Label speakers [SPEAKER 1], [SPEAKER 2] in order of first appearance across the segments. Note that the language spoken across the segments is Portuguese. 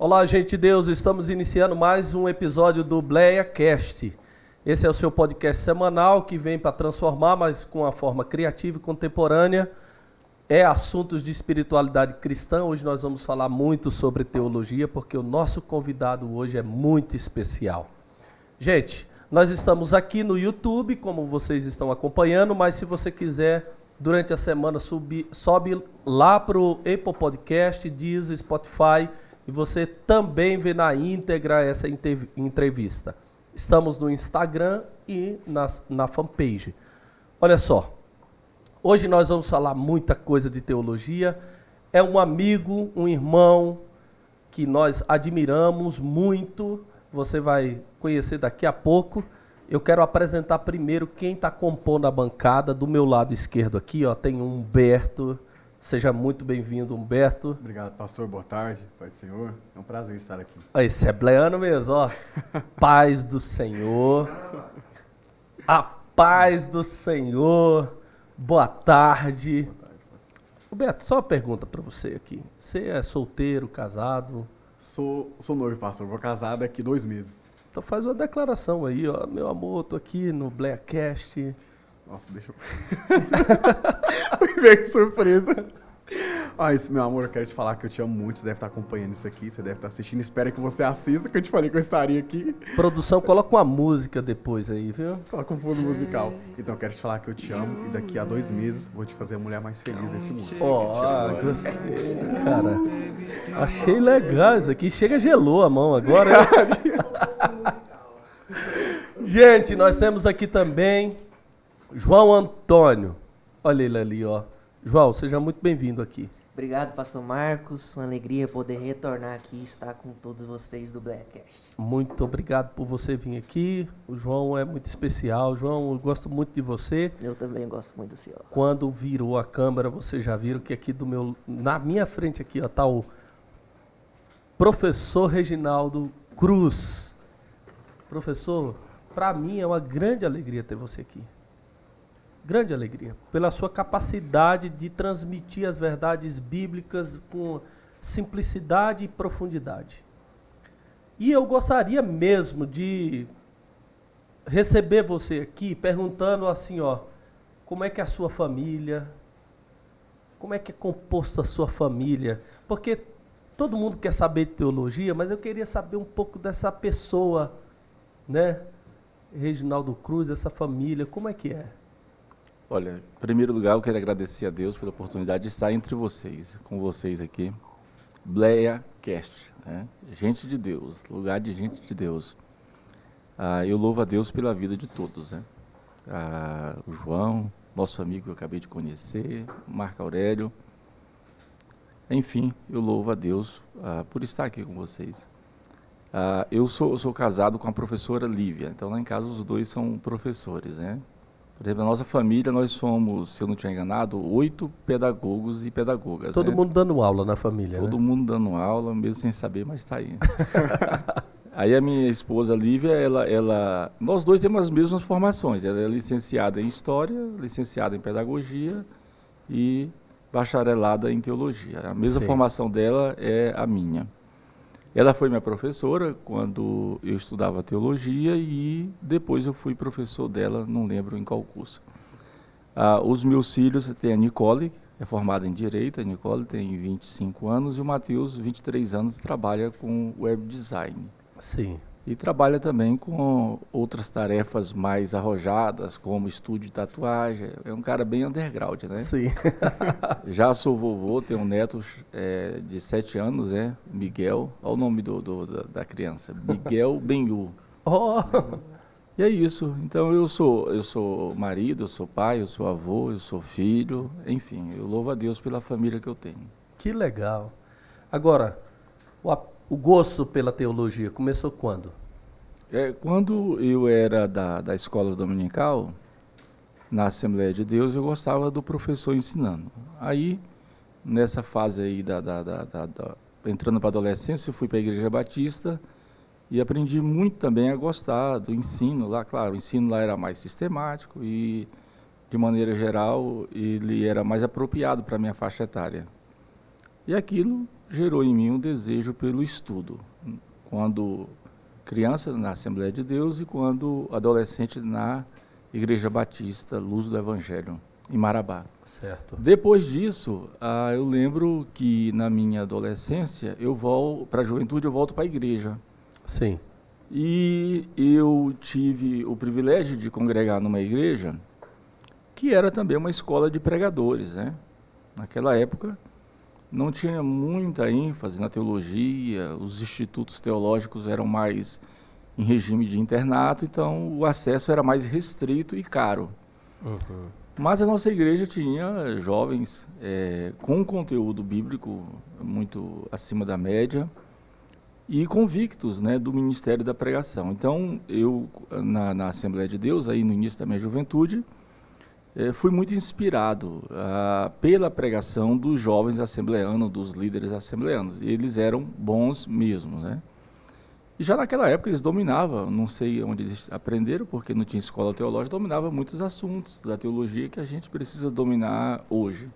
[SPEAKER 1] Olá, gente de Deus, estamos iniciando mais um episódio do BleaCast. Esse é o seu podcast semanal que vem para transformar, mas com uma forma criativa e contemporânea. É assuntos de espiritualidade cristã. Hoje nós vamos falar muito sobre teologia, porque o nosso convidado hoje é muito especial. Gente, nós estamos aqui no YouTube, como vocês estão acompanhando, mas se você quiser, durante a semana, sobe lá para o Apple Podcast, Deezer, Spotify, e você também vê na íntegra essa entrevista. Estamos no Instagram e na fanpage. Olha só, hoje nós vamos falar muita coisa de teologia. É um amigo, um irmão que nós admiramos muito. Você vai conhecer daqui a pouco. Eu quero apresentar primeiro quem está compondo a bancada. Do meu lado esquerdo aqui, ó, tem o Humberto. Seja muito bem-vindo, Humberto.
[SPEAKER 2] Obrigado, pastor. Boa tarde, Pai do Senhor. É um prazer estar aqui.
[SPEAKER 1] Esse é bleano mesmo, ó. Paz do Senhor. A paz do Senhor. Boa tarde.
[SPEAKER 2] Boa tarde, pastor.
[SPEAKER 1] Humberto, só uma pergunta para você aqui. Você é solteiro, casado?
[SPEAKER 2] Sou noivo, pastor. Vou casar daqui 2 meses.
[SPEAKER 1] Então faz uma declaração aí, ó. Meu amor, tô aqui no BleaCast.
[SPEAKER 2] Nossa, deixa eu... Veio surpresa. Isso, meu amor, eu quero te falar que eu te amo muito. Você deve estar acompanhando isso aqui, você deve estar assistindo. Espero que você assista, que eu te falei que eu estaria aqui.
[SPEAKER 1] Produção, coloca uma música depois aí, viu?
[SPEAKER 2] Coloca um fundo musical. Então eu quero te falar que eu te amo e daqui a 2 meses vou te fazer a mulher mais feliz desse mundo.
[SPEAKER 1] Gostei, cara. Achei legal isso aqui. Chega, gelou a mão agora. Gente, nós temos aqui também João Antônio. Olha ele ali, ó. João, seja muito bem-vindo aqui.
[SPEAKER 3] Obrigado, pastor Marcos. Uma alegria poder retornar aqui e estar com todos vocês do BleaCast.
[SPEAKER 1] Muito obrigado por você vir aqui. O João é muito especial. João, eu gosto muito de você.
[SPEAKER 3] Eu também gosto muito do senhor.
[SPEAKER 1] Quando virou a câmera, vocês já viram que aqui na minha frente aqui, ó, tá o professor Reginaldo Cruz. Professor, para mim é uma grande alegria ter você aqui. Grande alegria, pela sua capacidade de transmitir as verdades bíblicas com simplicidade e profundidade. E eu gostaria mesmo de receber você aqui perguntando assim, ó, como é que é a sua família? Como é que é composta a sua família? Porque todo mundo quer saber de teologia, mas eu queria saber um pouco dessa pessoa, né? Reginaldo Cruz, essa família, como é que é?
[SPEAKER 4] Olha, em primeiro lugar, eu quero agradecer a Deus pela oportunidade de estar entre vocês, com vocês aqui. BleaCast, né? Gente de Deus, lugar de gente de Deus. Eu louvo a Deus pela vida de todos, né? O João, nosso amigo que eu acabei de conhecer, o Marco Aurélio. Enfim, eu louvo a Deus por estar aqui com vocês. Eu sou casado com a professora Lívia, então lá em casa os dois são professores, né? Por exemplo, na nossa família nós somos, se eu não estiver enganado, 8 pedagogos e pedagogas.
[SPEAKER 1] Todo
[SPEAKER 4] né?
[SPEAKER 1] mundo dando aula na família,
[SPEAKER 4] Todo
[SPEAKER 1] né?
[SPEAKER 4] mundo dando aula, mesmo sem saber, mas está aí. Aí a minha esposa Lívia, nós dois temos as mesmas formações. Ela é licenciada em História, licenciada em Pedagogia e bacharelada em Teologia. A mesma
[SPEAKER 1] Sim.
[SPEAKER 4] formação dela é a minha. Ela foi minha professora quando eu estudava teologia e depois eu fui professor dela, não lembro em qual curso. Os meus filhos, tem a Nicole, é formada em Direito, a Nicole tem 25 anos, e o Matheus, 23 anos, trabalha com web design.
[SPEAKER 1] Sim.
[SPEAKER 4] E trabalha também com outras tarefas mais arrojadas, como estúdio de tatuagem. É um cara bem underground, né?
[SPEAKER 1] Sim.
[SPEAKER 4] Já sou vovô, tenho um neto de 7 anos, Miguel. Olha o nome da criança, Miguel Benhu.
[SPEAKER 1] Oh.
[SPEAKER 4] E é isso. Então eu sou marido, eu sou pai, eu sou avô, eu sou filho. Enfim, eu louvo a Deus pela família que eu tenho.
[SPEAKER 1] Que legal. Agora, o gosto pela teologia começou quando?
[SPEAKER 4] Quando eu era da escola dominical, na Assembleia de Deus, eu gostava do professor ensinando. Aí, nessa fase aí, entrando para a adolescência, eu fui para a Igreja Batista e aprendi muito também a gostar do ensino lá. Claro, o ensino lá era mais sistemático e, de maneira geral, ele era mais apropriado para a minha faixa etária. E aquilo gerou em mim um desejo pelo estudo. Quando criança na Assembleia de Deus e quando adolescente na Igreja Batista Luz do Evangelho, em Marabá.
[SPEAKER 1] Certo.
[SPEAKER 4] Depois disso, eu lembro que na minha adolescência, para a juventude, eu volto para a igreja.
[SPEAKER 1] Sim.
[SPEAKER 4] E eu tive o privilégio de congregar numa igreja que era também uma escola de pregadores, né? Naquela época, não tinha muita ênfase na teologia, os institutos teológicos eram mais em regime de internato, então o acesso era mais restrito e caro.
[SPEAKER 1] Uhum.
[SPEAKER 4] Mas a nossa igreja tinha jovens com conteúdo bíblico muito acima da média e convictos, né, do ministério da pregação. Então, eu, na Assembleia de Deus, aí no início da minha juventude, fui muito inspirado pela pregação dos jovens assembleanos, dos líderes assembleanos. Eles eram bons mesmo, né? E já naquela época eles dominavam, não sei onde eles aprenderam, porque não tinha escola teológica, dominavam muitos assuntos da teologia que a gente precisa dominar hoje.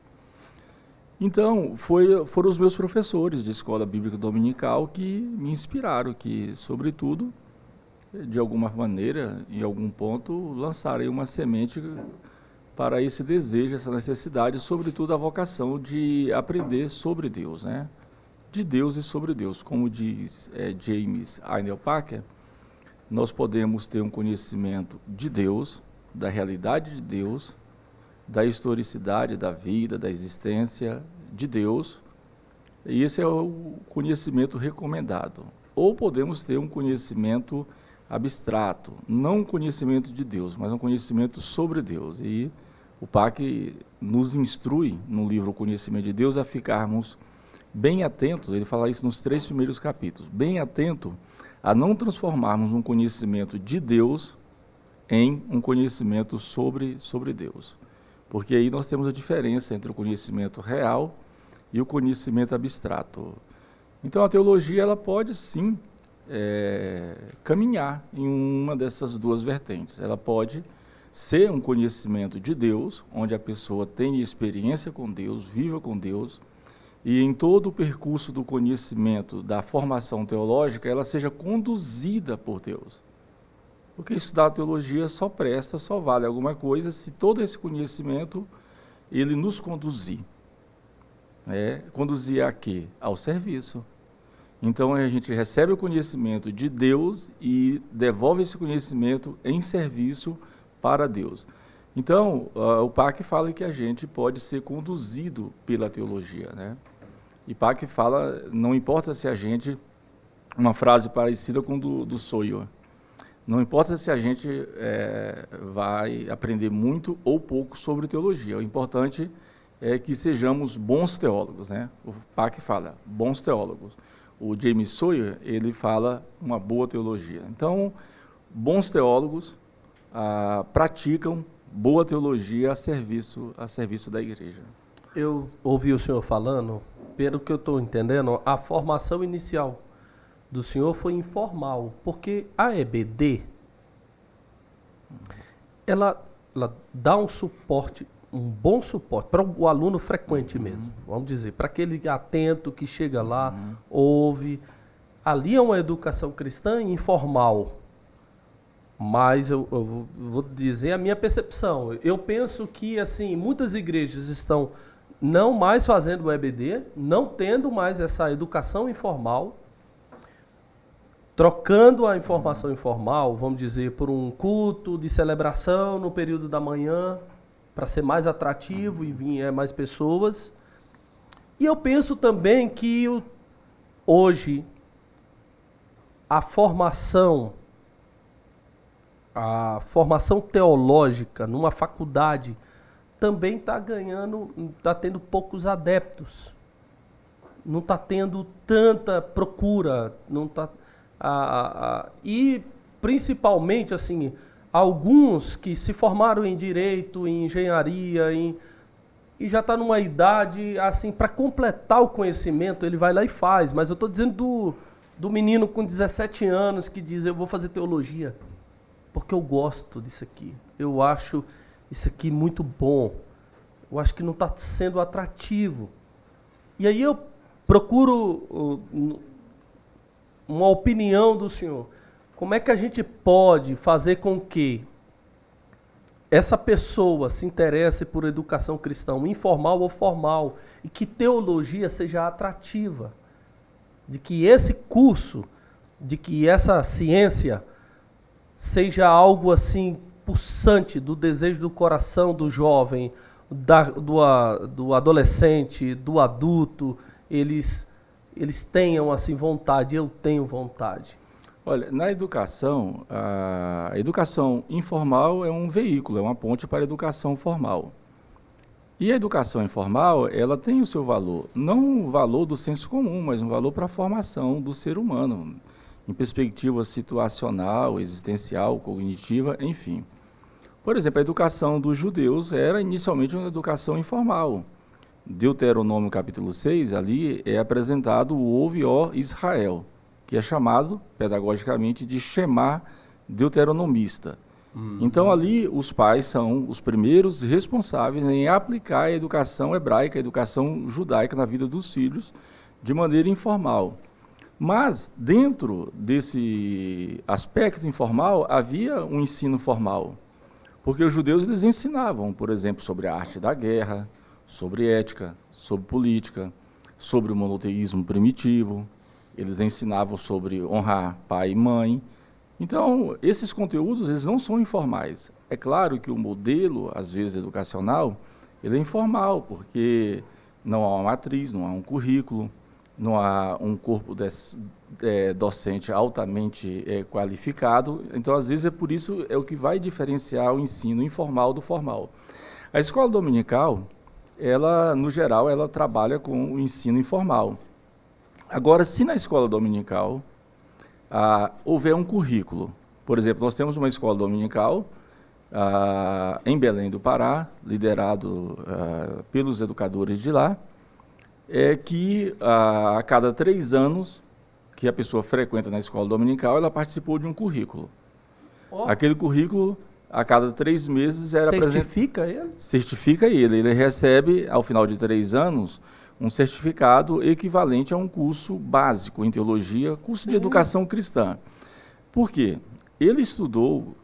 [SPEAKER 4] Então, foram os meus professores de escola bíblica dominical que me inspiraram, que, sobretudo, de alguma maneira, em algum ponto, lançarem uma semente para esse desejo, essa necessidade, sobretudo a vocação de aprender sobre Deus, né? De Deus e sobre Deus. Como diz James Arnold Packer, nós podemos ter um conhecimento de Deus, da realidade de Deus, da historicidade da vida, da existência de Deus, e esse é o conhecimento recomendado. Ou podemos ter um conhecimento abstrato, não um conhecimento de Deus, mas um conhecimento sobre Deus. E o Packer nos instrui, no livro O Conhecimento de Deus, a ficarmos bem atentos, ele fala isso nos 3 primeiros capítulos, bem atento a não transformarmos um conhecimento de Deus em um conhecimento sobre Deus. Porque aí nós temos a diferença entre o conhecimento real e o conhecimento abstrato. Então a teologia ela pode sim caminhar em uma dessas duas vertentes. Ela pode ser um conhecimento de Deus, onde a pessoa tem experiência com Deus, viva com Deus, e em todo o percurso do conhecimento, da formação teológica, ela seja conduzida por Deus. Porque estudar teologia só vale alguma coisa se todo esse conhecimento, ele nos conduzir. Conduzir a quê? Ao serviço. Então a gente recebe o conhecimento de Deus e devolve esse conhecimento em serviço para Deus. Então, o Packer fala que a gente pode ser conduzido pela teologia, né? E Packer fala, não importa se a gente, uma frase parecida com do Sawyer, não importa se a gente vai aprender muito ou pouco sobre teologia, o importante é que sejamos bons teólogos, né? O Packer fala, bons teólogos. O James Sawyer, ele fala uma boa teologia. Então, bons teólogos praticam boa teologia a serviço da igreja.
[SPEAKER 1] Eu ouvi o senhor falando, pelo que eu estou entendendo, a formação inicial do senhor foi informal, porque a EBD, ela dá um suporte, um bom suporte para o aluno frequente mesmo, vamos dizer, para aquele atento que chega lá, ouve. Ali é uma educação cristã informal, mas eu vou dizer a minha percepção. Eu penso que assim muitas igrejas estão não mais fazendo o EBD, não tendo mais essa educação informal, trocando a informação informal, vamos dizer, por um culto de celebração no período da manhã, para ser mais atrativo e vir mais pessoas. E eu penso também que hoje a formação teológica numa faculdade também está tendo poucos adeptos. Não está tendo tanta procura, não tá, e principalmente assim, alguns que se formaram em direito, em engenharia, e já está numa idade assim, para completar o conhecimento, ele vai lá e faz. Mas eu estou dizendo do menino com 17 anos que diz, eu vou fazer teologia, porque eu gosto disso aqui. Eu acho isso aqui muito bom. Eu acho que não está sendo atrativo. E aí eu procuro uma opinião do senhor. Como é que a gente pode fazer com que essa pessoa se interesse por educação cristã, informal ou formal, e que teologia seja atrativa? De que esse curso, de que essa ciência seja algo assim pulsante do desejo do coração do jovem, do adolescente, do adulto, eles tenham assim vontade, eu tenho vontade.
[SPEAKER 4] Olha, na educação, a educação informal é um veículo, é uma ponte para a educação formal. E a educação informal, ela tem o seu valor, não o valor do senso comum, mas um valor para a formação do ser humano, em perspectiva situacional, existencial, cognitiva, enfim. Por exemplo, a educação dos judeus era inicialmente uma educação informal. Deuteronômio capítulo 6, ali é apresentado o Ouve, ó Israel, que é chamado pedagogicamente de Shema deuteronomista. Então ali os pais são os primeiros responsáveis em aplicar a educação hebraica, a educação judaica na vida dos filhos de maneira informal. Mas dentro desse aspecto informal havia um ensino formal, porque os judeus eles ensinavam, por exemplo, sobre a arte da guerra, sobre ética, sobre política, sobre o monoteísmo primitivo, eles ensinavam sobre honrar pai e mãe. Então, esses conteúdos eles não são informais. É claro que o modelo, às vezes, educacional, ele é informal, porque não há uma matriz, não há um currículo, não há um corpo docente altamente qualificado. Então, às vezes, é por isso é o que vai diferenciar o ensino informal do formal. A escola dominical, ela, no geral, ela trabalha com o ensino informal. Agora, se na escola dominical houver um currículo, por exemplo, nós temos uma escola dominical em Belém do Pará, liderado pelos educadores de lá, que a cada 3 anos que a pessoa frequenta na escola dominical, ela participou de um currículo. Aquele currículo, a cada 3 meses, era apresentado.
[SPEAKER 1] Certifica ele?
[SPEAKER 4] Certifica ele. Ele recebe, ao final de 3 anos, um certificado equivalente a um curso básico em teologia, curso de educação cristã. Por quê? Ele estudou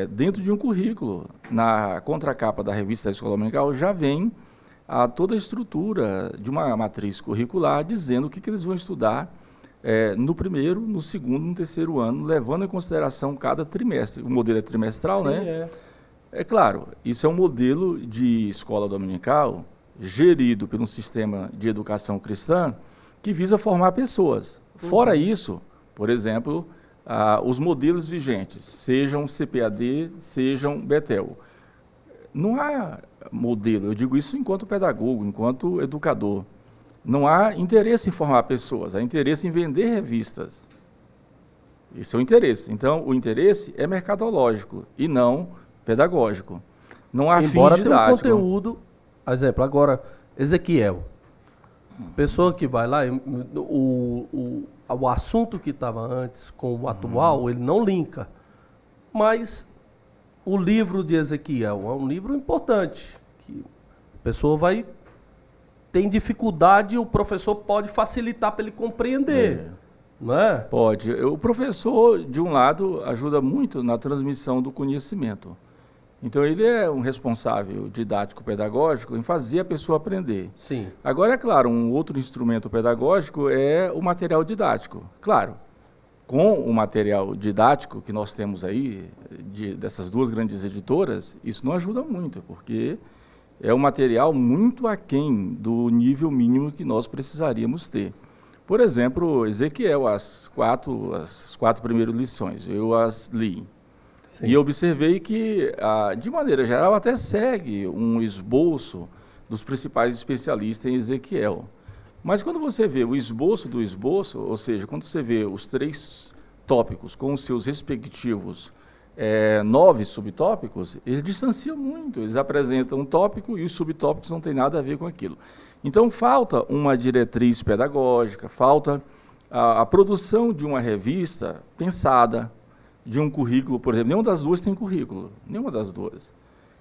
[SPEAKER 4] dentro de um currículo. Na contracapa da revista da Escola Dominical já vem toda a estrutura de uma matriz curricular dizendo o que eles vão estudar no primeiro, no segundo, no terceiro ano, levando em consideração cada trimestre. O modelo é trimestral,
[SPEAKER 1] Sim,
[SPEAKER 4] né? É claro, isso é um modelo de escola dominical gerido por um sistema de educação cristã que visa formar pessoas. Fora isso, por exemplo, os modelos vigentes, sejam CPAD, sejam Betel. Não há modelo, eu digo isso enquanto pedagogo, enquanto educador. Não há interesse em formar pessoas, há interesse em vender revistas. Esse é o interesse. Então, o interesse é mercadológico e não pedagógico. Não há
[SPEAKER 1] Embora
[SPEAKER 4] fins
[SPEAKER 1] tenha um
[SPEAKER 4] didáticos.
[SPEAKER 1] conteúdo, exemplo, agora, Ezequiel, pessoa que vai lá, o assunto que estava antes com o atual, ele não linka, mas o livro de Ezequiel é um livro importante, que a pessoa tem dificuldade, o professor pode facilitar para ele compreender, não é?
[SPEAKER 4] Pode. O professor, de um lado, ajuda muito na transmissão do conhecimento. Então, ele é um responsável didático-pedagógico em fazer a pessoa aprender.
[SPEAKER 1] Sim.
[SPEAKER 4] Agora, é claro, um outro instrumento pedagógico é o material didático. Claro, com o material didático que nós temos aí, dessas 2 grandes editoras, isso não ajuda muito, porque é um material muito aquém do nível mínimo que nós precisaríamos ter. Por exemplo, Ezequiel, as quatro primeiras lições, eu as li. Sim. E observei que, de maneira geral, até segue um esboço dos principais especialistas em Ezequiel. Mas quando você vê o esboço do esboço, ou seja, quando você vê os 3 tópicos com os seus respectivos 9 subtópicos, eles distanciam muito. Eles apresentam um tópico e os subtópicos não têm nada a ver com aquilo. Então, falta uma diretriz pedagógica, falta a produção de uma revista pensada, de um currículo, por exemplo. Nenhuma das 2 tem currículo, nenhuma das 2.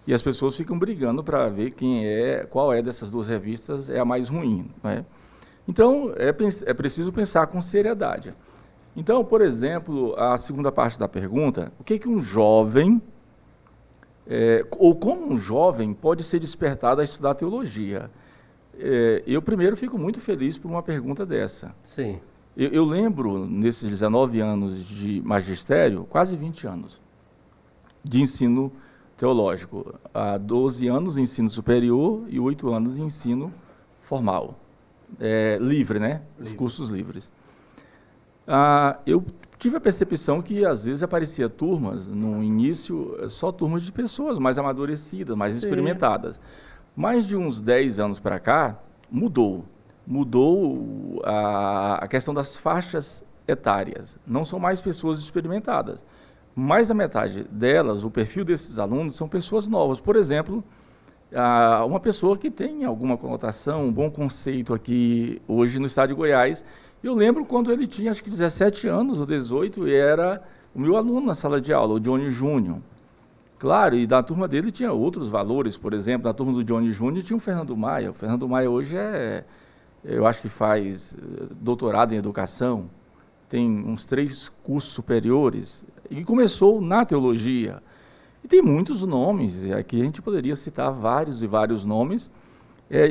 [SPEAKER 4] E as pessoas ficam brigando para ver qual é dessas 2 revistas é a mais ruim, né? Então, é preciso pensar com seriedade. Então, por exemplo, a segunda parte da pergunta, o que um jovem, ou como um jovem pode ser despertado a estudar teologia? Eu primeiro fico muito feliz por uma pergunta dessa.
[SPEAKER 1] Sim.
[SPEAKER 4] Eu lembro, nesses 19 anos de magistério, quase 20 anos de ensino teológico. Há 12 anos em ensino superior e 8 anos em ensino formal. Livre, né? Os cursos livres. Eu tive a percepção que, às vezes, aparecia turmas, no início, só turmas de pessoas mais amadurecidas, mais experimentadas. Mais de uns 10 anos para cá, mudou a questão das faixas etárias. Não são mais pessoas experimentadas. Mais da metade delas, o perfil desses alunos, são pessoas novas. Por exemplo, uma pessoa que tem alguma conotação, um bom conceito aqui hoje no estado de Goiás. Eu lembro quando ele tinha, acho que 17 anos ou 18, e era o meu aluno na sala de aula, o Johnny Júnior. Claro, e da turma dele tinha outros valores. Por exemplo, na turma do Johnny Júnior tinha o Fernando Maia. O Fernando Maia hoje eu acho que faz doutorado em educação, tem uns 3 cursos superiores, e começou na teologia. E tem muitos nomes, e aqui a gente poderia citar vários e vários nomes,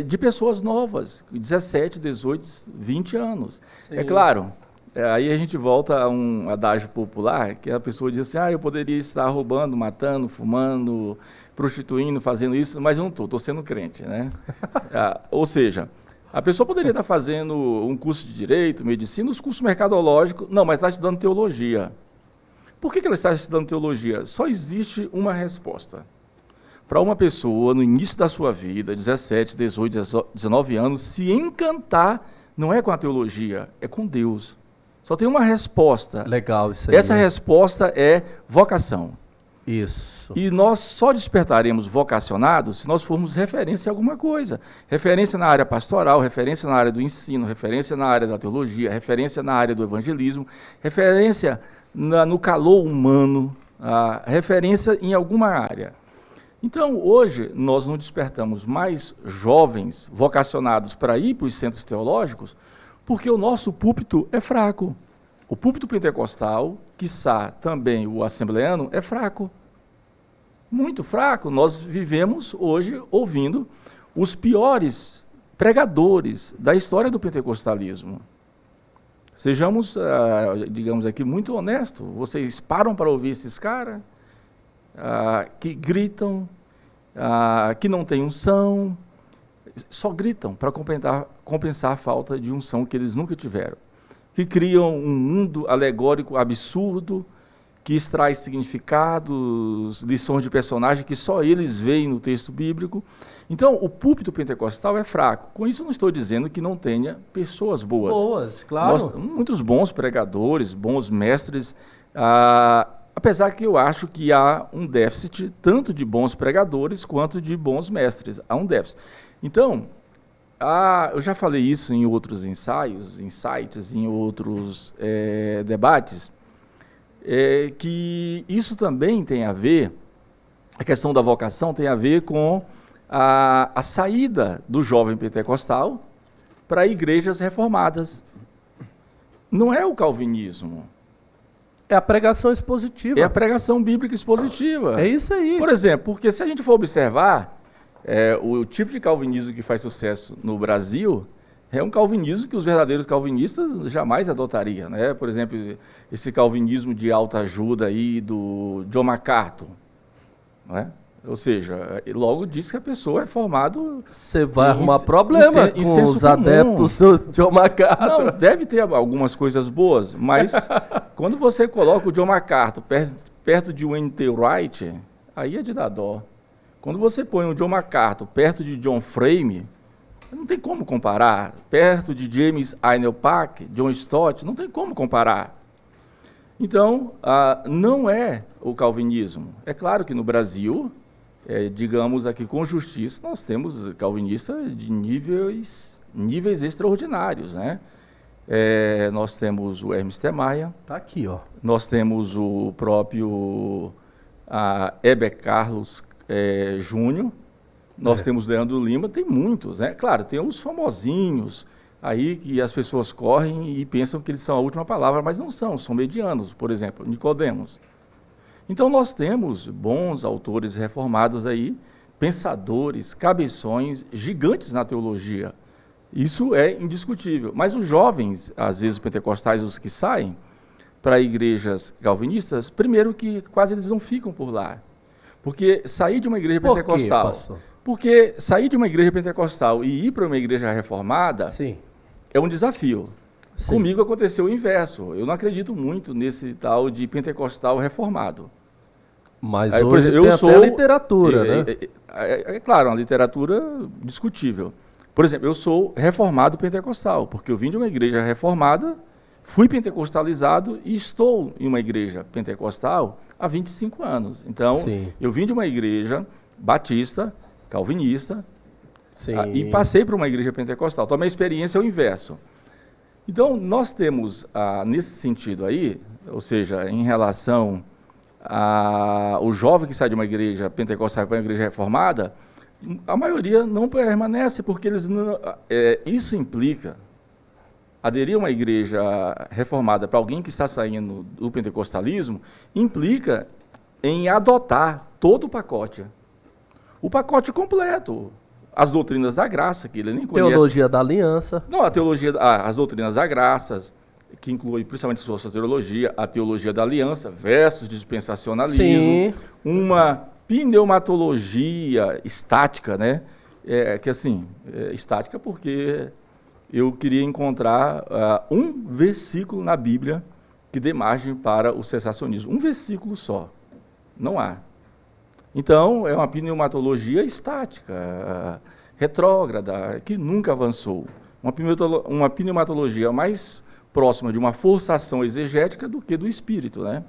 [SPEAKER 4] de pessoas novas, 17, 18, 20 anos. Sim. É claro, aí a gente volta a um adágio popular, que a pessoa diz assim, eu poderia estar roubando, matando, fumando, prostituindo, fazendo isso, mas eu não estou sendo crente, né? Ou seja, a pessoa poderia estar fazendo um curso de Direito, Medicina, os cursos mercadológicos, não, mas está estudando Teologia. Por que ela está estudando Teologia? Só existe uma resposta. Para uma pessoa, no início da sua vida, 17, 18, 19 anos, se encantar, não é com a teologia, é com Deus. Só tem uma resposta.
[SPEAKER 1] Legal isso aí.
[SPEAKER 4] Essa resposta é vocação.
[SPEAKER 1] Isso.
[SPEAKER 4] E nós só despertaremos vocacionados se nós formos referência a alguma coisa. Referência na área pastoral, referência na área do ensino, referência na área da teologia, referência na área do evangelismo, referência no calor humano, referência em alguma área. Então, hoje, nós não despertamos mais jovens vocacionados para ir para os centros teológicos, porque o nosso púlpito é fraco. O púlpito pentecostal, quiçá também o assembleano, é fraco. Muito fraco. Nós vivemos hoje ouvindo os piores pregadores da história do pentecostalismo. Sejamos, digamos aqui, muito honestos. Vocês param para ouvir esses caras que gritam, que não têm unção, só gritam para compensar a falta de unção que eles nunca tiveram. Que criam um mundo alegórico absurdo, que extrai significados, lições de personagem que só eles veem no texto bíblico. Então, o púlpito pentecostal é fraco. Com isso, eu não estou dizendo que não tenha pessoas boas.
[SPEAKER 1] Boas, claro.
[SPEAKER 4] Muitos bons pregadores, bons mestres, apesar que eu acho que há um déficit tanto de bons pregadores quanto de bons mestres. Há um déficit. Então, eu já falei isso em outros ensaios, insights, em outros debates, que isso também tem a ver, a questão da vocação tem a ver com a saída do jovem pentecostal para igrejas reformadas. Não é o calvinismo.
[SPEAKER 1] É a pregação expositiva.
[SPEAKER 4] É a pregação bíblica expositiva.
[SPEAKER 1] É isso aí.
[SPEAKER 4] Por exemplo, porque se a gente for observar, o tipo de calvinismo que faz sucesso no Brasil é um calvinismo que os verdadeiros calvinistas jamais adotariam, né? Por exemplo, esse calvinismo de alta ajuda aí do John MacArthur, não é? Ou seja, logo diz que a pessoa é formado...
[SPEAKER 1] Você vai arrumar problema com os adeptos do John MacArthur.
[SPEAKER 4] Não, deve ter algumas coisas boas, mas quando você coloca o John MacArthur perto de N.T. Wright, aí é de dar dó. Quando você põe o John MacArthur perto de John Frame, não tem como comparar. Perto de James Ainelpack, John Stott, não tem como comparar. Então, não é o calvinismo. É claro que no Brasil, digamos aqui com justiça, nós temos calvinistas de níveis extraordinários, né? Nós temos o Hermes Temaia.
[SPEAKER 1] Está aqui, ó.
[SPEAKER 4] Nós temos o próprio Heber Carlos Júnior. Nós temos Leandro Lima, tem muitos, né? Claro, tem os famosinhos, aí que as pessoas correm e pensam que eles são a última palavra, mas não são medianos, por exemplo, Nicodemos. Então nós temos bons autores reformados aí, pensadores, cabeções, gigantes na teologia. Isso é indiscutível. Mas os jovens, às vezes pentecostais, os que saem para igrejas calvinistas, primeiro que quase eles não ficam por lá. Porque sair de uma igreja pentecostal...
[SPEAKER 1] Pastor?
[SPEAKER 4] Porque sair de uma igreja pentecostal e ir para uma igreja reformada
[SPEAKER 1] Sim.
[SPEAKER 4] é um desafio.
[SPEAKER 1] Sim.
[SPEAKER 4] Comigo aconteceu o inverso. Eu não acredito muito nesse tal de pentecostal reformado.
[SPEAKER 1] Mas
[SPEAKER 4] Aí, por
[SPEAKER 1] hoje
[SPEAKER 4] exemplo,
[SPEAKER 1] tem
[SPEAKER 4] eu
[SPEAKER 1] até
[SPEAKER 4] sou,
[SPEAKER 1] literatura, né?
[SPEAKER 4] É claro, uma literatura discutível. Por exemplo, eu sou reformado pentecostal, porque eu vim de uma igreja reformada, fui pentecostalizado e estou em uma igreja pentecostal há 25 anos. Então,
[SPEAKER 1] Sim.
[SPEAKER 4] eu vim de uma igreja batista, calvinista,
[SPEAKER 1] Sim.
[SPEAKER 4] e passei para uma igreja pentecostal. Então, a minha experiência é o inverso. Então, nós temos, nesse sentido aí, ou seja, em relação ao jovem que sai de uma igreja pentecostal para uma igreja reformada, a maioria não permanece, porque eles não, isso implica, aderir a uma igreja reformada para alguém que está saindo do pentecostalismo, implica em adotar todo o pacote completo, as doutrinas da graça, que ele nem conhece.
[SPEAKER 1] Teologia da aliança.
[SPEAKER 4] Não, a teologia, as doutrinas da graça, que inclui principalmente a sua teologia, a teologia da aliança, versus dispensacionalismo,
[SPEAKER 1] Sim.
[SPEAKER 4] uma pneumatologia estática, né? Estática porque eu queria encontrar um versículo na Bíblia que dê margem para o cessacionismo. Um versículo só. Não há. Então, é uma pneumatologia estática, retrógrada, que nunca avançou. Uma pneumatologia mais próxima de uma forçação exegética do que do espírito, né?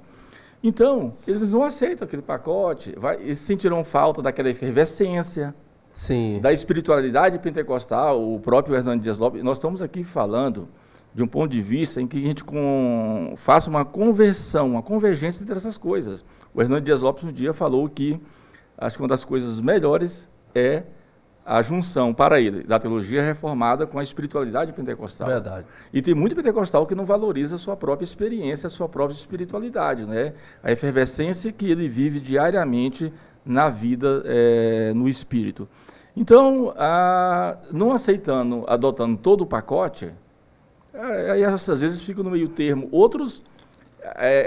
[SPEAKER 4] Então, eles não aceitam aquele pacote, eles sentirão falta daquela efervescência,
[SPEAKER 1] Sim.
[SPEAKER 4] da espiritualidade pentecostal. O próprio Hernando Dias Lopes, nós estamos aqui falando de um ponto de vista em que a gente faça uma conversão, uma convergência entre essas coisas. O Hernando Dias Lopes um dia falou que acho que uma das coisas melhores é a junção para ele da teologia reformada com a espiritualidade pentecostal.
[SPEAKER 1] Verdade.
[SPEAKER 4] E tem muito pentecostal que não valoriza a sua própria experiência, a sua própria espiritualidade, né? A efervescência que ele vive diariamente na vida, no espírito. Então, não aceitando, adotando todo o pacote, aí às vezes ficam no meio termo. Outros,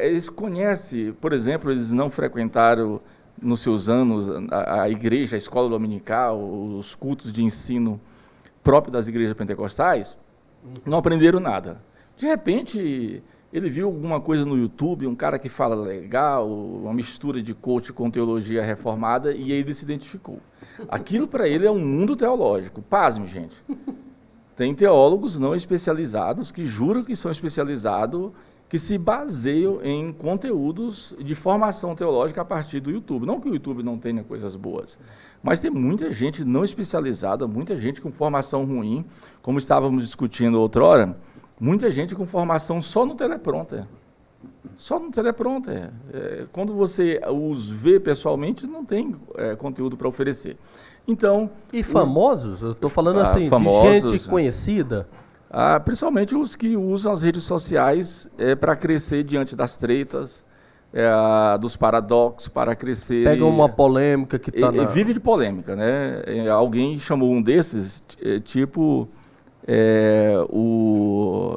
[SPEAKER 4] eles conhecem, por exemplo, eles não frequentaram nos seus anos a igreja, a escola dominical, os cultos de ensino próprio das igrejas pentecostais, não aprenderam nada. De repente, ele viu alguma coisa no YouTube, um cara que fala legal, uma mistura de coach com teologia reformada, e aí ele se identificou. Aquilo para ele é um mundo teológico. Pasme, gente. Tem teólogos não especializados que juram que são especializados, que se baseiam em conteúdos de formação teológica a partir do YouTube. Não que o YouTube não tenha coisas boas, mas tem muita gente não especializada, muita gente com formação ruim, como estávamos discutindo outrora, muita gente com formação só no teleprompter. Só no teleprompter. Quando você os vê pessoalmente, não tem conteúdo para oferecer. Então,
[SPEAKER 1] E famosos? Eu estou falando assim,
[SPEAKER 4] famosos,
[SPEAKER 1] de gente conhecida.
[SPEAKER 4] Principalmente os que usam as redes sociais para crescer diante das tretas, dos paradoxos, para crescer.
[SPEAKER 1] Pega uma polêmica que está na...
[SPEAKER 4] Vive de polêmica, né? Alguém chamou um desses,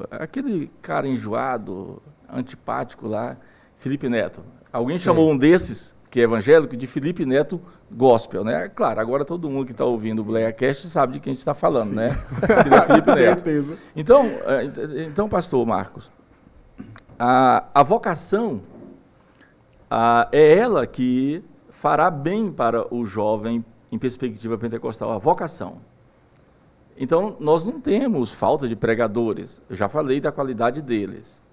[SPEAKER 4] aquele cara enjoado, antipático lá, Felipe Neto. Alguém chamou um desses, que é evangélico, de Felipe Neto gospel, né? Claro, agora todo mundo que está ouvindo o BleaCast sabe de quem a gente está falando,
[SPEAKER 2] Sim.
[SPEAKER 4] né? É Felipe Neto.
[SPEAKER 2] Certeza.
[SPEAKER 4] Então, pastor Marcos, a vocação é ela que fará bem para o jovem em perspectiva pentecostal, a vocação. Então, nós não temos falta de pregadores, eu já falei da qualidade deles.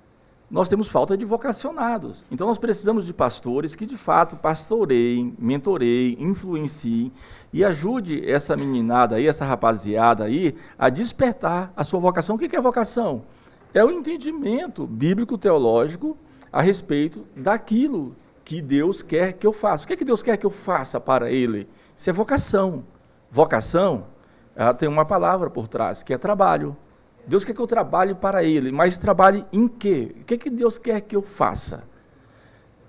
[SPEAKER 4] Nós temos falta de vocacionados. Então, nós precisamos de pastores que, de fato, pastoreiem, mentoreiem, influenciem e ajude essa meninada aí, essa rapaziada aí, a despertar a sua vocação. O que é vocação? É o entendimento bíblico-teológico a respeito daquilo que Deus quer que eu faça. O que Deus quer que eu faça para Ele? Isso é vocação. Vocação, ela tem uma palavra por trás, que é trabalho. Deus quer que eu trabalhe para Ele, mas trabalhe em quê? O que Deus quer que eu faça?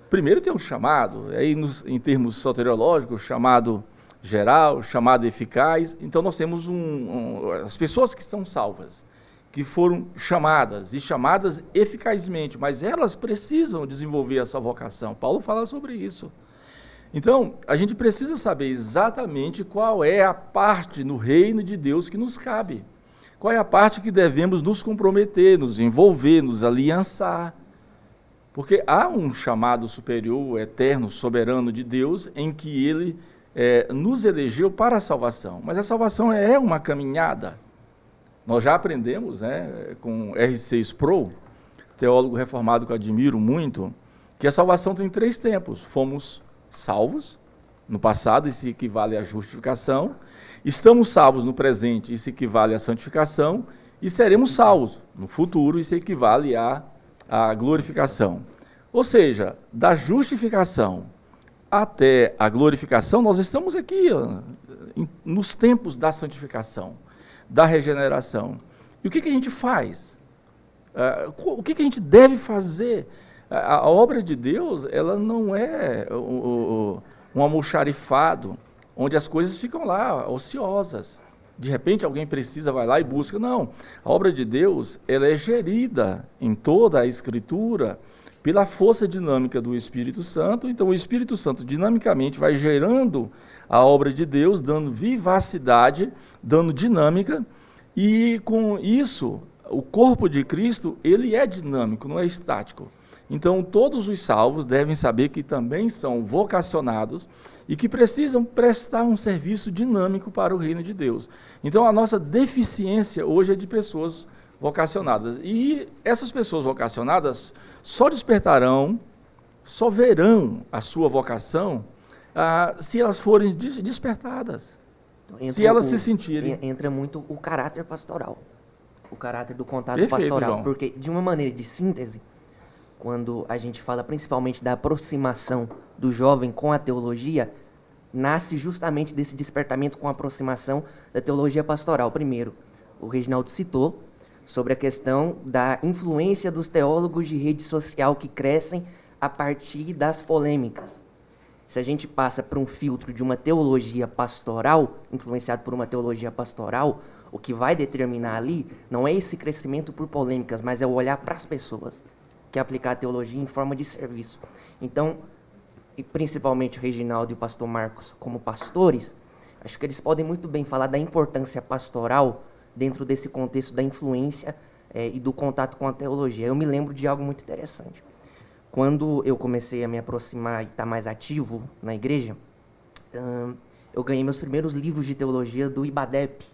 [SPEAKER 4] Primeiro tem um chamado, aí em termos soteriológicos, chamado geral, chamado eficaz. Então nós temos as pessoas que são salvas, que foram chamadas, e chamadas eficazmente, mas elas precisam desenvolver a sua vocação. Paulo fala sobre isso. Então, a gente precisa saber exatamente qual é a parte no reino de Deus que nos cabe. Qual é a parte que devemos nos comprometer, nos envolver, nos aliançar. Porque há um chamado superior, eterno, soberano de Deus, em que Ele nos elegeu para a salvação. Mas a salvação é uma caminhada. Nós já aprendemos, né, com R6 Pro, teólogo reformado que eu admiro muito, que a salvação tem 3 tempos. Fomos salvos no passado, isso equivale à justificação. Estamos salvos no presente, isso equivale à santificação. E seremos salvos no futuro, isso equivale à glorificação. Ou seja, da justificação até a glorificação, nós estamos aqui nos tempos da santificação, da regeneração. E o que a gente faz? O que a gente deve fazer? A obra de Deus, ela não é um almoxarifado, onde as coisas ficam lá, ociosas. De repente alguém precisa, vai lá e busca. Não, a obra de Deus, ela é gerida em toda a Escritura pela força dinâmica do Espírito Santo. Então o Espírito Santo dinamicamente vai gerando a obra de Deus, dando vivacidade, dando dinâmica, e com isso, o corpo de Cristo, ele é dinâmico, não é estático. Então todos os salvos devem saber que também são vocacionados e que precisam prestar um serviço dinâmico para o reino de Deus. Então a nossa deficiência hoje é de pessoas vocacionadas. E essas pessoas vocacionadas só despertarão, só verão a sua vocação se elas forem despertadas, se elas se sentirem.
[SPEAKER 3] Entra muito o caráter pastoral, o caráter do contato
[SPEAKER 4] Perfeito,
[SPEAKER 3] pastoral.
[SPEAKER 4] João.
[SPEAKER 3] Porque, de uma maneira de síntese, quando a gente fala principalmente da aproximação do jovem com a teologia, nasce justamente desse despertamento com a aproximação da teologia pastoral. Primeiro, o Reginaldo citou sobre a questão da influência dos teólogos de rede social que crescem a partir das polêmicas. Se a gente passa por um filtro de uma teologia pastoral, influenciado por uma teologia pastoral, o que vai determinar ali não é esse crescimento por polêmicas, mas é o olhar para as pessoas, que é aplicar a teologia em forma de serviço. Então, e principalmente o Reginaldo e o pastor Marcos, como pastores, acho que eles podem muito bem falar da importância pastoral dentro desse contexto da influência e do contato com a teologia. Eu me lembro de algo muito interessante. Quando eu comecei a me aproximar e estar mais ativo na igreja, eu ganhei meus primeiros livros de teologia do IBADEP.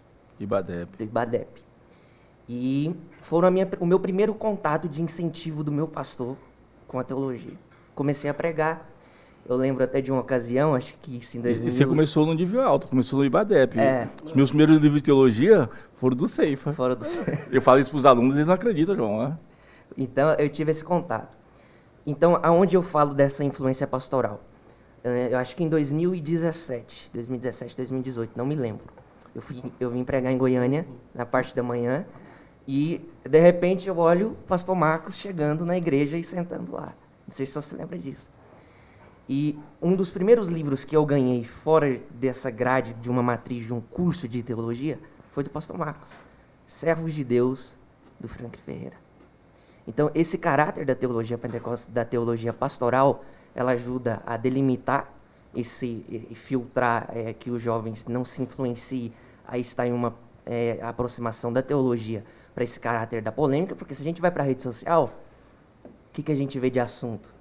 [SPEAKER 3] E foram o meu primeiro contato de incentivo do meu pastor com a teologia. Comecei a pregar. Eu lembro até de uma ocasião, acho que isso em 2000...
[SPEAKER 4] E você começou no nível alto, começou no IBADEP.
[SPEAKER 3] É.
[SPEAKER 4] Os meus primeiros livros de teologia foram do Ceifa.
[SPEAKER 3] Fora do...
[SPEAKER 4] Eu falo isso para os alunos, eles não acreditam, João. Né?
[SPEAKER 3] Então, eu tive esse contato. Então, aonde eu falo dessa influência pastoral? Eu acho que em 2017, 2018, não me lembro. Eu vim pregar em Goiânia, na parte da manhã, e, de repente, eu olho o pastor Marcos chegando na igreja e sentando lá. Não sei se você lembra disso. E um dos primeiros livros que eu ganhei fora dessa grade de uma matriz de um curso de teologia foi do pastor Marcos, Servos de Deus, do Frank Ferreira. Então, esse caráter da teologia pentecostal, da teologia pastoral, ela ajuda a delimitar e filtrar que os jovens não se influenciem a estar em uma aproximação da teologia para esse caráter da polêmica, porque se a gente vai para a rede social, o que a gente vê de assunto?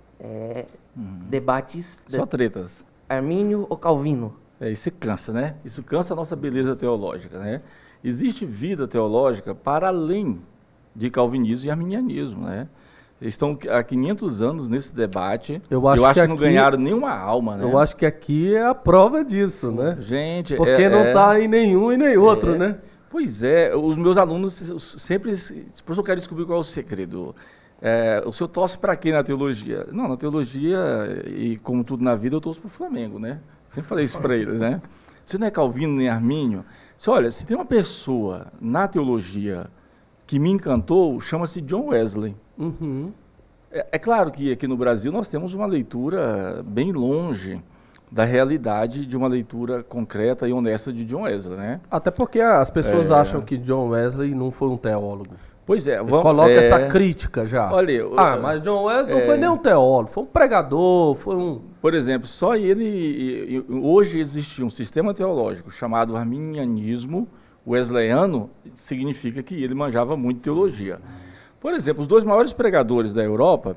[SPEAKER 3] Debates...
[SPEAKER 4] Só tretas.
[SPEAKER 3] Armínio ou Calvino?
[SPEAKER 4] Isso cansa, né? Isso cansa a nossa beleza teológica, né? Existe vida teológica para além de calvinismo e arminianismo, né? Eles estão há 500 anos nesse debate. Eu acho que não ganharam nenhuma alma, né?
[SPEAKER 1] Eu acho que aqui é a prova disso,
[SPEAKER 4] Sim,
[SPEAKER 1] né?
[SPEAKER 4] Gente,
[SPEAKER 1] porque não está em nenhum e nem outro, né?
[SPEAKER 4] Pois é, os meus alunos sempre... Professor, eu quero descobrir qual é o segredo. O senhor torce para quem na teologia? Não, na teologia, e como tudo na vida, eu torço para o Flamengo, né? Sempre falei isso para eles, né? Você não é calvino nem armínio. Olha, se tem uma pessoa na teologia que me encantou chama-se John Wesley.
[SPEAKER 1] Uhum.
[SPEAKER 4] É claro que aqui no Brasil nós temos uma leitura bem longe da realidade de uma leitura concreta e honesta de John Wesley, né?
[SPEAKER 1] Até porque as pessoas acham que John Wesley não foi um teólogo.
[SPEAKER 4] Pois é,
[SPEAKER 1] Ele coloca essa crítica já.
[SPEAKER 4] Olha,
[SPEAKER 1] mas John Wesley não foi nem um teólogo, foi um pregador, foi um...
[SPEAKER 4] Por exemplo, só ele... Hoje existe um sistema teológico chamado arminianismo wesleyano, significa que ele manjava muito teologia. Por exemplo, os dois maiores pregadores da Europa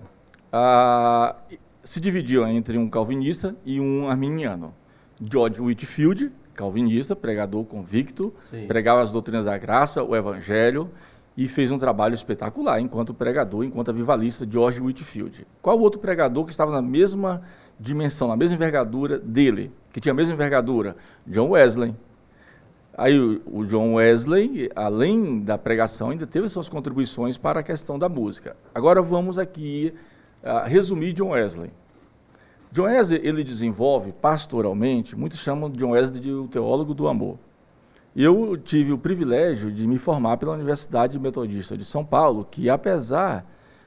[SPEAKER 4] se dividiam entre um calvinista e um arminiano. George Whitefield, calvinista, pregador convicto,
[SPEAKER 1] Sim.
[SPEAKER 4] pregava as doutrinas da graça, o evangelho, e fez um trabalho espetacular enquanto pregador, enquanto avivalista, George Whitefield. Qual o outro pregador que estava na mesma dimensão, na mesma envergadura dele, que tinha a mesma envergadura? John Wesley. Aí o John Wesley, além da pregação, ainda teve suas contribuições para a questão da música. Agora vamos aqui resumir John Wesley. John Wesley, ele desenvolve pastoralmente, muitos chamam de John Wesley de o teólogo do amor. Eu tive o privilégio de me formar pela Universidade Metodista de São Paulo, que apesar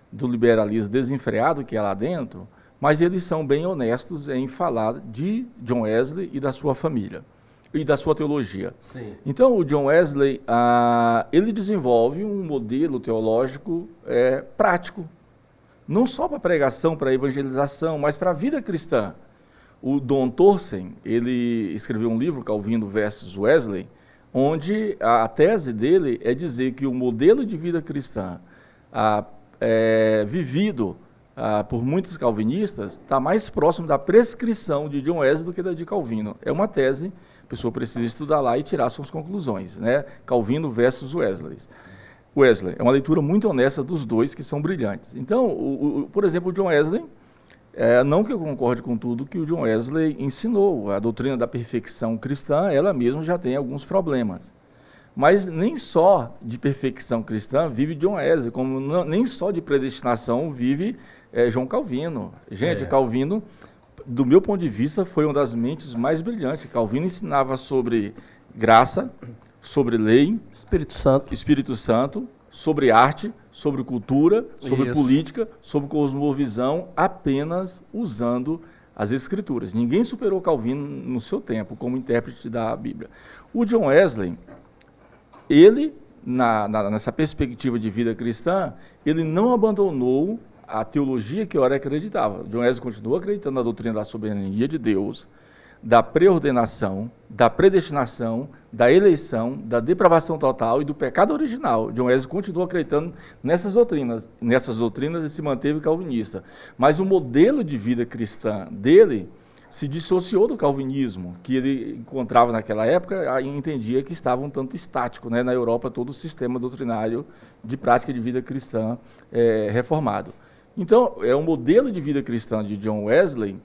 [SPEAKER 4] do liberalismo desenfreado que é lá dentro, mas eles são bem honestos em falar de John Wesley e da sua família, e da sua teologia.
[SPEAKER 1] Sim.
[SPEAKER 4] Então, o John Wesley, ele desenvolve um modelo teológico prático, não só para pregação, para evangelização, mas para a vida cristã. O Don Torsen, ele escreveu um livro, Calvino versus Wesley, onde a tese dele é dizer que o modelo de vida cristã vivido por muitos calvinistas está mais próximo da prescrição de John Wesley do que da de Calvino. É uma tese, a pessoa precisa estudar lá e tirar suas conclusões, né? Calvino versus Wesley. É uma leitura muito honesta dos dois, que são brilhantes. Então, por exemplo, o John Wesley, não que eu concorde com tudo que o John Wesley ensinou, a doutrina da perfeição cristã, ela mesma já tem alguns problemas. Mas nem só de perfeição cristã vive John Wesley, como nem só de predestinação vive João Calvino. Gente, Calvino, do meu ponto de vista, foi uma das mentes mais brilhantes. Calvino ensinava sobre graça, sobre lei, Espírito Santo, sobre arte, sobre cultura, sobre política, sobre cosmovisão, apenas usando as Escrituras. Ninguém superou Calvino no seu tempo como intérprete da Bíblia. O John Wesley, ele, nessa perspectiva de vida cristã, ele não abandonou a teologia que ora acreditava. John Wesley continuou acreditando na doutrina da soberania de Deus, da preordenação, da predestinação, da eleição, da depravação total e do pecado original. John Wesley continuou acreditando nessas doutrinas e se manteve calvinista. Mas o modelo de vida cristã dele se dissociou do calvinismo, que ele encontrava naquela época e entendia que estava um tanto estático, né, na Europa, todo o sistema doutrinário de prática de vida cristã reformado. Então, é um modelo de vida cristã de John Wesley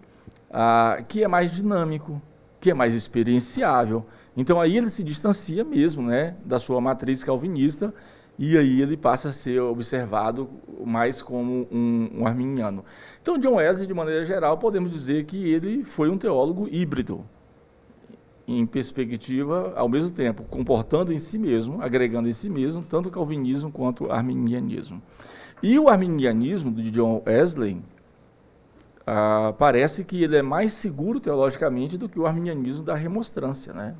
[SPEAKER 4] que é mais dinâmico, que é mais experienciável. Então, aí ele se distancia mesmo, né, da sua matriz calvinista, e aí ele passa a ser observado mais como um arminiano. Então, John Wesley, de maneira geral, podemos dizer que ele foi um teólogo híbrido, em perspectiva, ao mesmo tempo, comportando em si mesmo, agregando em si mesmo, tanto o calvinismo quanto o arminianismo. E o arminianismo de John Wesley, parece que ele é mais seguro teologicamente do que o arminianismo da remonstrância, né?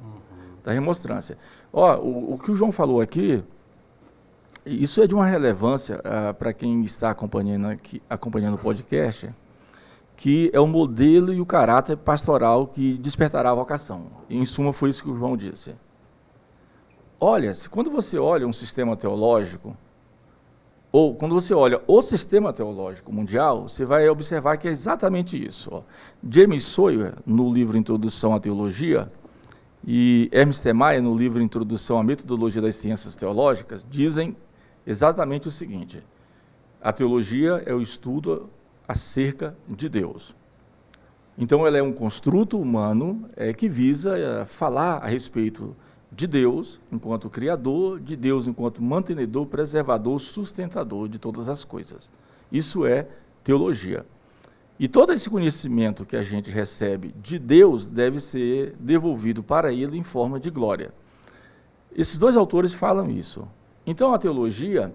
[SPEAKER 4] Da remonstrância. O que o João falou aqui, isso é de uma relevância para quem está acompanhando o podcast, que é o modelo e o caráter pastoral que despertará a vocação. Em suma, foi isso que o João disse. Olha, quando você olha um sistema teológico, ou quando você olha o sistema teológico mundial, você vai observar que é exatamente isso. James Sawyer, no livro Introdução à Teologia, e Ernst Mayr, no livro Introdução à Metodologia das Ciências Teológicas, dizem exatamente o seguinte: a teologia é o estudo acerca de Deus. Então, ela é um construto humano que visa falar a respeito de Deus enquanto Criador, de Deus enquanto mantenedor, preservador, sustentador de todas as coisas. Isso é teologia. E todo esse conhecimento que a gente recebe de Deus deve ser devolvido para ele em forma de glória. Esses dois autores falam isso. Então, a teologia,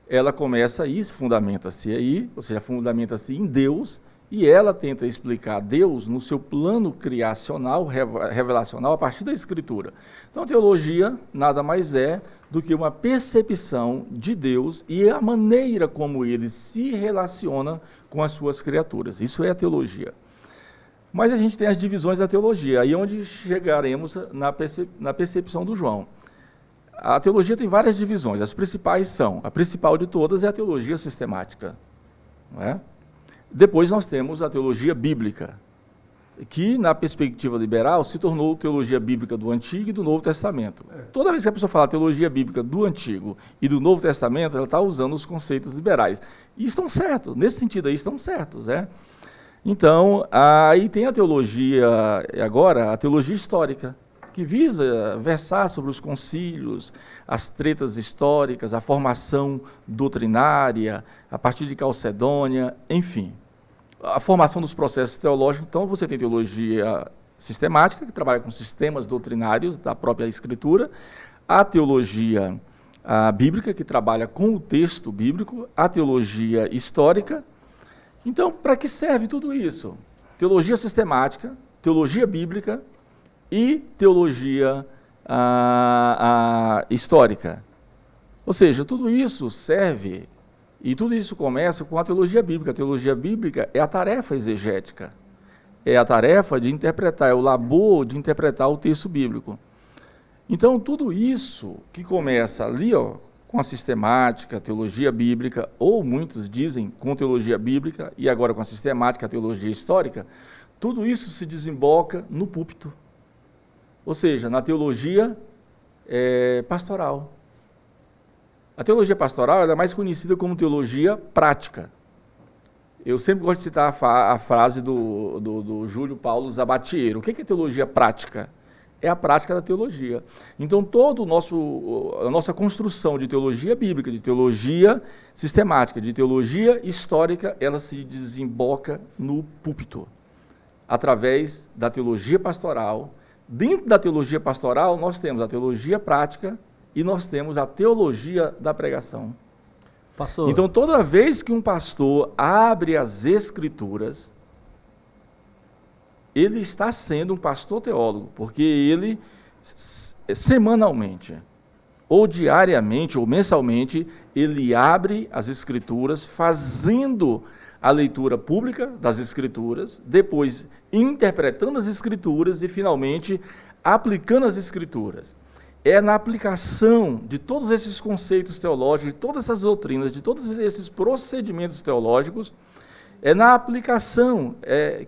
[SPEAKER 4] ela começa aí, fundamenta-se aí, ou seja, fundamenta-se em Deus, e ela tenta explicar Deus no seu plano criacional, revelacional, a partir da Escritura. Então, a teologia nada mais é do que uma percepção de Deus e a maneira como ele se relaciona com as suas criaturas. Isso é a teologia. Mas a gente tem as divisões da teologia, aí é onde chegaremos na percepção do João. A teologia tem várias divisões, as principais são, a principal de todas é a teologia sistemática, não é? Depois nós temos a teologia bíblica, que na perspectiva liberal se tornou teologia bíblica do Antigo e do Novo Testamento. Toda vez que a pessoa fala teologia bíblica do Antigo e do Novo Testamento, ela está usando os conceitos liberais. E estão certos, nesse sentido aí estão certos, né? Então, aí tem a teologia, agora, a teologia histórica, que visa versar sobre os concílios, as tretas históricas, a formação doutrinária, a partir de Calcedônia, enfim. A formação dos processos teológicos. Então, você tem teologia sistemática, que trabalha com sistemas doutrinários da própria Escritura, a teologia bíblica, que trabalha com o texto bíblico, a teologia histórica. Então, para que serve tudo isso? Teologia sistemática, teologia bíblica e teologia histórica. Ou seja, tudo isso serve, e tudo isso começa com a teologia bíblica. A teologia bíblica é a tarefa exegética, é a tarefa de interpretar, é o labor de interpretar o texto bíblico. Então, tudo isso que começa ali, com a sistemática, a teologia bíblica, ou muitos dizem com teologia bíblica, e agora com a sistemática, a teologia histórica, tudo isso se desemboca no púlpito. Ou seja, na teologia pastoral. A teologia pastoral ela é mais conhecida como teologia prática. Eu sempre gosto de citar a frase do Júlio Paulo Zabatiero. O que é teologia prática? É a prática da teologia. Então, toda a nossa construção de teologia bíblica, de teologia sistemática, de teologia histórica, ela se desemboca no púlpito, através da teologia pastoral. Dentro da teologia pastoral, nós temos a teologia prática e nós temos a teologia da pregação.
[SPEAKER 1] Pastor.
[SPEAKER 4] Então, toda vez que um pastor abre as Escrituras, ele está sendo um pastor teólogo, porque ele, semanalmente, ou diariamente, ou mensalmente, ele abre as Escrituras, fazendo a leitura pública das Escrituras, depois interpretando as Escrituras e, finalmente, aplicando as Escrituras. É na aplicação de todos esses conceitos teológicos, de todas essas doutrinas, de todos esses procedimentos teológicos, é na aplicação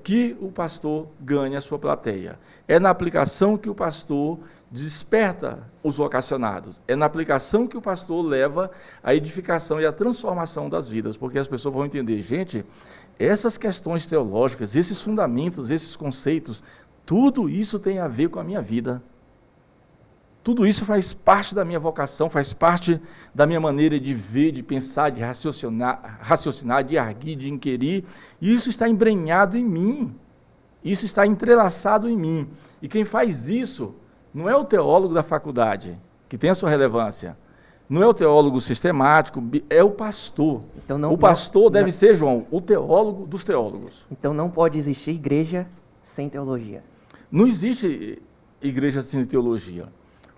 [SPEAKER 4] que o pastor ganha a sua plateia. É na aplicação que o pastor desperta os vocacionados. É na aplicação que o pastor leva a edificação e a transformação das vidas, porque as pessoas vão entender, gente, essas questões teológicas, esses fundamentos, esses conceitos, tudo isso tem a ver com a minha vida. Tudo isso faz parte da minha vocação, faz parte da minha maneira de ver, de pensar, de raciocinar, de arguir, de inquirir. E isso está embrenhado em mim. Isso está entrelaçado em mim. E quem faz isso não é o teólogo da faculdade, que tem a sua relevância. Não é o teólogo sistemático, é o pastor. Então o pastor deve ser, João, o teólogo dos teólogos.
[SPEAKER 3] Então não pode existir igreja sem teologia.
[SPEAKER 4] Não existe igreja sem teologia.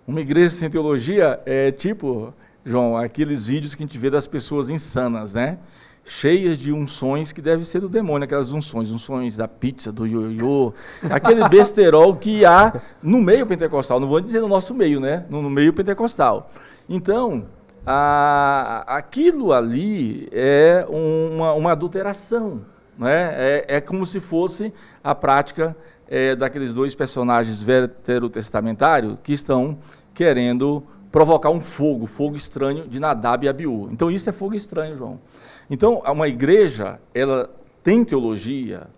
[SPEAKER 4] Uma igreja sem teologia é tipo, João, aqueles vídeos que a gente vê das pessoas insanas, né? Cheias de unções que devem ser do demônio, aquelas unções da pizza, do ioiô, aquele besterol que há no meio pentecostal, não vou dizer no nosso meio, né? No meio pentecostal. Então, aquilo ali é uma adulteração, né? É como se fosse a prática daqueles dois personagens veterotestamentários que estão querendo provocar um fogo estranho de Nadab e Abiú. Então isso é fogo estranho, João. Então uma igreja, ela tem teologia,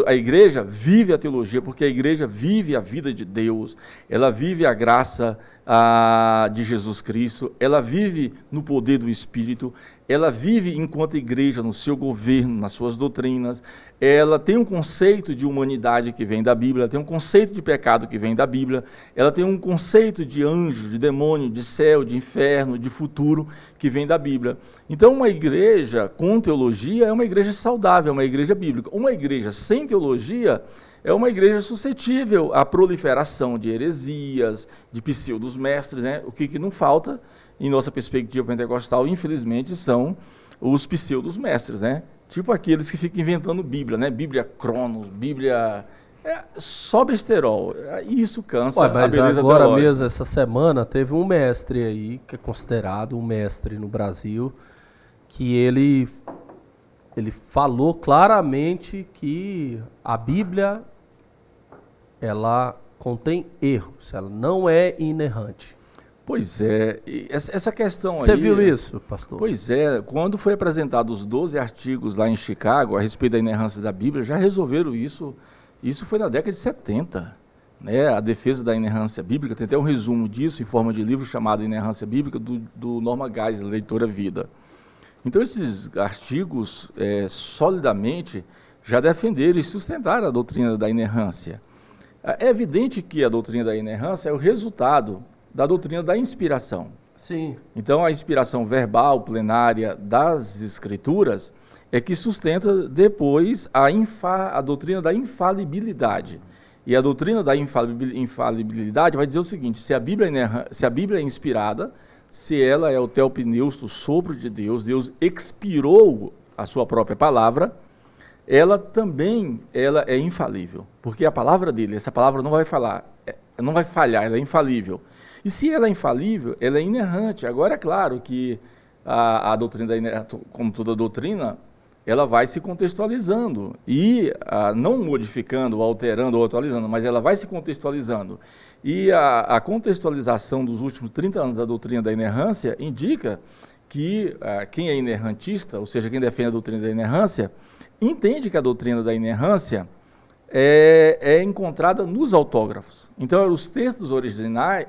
[SPEAKER 4] a igreja vive a teologia, porque a igreja vive a vida de Deus, ela vive a graça de Jesus Cristo, ela vive no poder do Espírito, ela vive enquanto igreja no seu governo, nas suas doutrinas, ela tem um conceito de humanidade que vem da Bíblia, ela tem um conceito de pecado que vem da Bíblia, ela tem um conceito de anjo, de demônio, de céu, de inferno, de futuro que vem da Bíblia. Então, uma igreja com teologia é uma igreja saudável, é uma igreja bíblica. Uma igreja sem teologia é uma igreja suscetível à proliferação de heresias, de pseudos mestres, né? O que não falta, em nossa perspectiva pentecostal, infelizmente, são os pseudos mestres, né? Tipo aqueles que ficam inventando Bíblia, né? Bíblia Cronos, Bíblia... só besterol. Isso cansa.
[SPEAKER 1] Mas
[SPEAKER 4] a beleza
[SPEAKER 1] agora
[SPEAKER 4] teológica.
[SPEAKER 1] mesmo, essa semana, teve um mestre aí, que é considerado um mestre no Brasil, que ele falou claramente que a Bíblia, ela contém erros, ela não é inerrante.
[SPEAKER 4] Pois é, e essa questão aí...
[SPEAKER 1] Você viu isso, pastor?
[SPEAKER 4] Pois é, quando foi apresentado os 12 artigos lá em Chicago a respeito da inerrância da Bíblia, já resolveram isso. Isso foi na década de 70. Né? A defesa da inerrância bíblica, tem até um resumo disso em forma de livro chamado Inerrância Bíblica, do Norman Geisler, Leitora Vida. Então, esses artigos, solidamente, já defenderam e sustentaram a doutrina da inerrância. É evidente que a doutrina da inerrância é o resultado da doutrina da inspiração.
[SPEAKER 1] Sim.
[SPEAKER 4] Então, a inspiração verbal, plenária das Escrituras é que sustenta depois a doutrina da infalibilidade. E a doutrina da infalibilidade vai dizer o seguinte: se a Bíblia é inspirada, se ela é o telpneusto, o sopro de Deus, Deus expirou a sua própria palavra, ela também é infalível, porque a palavra dele, essa palavra não vai falhar, ela é infalível. E se ela é infalível, ela é inerrante. Agora, é claro que a doutrina da inerrância, como toda doutrina, ela vai se contextualizando e não modificando, alterando ou atualizando, mas ela vai se contextualizando. E a contextualização dos últimos 30 anos da doutrina da inerrância indica que quem é inerrantista, ou seja, quem defende a doutrina da inerrância, entende que a doutrina da inerrância é encontrada nos autógrafos. Então, os textos originais,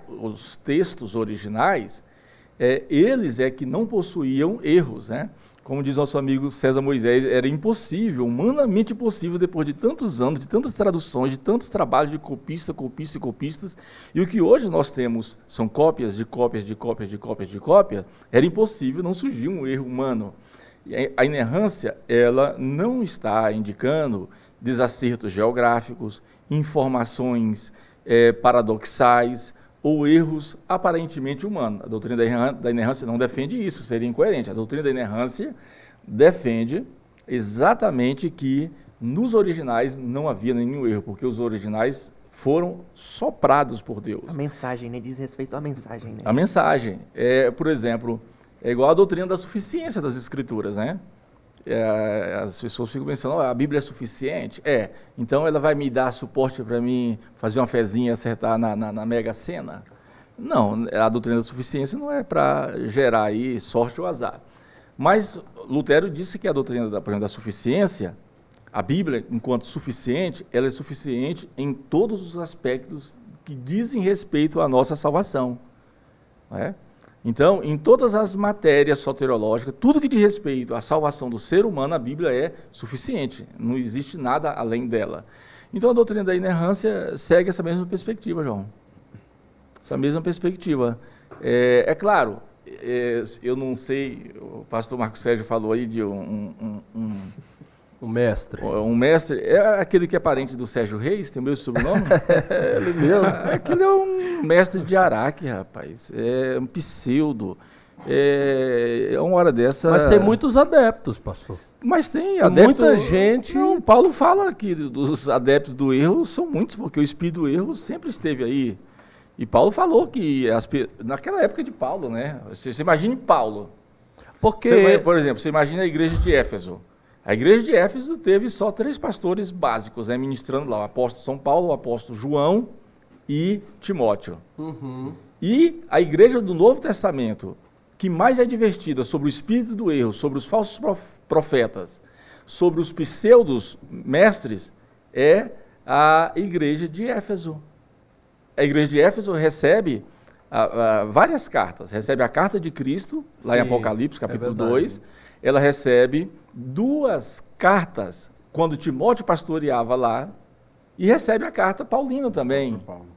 [SPEAKER 4] eles que não possuíam erros, né? Como diz nosso amigo César Moisés, era impossível, humanamente impossível, depois de tantos anos, de tantas traduções, de tantos trabalhos de copistas, e o que hoje nós temos são cópias de cópias de cópias de cópias de cópias, era impossível, não surgiu um erro humano. A inerrância, ela não está indicando desacertos geográficos, informações paradoxais ou erros aparentemente humanos. A doutrina da inerrância não defende isso, seria incoerente. A doutrina da inerrância defende exatamente que nos originais não havia nenhum erro, porque os originais foram soprados por Deus.
[SPEAKER 3] A mensagem, né? Diz respeito à mensagem, né?
[SPEAKER 4] A mensagem, por exemplo, é igual à doutrina da suficiência das Escrituras, né? As pessoas ficam pensando, a Bíblia é suficiente? Então ela vai me dar suporte para mim fazer uma fezinha e acertar na Mega Sena? Não, a doutrina da suficiência não é para gerar aí sorte ou azar. Mas Lutero disse que a doutrina da suficiência, a Bíblia, enquanto suficiente, ela é suficiente em todos os aspectos que dizem respeito à nossa salvação. Não é? Então, em todas as matérias soteriológicas, tudo que diz respeito à salvação do ser humano, a Bíblia é suficiente. Não existe nada além dela. Então, a doutrina da inerrância segue essa mesma perspectiva, João. Essa mesma perspectiva. É claro, eu não sei, o pastor Marco Sérgio falou aí de
[SPEAKER 1] Um mestre.
[SPEAKER 4] Um mestre, é aquele que é parente do Sérgio Reis, tem o mesmo sobrenome?
[SPEAKER 1] Ele mesmo.
[SPEAKER 4] Aquele é um mestre de Araque, rapaz. É um pseudo. Uma hora dessa...
[SPEAKER 1] Mas tem muitos adeptos, pastor.
[SPEAKER 4] Mas tem adeptos...
[SPEAKER 1] Muita gente...
[SPEAKER 4] Não, Paulo fala que dos adeptos do erro são muitos, porque o espírito do erro sempre esteve aí. E Paulo falou que, naquela época de Paulo, né? Você imagine Paulo.
[SPEAKER 1] Porque...
[SPEAKER 4] Por exemplo, você imagina a igreja de Éfeso. A igreja de Éfeso teve só 3 pastores básicos, né, ministrando lá, o apóstolo São Paulo, o apóstolo João e Timóteo.
[SPEAKER 1] Uhum.
[SPEAKER 4] E a igreja do Novo Testamento, que mais é advertida sobre o espírito do erro, sobre os falsos profetas, sobre os pseudos mestres, é a igreja de Éfeso. A igreja de Éfeso recebe várias cartas. Recebe a carta de Cristo, lá em
[SPEAKER 1] Sim,
[SPEAKER 4] Apocalipse,
[SPEAKER 1] é
[SPEAKER 4] capítulo
[SPEAKER 1] verdade.
[SPEAKER 4] 2. Ela recebe 2 cartas, quando Timóteo pastoreava lá, e recebe a carta paulina também.
[SPEAKER 2] Paulo.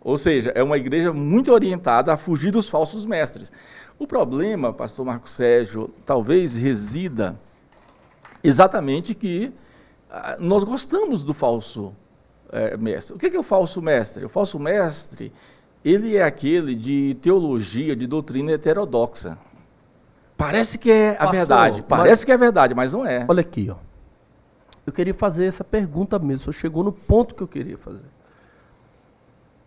[SPEAKER 4] Ou seja, é uma igreja muito orientada a fugir dos falsos mestres. O problema, pastor Marco Sérgio, talvez resida exatamente que nós gostamos do falso mestre. O que é o falso mestre? O falso mestre, ele é aquele de teologia, de doutrina heterodoxa. Parece que é a
[SPEAKER 1] Pastor,
[SPEAKER 4] verdade, parece que é verdade, mas não é.
[SPEAKER 1] Olha aqui, ó. Eu queria fazer essa pergunta mesmo. O senhor chegou no ponto que eu queria fazer.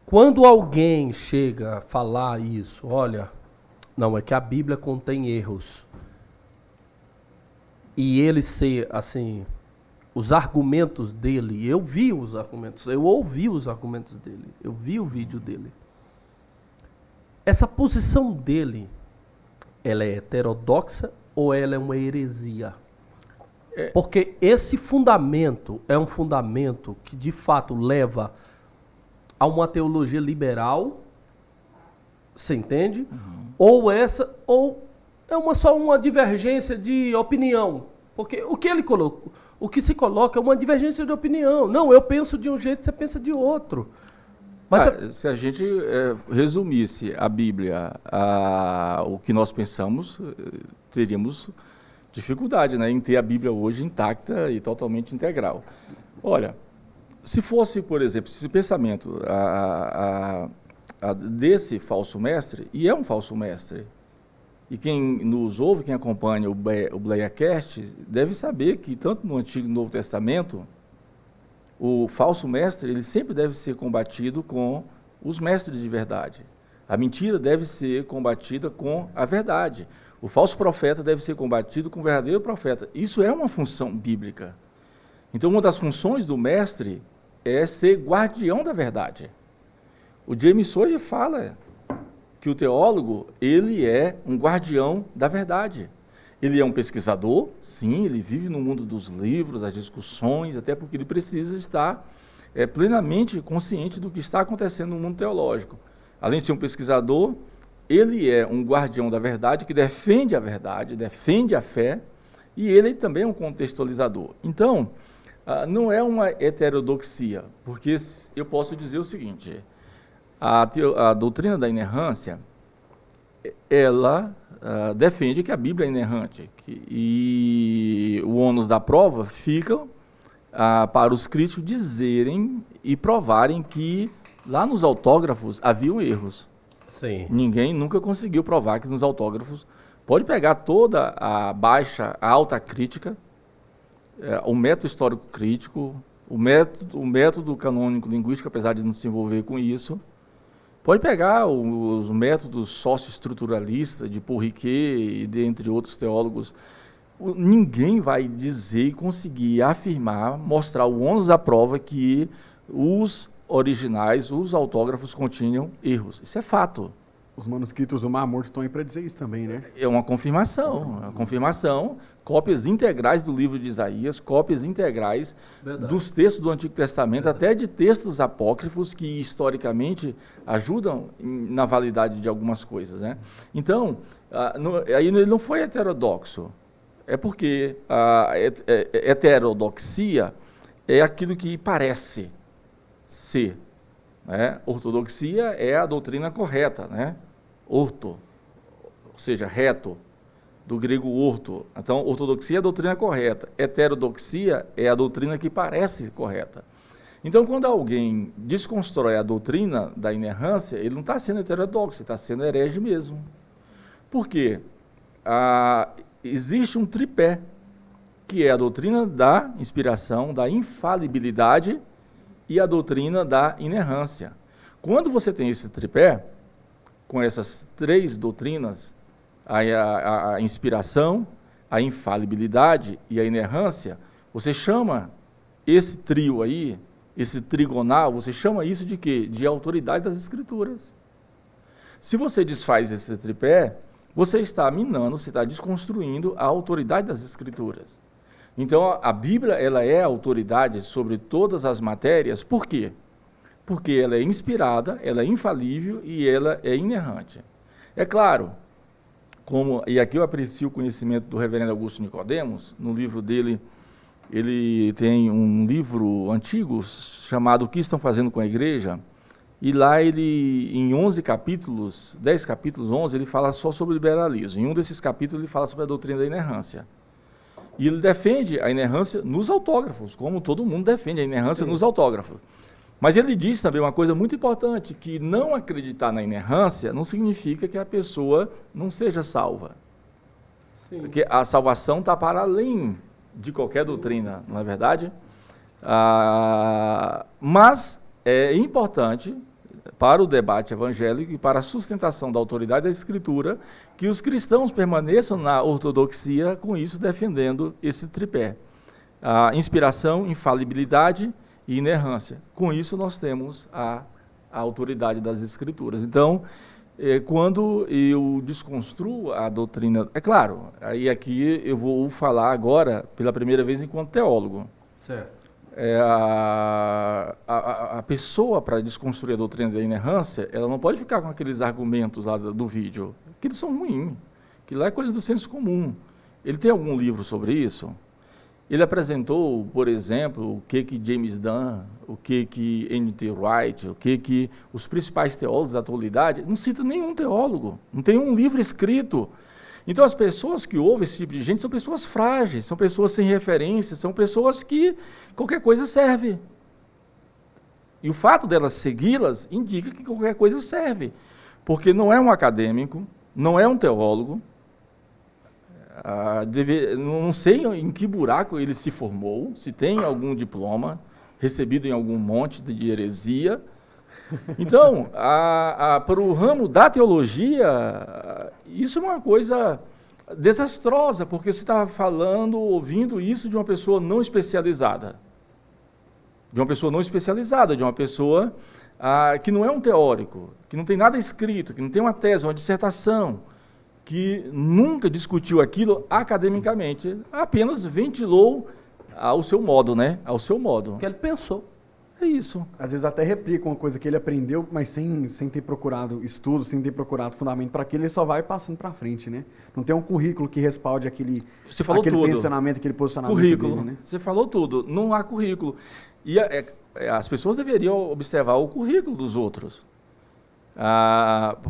[SPEAKER 1] Quando alguém chega a falar isso, olha, não, é que a Bíblia contém erros. E ele ser, assim, os argumentos dele, eu vi os argumentos, eu ouvi os argumentos dele, eu vi o vídeo dele. Essa posição dele, ela é heterodoxa ou ela é uma heresia? Porque esse fundamento é um fundamento que de fato leva a uma teologia liberal, você entende? Ou é só uma divergência de opinião. Porque o que ele colocou, o que se coloca é uma divergência de opinião. Não, eu penso de um jeito, você pensa de outro. Mas
[SPEAKER 4] Se a gente resumisse a Bíblia o que nós pensamos, teríamos dificuldade, né, em ter a Bíblia hoje intacta e totalmente integral. Olha, se fosse, por exemplo, esse pensamento desse falso mestre, e é um falso mestre, e quem nos ouve, quem acompanha o BleaCast, deve saber que tanto no Antigo e no Novo Testamento, o falso mestre, ele sempre deve ser combatido com os mestres de verdade. A mentira deve ser combatida com a verdade. O falso profeta deve ser combatido com o verdadeiro profeta. Isso é uma função bíblica. Então, uma das funções do mestre é ser guardião da verdade. O James Sawyer fala que o teólogo, ele é um guardião da verdade. Ele é um pesquisador, sim, ele vive no mundo dos livros, das discussões, até porque ele precisa estar plenamente consciente do que está acontecendo no mundo teológico. Além de ser um pesquisador, ele é um guardião da verdade, que defende a verdade, defende a fé, e ele também é um contextualizador. Então, não é uma heterodoxia, porque eu posso dizer o seguinte, a doutrina da inerrância, ela defende que a Bíblia é inerrante, e o ônus da prova fica para os críticos dizerem e provarem que lá nos autógrafos haviam erros.
[SPEAKER 1] sim.
[SPEAKER 4] Ninguém nunca conseguiu provar que nos autógrafos, pode pegar toda a baixa, a alta crítica, o método histórico crítico, o método canônico linguístico, apesar de não se envolver com isso, pode pegar os métodos sócio-estruturalistas de Paul Ricoeur e dentre outros teólogos. Ninguém vai dizer e conseguir afirmar, mostrar o ônus da prova que os originais, os autógrafos continham erros. Isso é fato.
[SPEAKER 2] Os manuscritos do Mar Morto estão aí para dizer isso também, né?
[SPEAKER 4] É uma confirmação, cópias integrais do livro de Isaías, cópias integrais dos textos do Antigo Testamento, até de textos apócrifos que historicamente ajudam na validade de algumas coisas, né? Então, aí ele não foi heterodoxo, é porque a heterodoxia é aquilo que parece ser, né? Ortodoxia é a doutrina correta, né? Orto, ou seja, reto, do grego orto. Então, ortodoxia é a doutrina correta, heterodoxia é a doutrina que parece correta. Então, quando alguém desconstrói a doutrina da inerrância, ele não está sendo heterodoxo, ele está sendo herege mesmo. Por quê? Existe um tripé, que é a doutrina da inspiração, da infalibilidade e a doutrina da inerrância. Quando você tem esse tripé, com essas 3 doutrinas, a inspiração, a infalibilidade e a inerrância, você chama esse trio aí, esse trigonal, você chama isso de quê? De autoridade das Escrituras. Se você desfaz esse tripé, você está minando, você está desconstruindo a autoridade das Escrituras. Então, a Bíblia, ela é a autoridade sobre todas as matérias, por quê? porque ela é inspirada, ela é infalível e ela é inerrante. É claro, e aqui eu aprecio o conhecimento do reverendo Augusto Nicodemos, no livro dele, ele tem um livro antigo chamado O que estão fazendo com a igreja, e lá ele, em 11 capítulos, 10 capítulos, 11, ele fala só sobre o liberalismo. Em um desses capítulos ele fala sobre a doutrina da inerrância. E ele defende a inerrância nos autógrafos, como todo mundo defende a inerrância nos autógrafos. Mas ele diz também uma coisa muito importante, que não acreditar na inerrância não significa que a pessoa não seja salva. Sim. Porque a salvação está para além de qualquer doutrina, não é verdade? Mas é importante para o debate evangélico e para a sustentação da autoridade da Escritura que os cristãos permaneçam na ortodoxia, com isso defendendo esse tripé. A inspiração, infalibilidade e inerrância. Com isso nós temos a autoridade das Escrituras. Então, quando eu desconstruo a doutrina, é claro, aí aqui eu vou falar agora pela primeira vez enquanto teólogo.
[SPEAKER 1] Certo.
[SPEAKER 4] A pessoa, para desconstruir a doutrina da inerrância, ela não pode ficar com aqueles argumentos lá do vídeo, que eles são ruins, que lá é coisa do senso comum. Ele tem algum livro sobre isso? Ele apresentou, por exemplo, o que James Dunn, o que N.T. Wright, o que os principais teólogos da atualidade, não cita nenhum teólogo, não tem um livro escrito. Então, as pessoas que ouvem esse tipo de gente são pessoas frágeis, são pessoas sem referência, são pessoas que qualquer coisa serve. E o fato delas segui-las indica que qualquer coisa serve, porque não é um acadêmico, não é um teólogo, não sei em que buraco ele se formou, se tem algum diploma, recebido em algum monte de heresia. Então, para o ramo da teologia, isso é uma coisa desastrosa, porque você está falando, ouvindo isso de uma pessoa não especializada. De uma pessoa não especializada, de uma pessoa que não é um teórico, que não tem nada escrito, que não tem uma tese, uma dissertação, que nunca discutiu aquilo academicamente, apenas ventilou ao seu modo, né? Ao seu modo.
[SPEAKER 1] O que ele pensou.
[SPEAKER 4] É isso.
[SPEAKER 2] Às vezes até replica uma coisa que ele aprendeu, mas sem ter procurado estudo, sem ter procurado fundamento para aquilo, ele só vai passando para frente, né? Não tem um currículo que respalde aquele pensamento, aquele posicionamento
[SPEAKER 4] currículo.
[SPEAKER 2] dele, né?
[SPEAKER 4] Você falou tudo. Não há currículo. E as pessoas deveriam observar o currículo dos outros.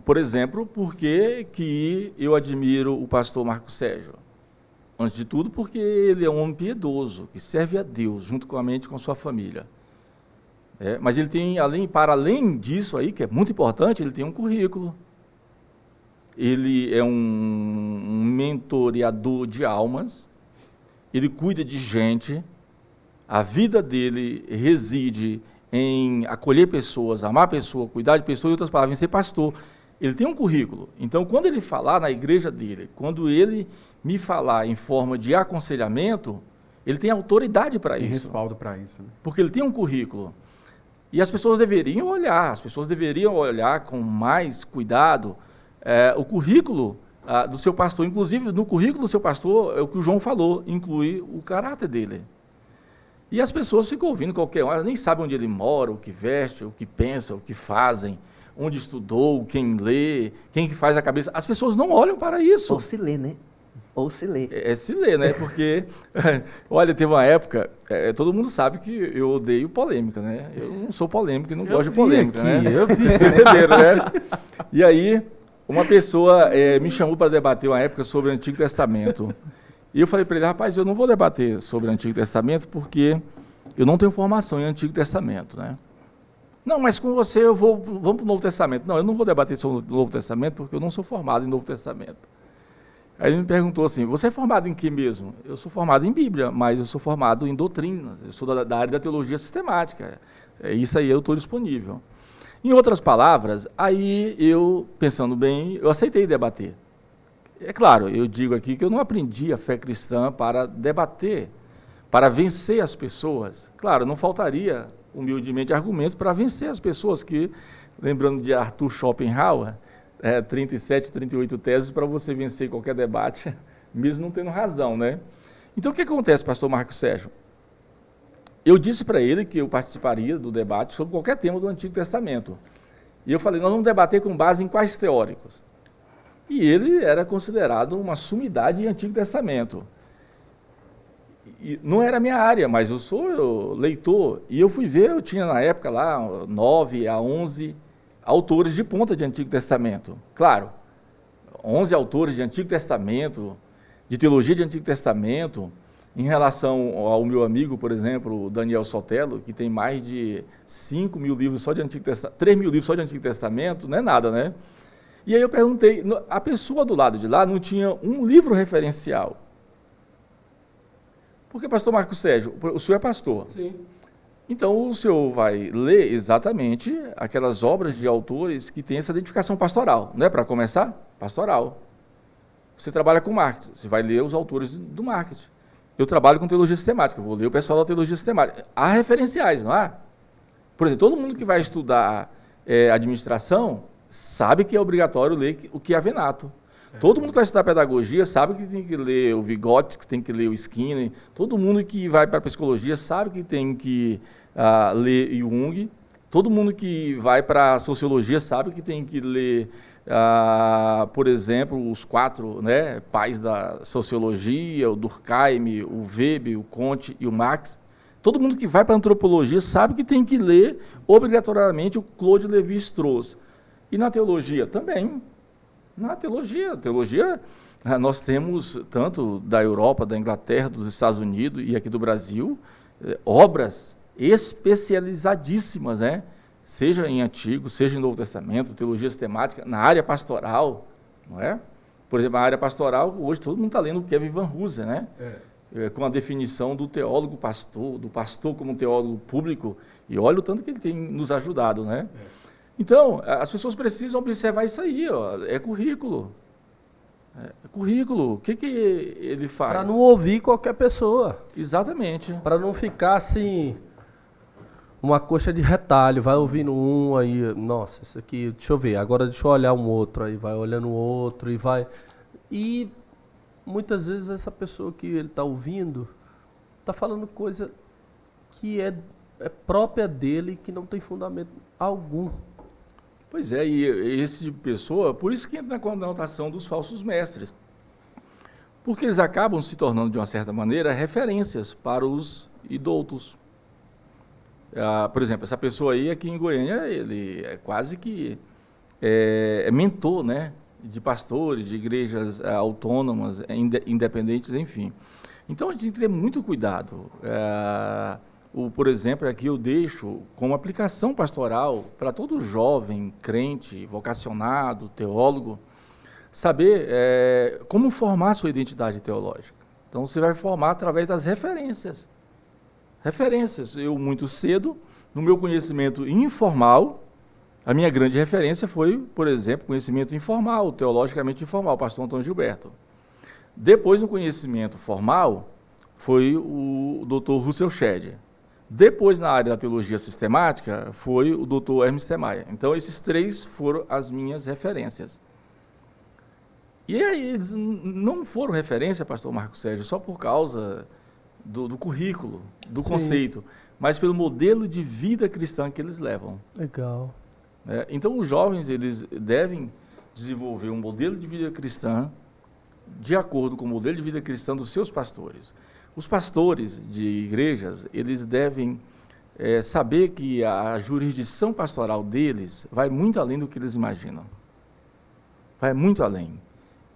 [SPEAKER 4] Por exemplo, por que eu admiro o pastor Marco Sérgio? Antes de tudo, porque ele é um homem piedoso, que serve a Deus, juntamente com a sua família. Mas ele tem, para além disso aí, que é muito importante, ele tem um currículo. Ele é um mentoreador de almas, ele cuida de gente, a vida dele reside em acolher pessoas, amar pessoas, cuidar de pessoas, e outras palavras, em ser pastor. Ele tem um currículo. Então, quando ele falar na igreja dele, quando ele me falar em forma de aconselhamento, ele tem autoridade para isso.
[SPEAKER 2] Tem respaldo para isso. Né?
[SPEAKER 4] Porque ele tem um currículo. E as pessoas deveriam olhar com mais cuidado o currículo do seu pastor. Inclusive, no currículo do seu pastor, é o que o João falou, inclui o caráter dele. E as pessoas ficam ouvindo qualquer hora, nem sabem onde ele mora, o que veste, o que pensa, o que fazem, onde estudou, quem lê, quem que faz a cabeça. As pessoas não olham para isso.
[SPEAKER 3] Ou se lê, né? Ou se lê.
[SPEAKER 4] Se lê, né? Porque, olha, teve uma época, todo mundo sabe que eu odeio polêmica, né? Eu não sou polêmico e não gosto de polêmica,
[SPEAKER 1] aqui,
[SPEAKER 4] né?
[SPEAKER 1] Vocês
[SPEAKER 4] perceberam, né? E aí, uma pessoa me chamou para debater uma época sobre o Antigo Testamento. E eu falei para ele, rapaz, eu não vou debater sobre o Antigo Testamento porque eu não tenho formação em Antigo Testamento, né? Não, mas com você vamos para o Novo Testamento. Não, eu não vou debater sobre o Novo Testamento porque eu não sou formado em Novo Testamento. Aí ele me perguntou assim, você é formado em que mesmo? Eu sou formado em Bíblia, mas eu sou formado em doutrinas, eu sou da área da teologia sistemática. Isso aí eu estou disponível. Em outras palavras, aí eu, pensando bem, eu aceitei debater. É claro, eu digo aqui que eu não aprendi a fé cristã para debater, para vencer as pessoas. Claro, não faltaria, humildemente, argumento para vencer as pessoas, que, lembrando de Arthur Schopenhauer, 37, 38 teses para você vencer qualquer debate, mesmo não tendo razão, né? Então, o que acontece, pastor Marco Sérgio? eu disse para ele que eu participaria do debate sobre qualquer tema do Antigo Testamento. E eu falei, nós vamos debater com base em quais teóricos? E ele era considerado uma sumidade em Antigo Testamento. E não era a minha área, mas eu sou leitor. E eu fui ver, eu tinha na época lá 9 a 11 autores de ponta de Antigo Testamento. Claro, 11 autores de Antigo Testamento, de teologia de Antigo Testamento, em relação ao meu amigo, por exemplo, Daniel Sotelo, que tem mais de 5 mil livros só de Antigo Testamento, 3 mil livros só de Antigo Testamento, não é nada, né? E aí eu perguntei, a pessoa do lado de lá não tinha um livro referencial. Porque, pastor Marco Sérgio, o senhor é pastor.
[SPEAKER 1] Sim.
[SPEAKER 4] Então, o senhor vai ler exatamente aquelas obras de autores que têm essa identificação pastoral, não é? Para começar, pastoral. Você trabalha com marketing, você vai ler os autores do marketing. Eu trabalho com teologia sistemática, vou ler o pessoal da teologia sistemática. Há referenciais, não há? Por exemplo, todo mundo que vai estudar administração sabe que é obrigatório ler o Chiavenato. Todo mundo que vai estudar pedagogia sabe que tem que ler o Vygotsky, que tem que ler o Skinner. Todo mundo que vai para a psicologia sabe que tem que ler Jung. Todo mundo que vai para a sociologia sabe que tem que ler, por exemplo, os 4 pais da sociologia, o Durkheim, o Weber, o Comte e o Marx. Todo mundo que vai para a antropologia sabe que tem que ler obrigatoriamente o Claude Lévi-Strauss. E na teologia também. Na teologia, nós temos, tanto da Europa, da Inglaterra, dos Estados Unidos e aqui do Brasil, obras especializadíssimas, né? Seja em Antigo, seja em Novo Testamento, teologia sistemática, na área pastoral, não é? Por exemplo, na área pastoral, hoje todo mundo está lendo o Kevin Van Hooser, né? Com a definição do teólogo pastor, do pastor como teólogo público, e olha o tanto que ele tem nos ajudado, né? Então, as pessoas precisam observar isso aí, ó, é currículo. Currículo, o que ele faz?
[SPEAKER 1] Para não ouvir qualquer pessoa.
[SPEAKER 4] Exatamente.
[SPEAKER 1] Para não ficar assim, uma coxa de retalho, vai ouvindo um aí, nossa, isso aqui, deixa eu ver, agora deixa eu olhar um outro, aí vai olhando o outro e vai... E muitas vezes essa pessoa que ele está ouvindo está falando coisa que é própria dele, que não tem fundamento algum.
[SPEAKER 4] Pois é, e esse tipo de pessoa, por isso que entra na conotação dos falsos mestres. Porque eles acabam se tornando, de uma certa maneira, referências para os indoutos. Por exemplo, essa pessoa aí aqui em Goiânia, ele é quase que mentor, né, de pastores, de igrejas autônomas, independentes, enfim. Então a gente tem que ter muito cuidado. Por exemplo, aqui eu deixo como aplicação pastoral para todo jovem, crente, vocacionado, teólogo, saber como formar sua identidade teológica. Então, você vai formar através das referências. Referências. Eu, muito cedo, no meu conhecimento informal, a minha grande referência foi, por exemplo, conhecimento informal, teologicamente informal, pastor Antônio Gilberto. Depois, no conhecimento formal, foi o Dr. Russell Shedd. Depois, na área da teologia sistemática, foi o Dr. Hermes Semaia. Então, esses 3 foram as minhas referências. E aí, eles não foram referência, pastor Marco Sérgio, só por causa do currículo, do conceito, mas pelo modelo de vida cristã que eles levam.
[SPEAKER 1] Legal.
[SPEAKER 4] Então, os jovens, eles devem desenvolver um modelo de vida cristã de acordo com o modelo de vida cristã dos seus pastores. Os pastores de igrejas, eles devem saber que a jurisdição pastoral deles vai muito além do que eles imaginam. Vai muito além.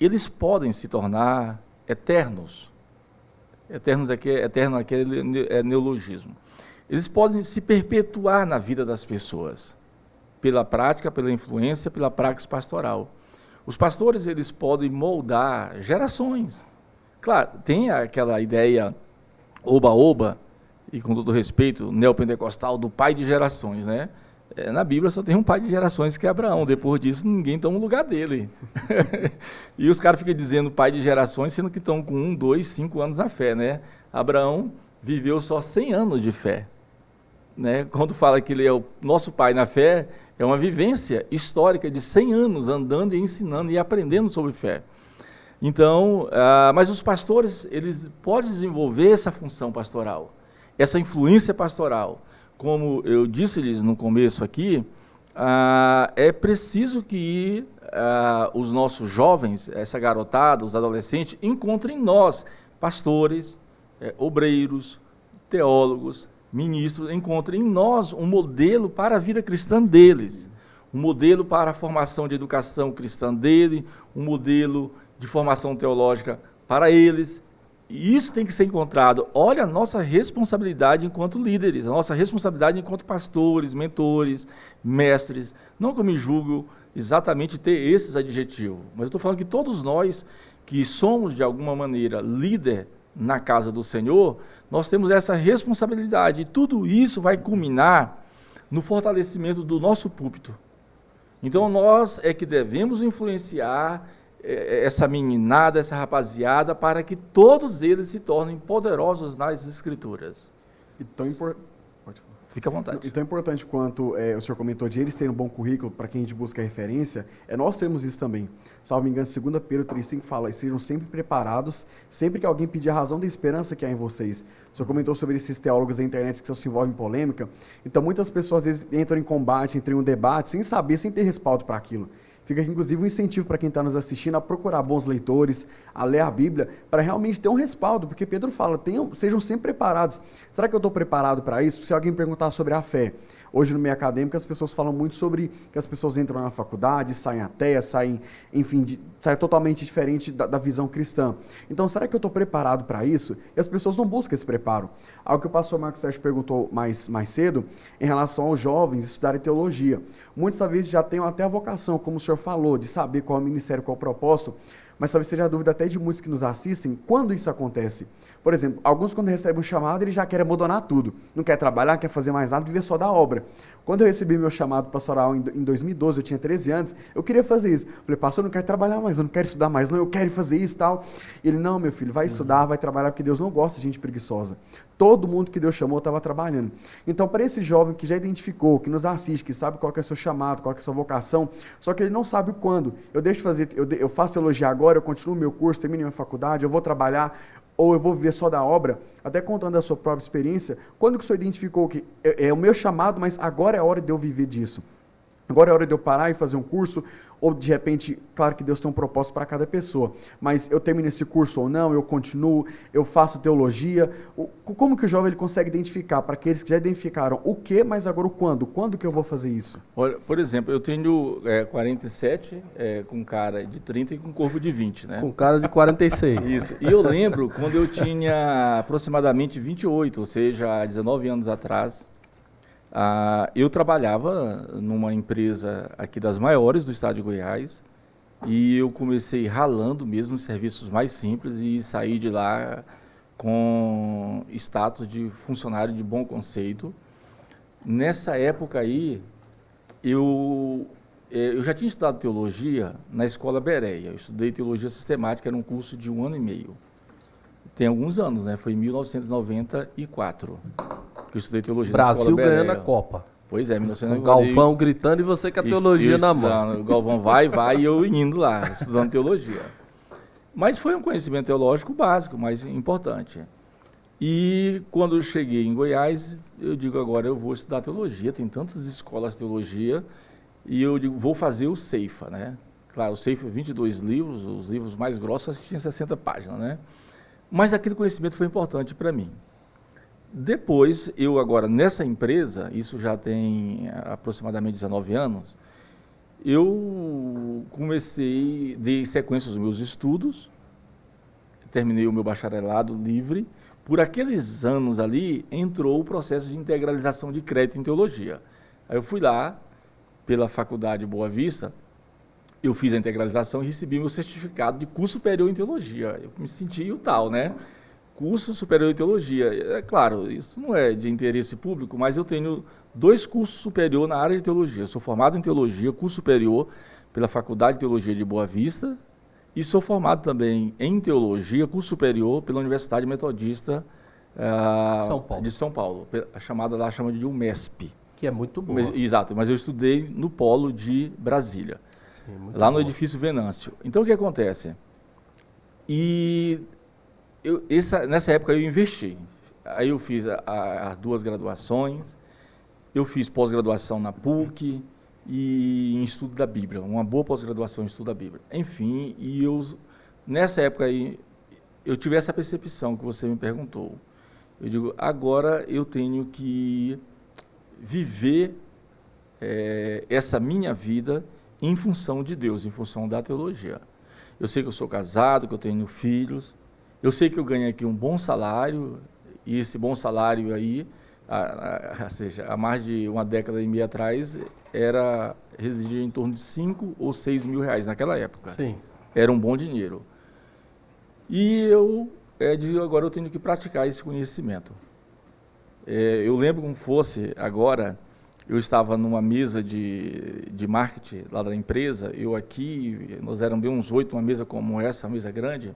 [SPEAKER 4] Eles podem se tornar eternos. Eterno aqui é neologismo. Eles podem se perpetuar na vida das pessoas, pela prática, pela influência, pela praxis pastoral. Os pastores, eles podem moldar gerações. Claro, tem aquela ideia oba-oba, e com todo respeito, neopentecostal, do pai de gerações, né? Na Bíblia só tem um pai de gerações que é Abraão, depois disso ninguém toma o lugar dele. E os caras ficam dizendo pai de gerações, sendo que estão com 1, 2, 5 anos na fé, né? Abraão viveu só 100 anos de fé. Né? Quando fala que ele é o nosso pai na fé, é uma vivência histórica de 100 anos andando e ensinando e aprendendo sobre fé. Então, mas os pastores, eles podem desenvolver essa função pastoral. essa influência pastoral. Como eu disse-lhes no começo aqui, é preciso que os nossos jovens, essa garotada, os adolescentes, encontrem em nós, pastores, obreiros, teólogos, ministros, encontrem em nós um modelo para a vida cristã deles, um modelo para a formação de educação cristã dele, um modelo de formação teológica para eles. E isso tem que ser encontrado. Olha a nossa responsabilidade enquanto líderes, a nossa responsabilidade enquanto pastores, mentores, mestres. Não que eu me julgo exatamente ter esses adjetivos, mas eu estou falando que todos nós que somos, de alguma maneira, líder na casa do Senhor, nós temos essa responsabilidade. E tudo isso vai culminar no fortalecimento do nosso púlpito. Então, nós é que devemos influenciar essa meninada, essa rapaziada, para que todos eles se tornem poderosos nas Escrituras. Fica à vontade.
[SPEAKER 2] E tão importante quanto o senhor comentou de eles terem um bom currículo, para quem a gente busca referência, nós temos isso também. Salvo me engano, 2 Pedro 3,5 fala, sejam sempre preparados, sempre que alguém pedir a razão da esperança que há em vocês. O senhor comentou sobre esses teólogos da internet que se envolvem em polêmica, então muitas pessoas às vezes entram em combate, entram em um debate, sem saber, sem ter respaldo para aquilo. Fica aqui, inclusive, um incentivo para quem está nos assistindo a procurar bons leitores, a ler a Bíblia, para realmente ter um respaldo, porque Pedro fala, sejam sempre preparados. Será que eu estou preparado para isso? Se alguém perguntar sobre a fé, hoje no meio acadêmico as pessoas falam muito sobre que as pessoas entram na faculdade, saem ateias, saem totalmente diferente da visão cristã. Então, será que eu estou preparado para isso? E as pessoas não buscam esse preparo. Algo que o pastor Marcos Sérgio perguntou mais cedo, em relação aos jovens estudarem teologia. Muitas vezes já têm até a vocação, como o senhor falou, de saber qual é o ministério, qual é o propósito, mas talvez seja a dúvida até de muitos que nos assistem, quando isso acontece? Por exemplo, alguns quando recebem um chamado, eles já querem abandonar tudo. Não quer trabalhar, não quer fazer mais nada, viver só da obra. Quando eu recebi meu chamado pastoral em 2012, eu tinha 13 anos, eu queria fazer isso. Falei, pastor, eu não quero trabalhar mais, eu não quero estudar mais, não, eu quero fazer isso e tal. Ele, não, meu filho, vai estudar, vai trabalhar, porque Deus não gosta de gente preguiçosa. Todo mundo que Deus chamou estava trabalhando. Então, para esse jovem que já identificou, que nos assiste, que sabe qual que é o seu chamado, qual que é a sua vocação, só que ele não sabe o quando. Eu faço teologia agora, eu continuo meu curso, termino minha faculdade, eu vou trabalhar, ou eu vou viver só da obra, até contando a sua própria experiência, quando que o senhor identificou que é o meu chamado, mas agora é a hora de eu viver disso? Agora é a hora de eu parar e fazer um curso, ou de repente, claro que Deus tem um propósito para cada pessoa, mas eu termino esse curso ou não, eu continuo, eu faço teologia. Como que o jovem ele consegue identificar, para aqueles que já identificaram o que, mas agora o quando? Quando que eu vou fazer isso?
[SPEAKER 4] Olha, por exemplo, eu tenho 47, com cara de 30 e com corpo de 20, né?
[SPEAKER 1] Com cara de 46.
[SPEAKER 4] Isso, e eu lembro quando eu tinha aproximadamente 28, ou seja, 19 anos atrás, eu trabalhava numa empresa aqui das maiores do estado de Goiás e eu comecei ralando mesmo em serviços mais simples e saí de lá com status de funcionário de bom conceito. Nessa época aí, eu já tinha estudado teologia na Escola Bereia. Eu estudei teologia sistemática, era um curso de 1 ano e meio. Tem alguns anos, né? Foi em 1994. Eu estudei teologia na Escola
[SPEAKER 1] Brasil
[SPEAKER 4] Bereia.
[SPEAKER 1] ganhando a Copa.
[SPEAKER 4] Pois é, 1994.
[SPEAKER 1] O Galvão gritando e você com a teologia na mão.
[SPEAKER 4] O Galvão vai e eu indo lá, estudando teologia. Mas foi um conhecimento teológico básico, mas importante. E quando eu cheguei em Goiás, eu digo agora eu vou estudar teologia, tem tantas escolas de teologia, e eu digo, vou fazer o Ceifa, né? Claro, o Ceifa, 22 livros, os livros mais grossos, acho que tinha 60 páginas, né? Mas aquele conhecimento foi importante para mim. Depois, eu agora, nessa empresa, isso já tem aproximadamente 19 anos, eu dei sequência aos meus estudos, terminei o meu bacharelado livre. Por aqueles anos ali, entrou o processo de integralização de crédito em teologia. Aí eu fui lá, pela Faculdade Boa Vista, eu fiz a integralização e recebi meu certificado de curso superior em teologia. Eu me senti o tal, né? Curso superior em teologia. É claro, isso não é de interesse público, mas eu tenho 2 cursos superior na área de teologia. Eu sou formado em teologia, curso superior pela Faculdade de Teologia de Boa Vista, e sou formado também em teologia, curso superior pela Universidade Metodista de São Paulo, chama de UMESP.
[SPEAKER 1] Que é muito boa.
[SPEAKER 4] Exato, mas eu estudei no polo de Brasília, sim, lá no edifício Venâncio. Então, o que acontece? Nessa época eu investi. aí eu fiz as 2 graduações, eu fiz pós-graduação na PUC e em estudo da Bíblia, uma boa pós-graduação em estudo da Bíblia. Enfim, nessa época aí, eu tive essa percepção que você me perguntou. Eu digo, agora eu tenho que viver essa minha vida em função de Deus, em função da teologia. Eu sei que eu sou casado, que eu tenho filhos, eu sei que eu ganho aqui um bom salário, e esse bom salário aí, ou seja, há mais de uma década e meia atrás, residia em torno de 5 ou 6 mil reais naquela época.
[SPEAKER 1] Sim.
[SPEAKER 4] Era um bom dinheiro. E eu digo, agora eu tenho que praticar esse conhecimento. Eu lembro como fosse agora, eu estava numa mesa de marketing lá da empresa, nós éramos bem uns 8, uma mesa como essa, uma mesa grande,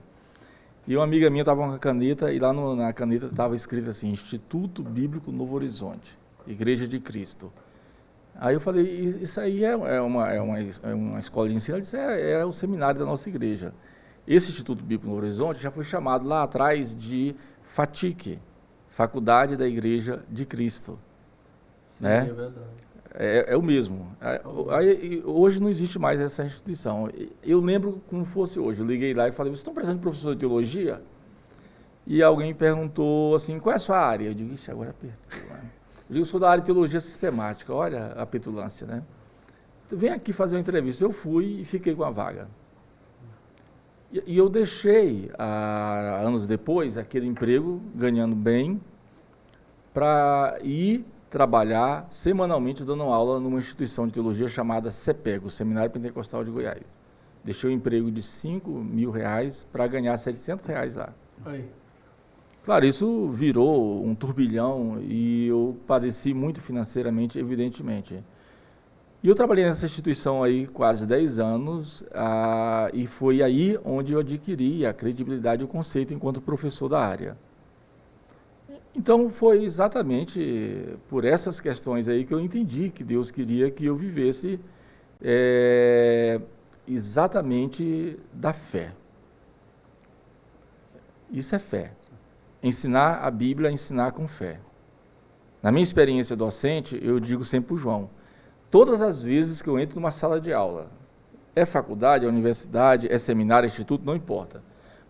[SPEAKER 4] e uma amiga minha estava com a caneta, e lá na caneta estava escrito assim, Instituto Bíblico Novo Horizonte, Igreja de Cristo. Aí eu falei, isso aí é uma escola de ensino? Ela disse, é o seminário da nossa igreja. Esse Instituto Bíblico Novo Horizonte já foi chamado lá atrás de FATIC, Faculdade da Igreja de Cristo.
[SPEAKER 1] Sim,
[SPEAKER 4] né?
[SPEAKER 1] É verdade.
[SPEAKER 4] É o mesmo. Hoje não existe mais essa instituição. Eu lembro como fosse hoje. Eu liguei lá e falei, vocês estão precisando de professor de teologia? E alguém perguntou assim, qual é a sua área? Eu digo, ixi, agora apertou. Eu digo, eu sou da área de teologia sistemática. Olha a petulância, né? Então, vem aqui fazer uma entrevista. Eu fui e fiquei com a vaga. E eu deixei, anos depois, aquele emprego, ganhando bem, para ir trabalhar semanalmente dando aula numa instituição de teologia chamada CEPEG, o Seminário Pentecostal de Goiás. Deixei o emprego de 5 mil reais para ganhar 700 reais lá.
[SPEAKER 1] Aí.
[SPEAKER 4] Claro, isso virou um turbilhão e eu padeci muito financeiramente, evidentemente. E eu trabalhei nessa instituição aí quase 10 anos e foi aí onde eu adquiri a credibilidade e o conceito enquanto professor da área. Então, foi exatamente por essas questões aí que eu entendi que Deus queria que eu vivesse exatamente da fé. Isso é fé. Ensinar a Bíblia, ensinar com fé. Na minha experiência docente, eu digo sempre para o João, todas as vezes que eu entro numa sala de aula, é faculdade, é universidade, é seminário, é instituto, não importa.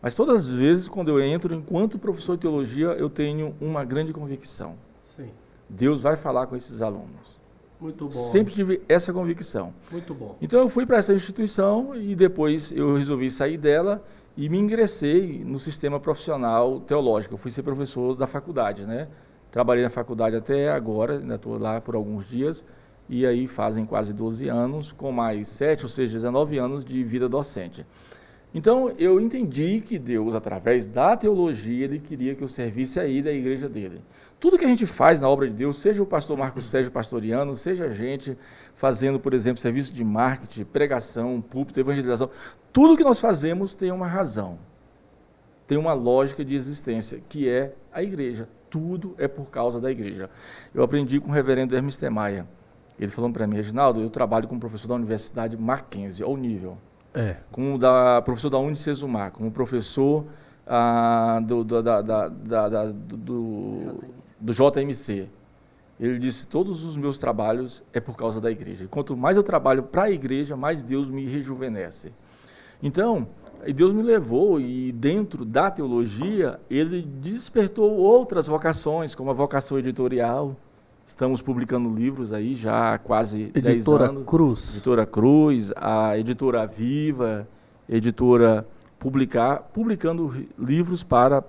[SPEAKER 4] Mas todas as vezes, quando eu entro, enquanto professor de teologia, eu tenho uma grande convicção.
[SPEAKER 1] Sim.
[SPEAKER 4] Deus vai falar com esses alunos.
[SPEAKER 1] Muito bom.
[SPEAKER 4] Sempre tive essa convicção.
[SPEAKER 1] Muito bom.
[SPEAKER 4] Então eu fui para essa instituição e depois eu resolvi sair dela e me ingressei no sistema profissional teológico. Eu fui ser professor da faculdade, né? Trabalhei na faculdade até agora, ainda estou lá por alguns dias, e aí fazem quase 12 anos, com mais 7, ou seja, 19 anos de vida docente. Então, eu entendi que Deus, através da teologia, Ele queria que eu servisse aí da igreja dele. Tudo que a gente faz na obra de Deus, seja o pastor Marcos Sérgio pastoreando, seja a gente fazendo, por exemplo, serviço de marketing, pregação, púlpito, evangelização, tudo que nós fazemos tem uma razão, tem uma lógica de existência, que é a igreja. Tudo é por causa da igreja. Eu aprendi com o reverendo Hermes Temaia. Ele falou para mim, Reginaldo, eu trabalho como professor da Universidade Mackenzie, ao nível. Como professor da Unicesumar, como professor do JMC. Ele disse, todos os meus trabalhos é por causa da igreja. Quanto mais eu trabalho para a igreja, mais Deus me rejuvenesce. Então, Deus me levou e dentro da teologia, Ele despertou outras vocações, como a vocação editorial. Estamos publicando livros aí já há quase 10 anos. Editora Cruz, a Editora Viva, editora publicando livros para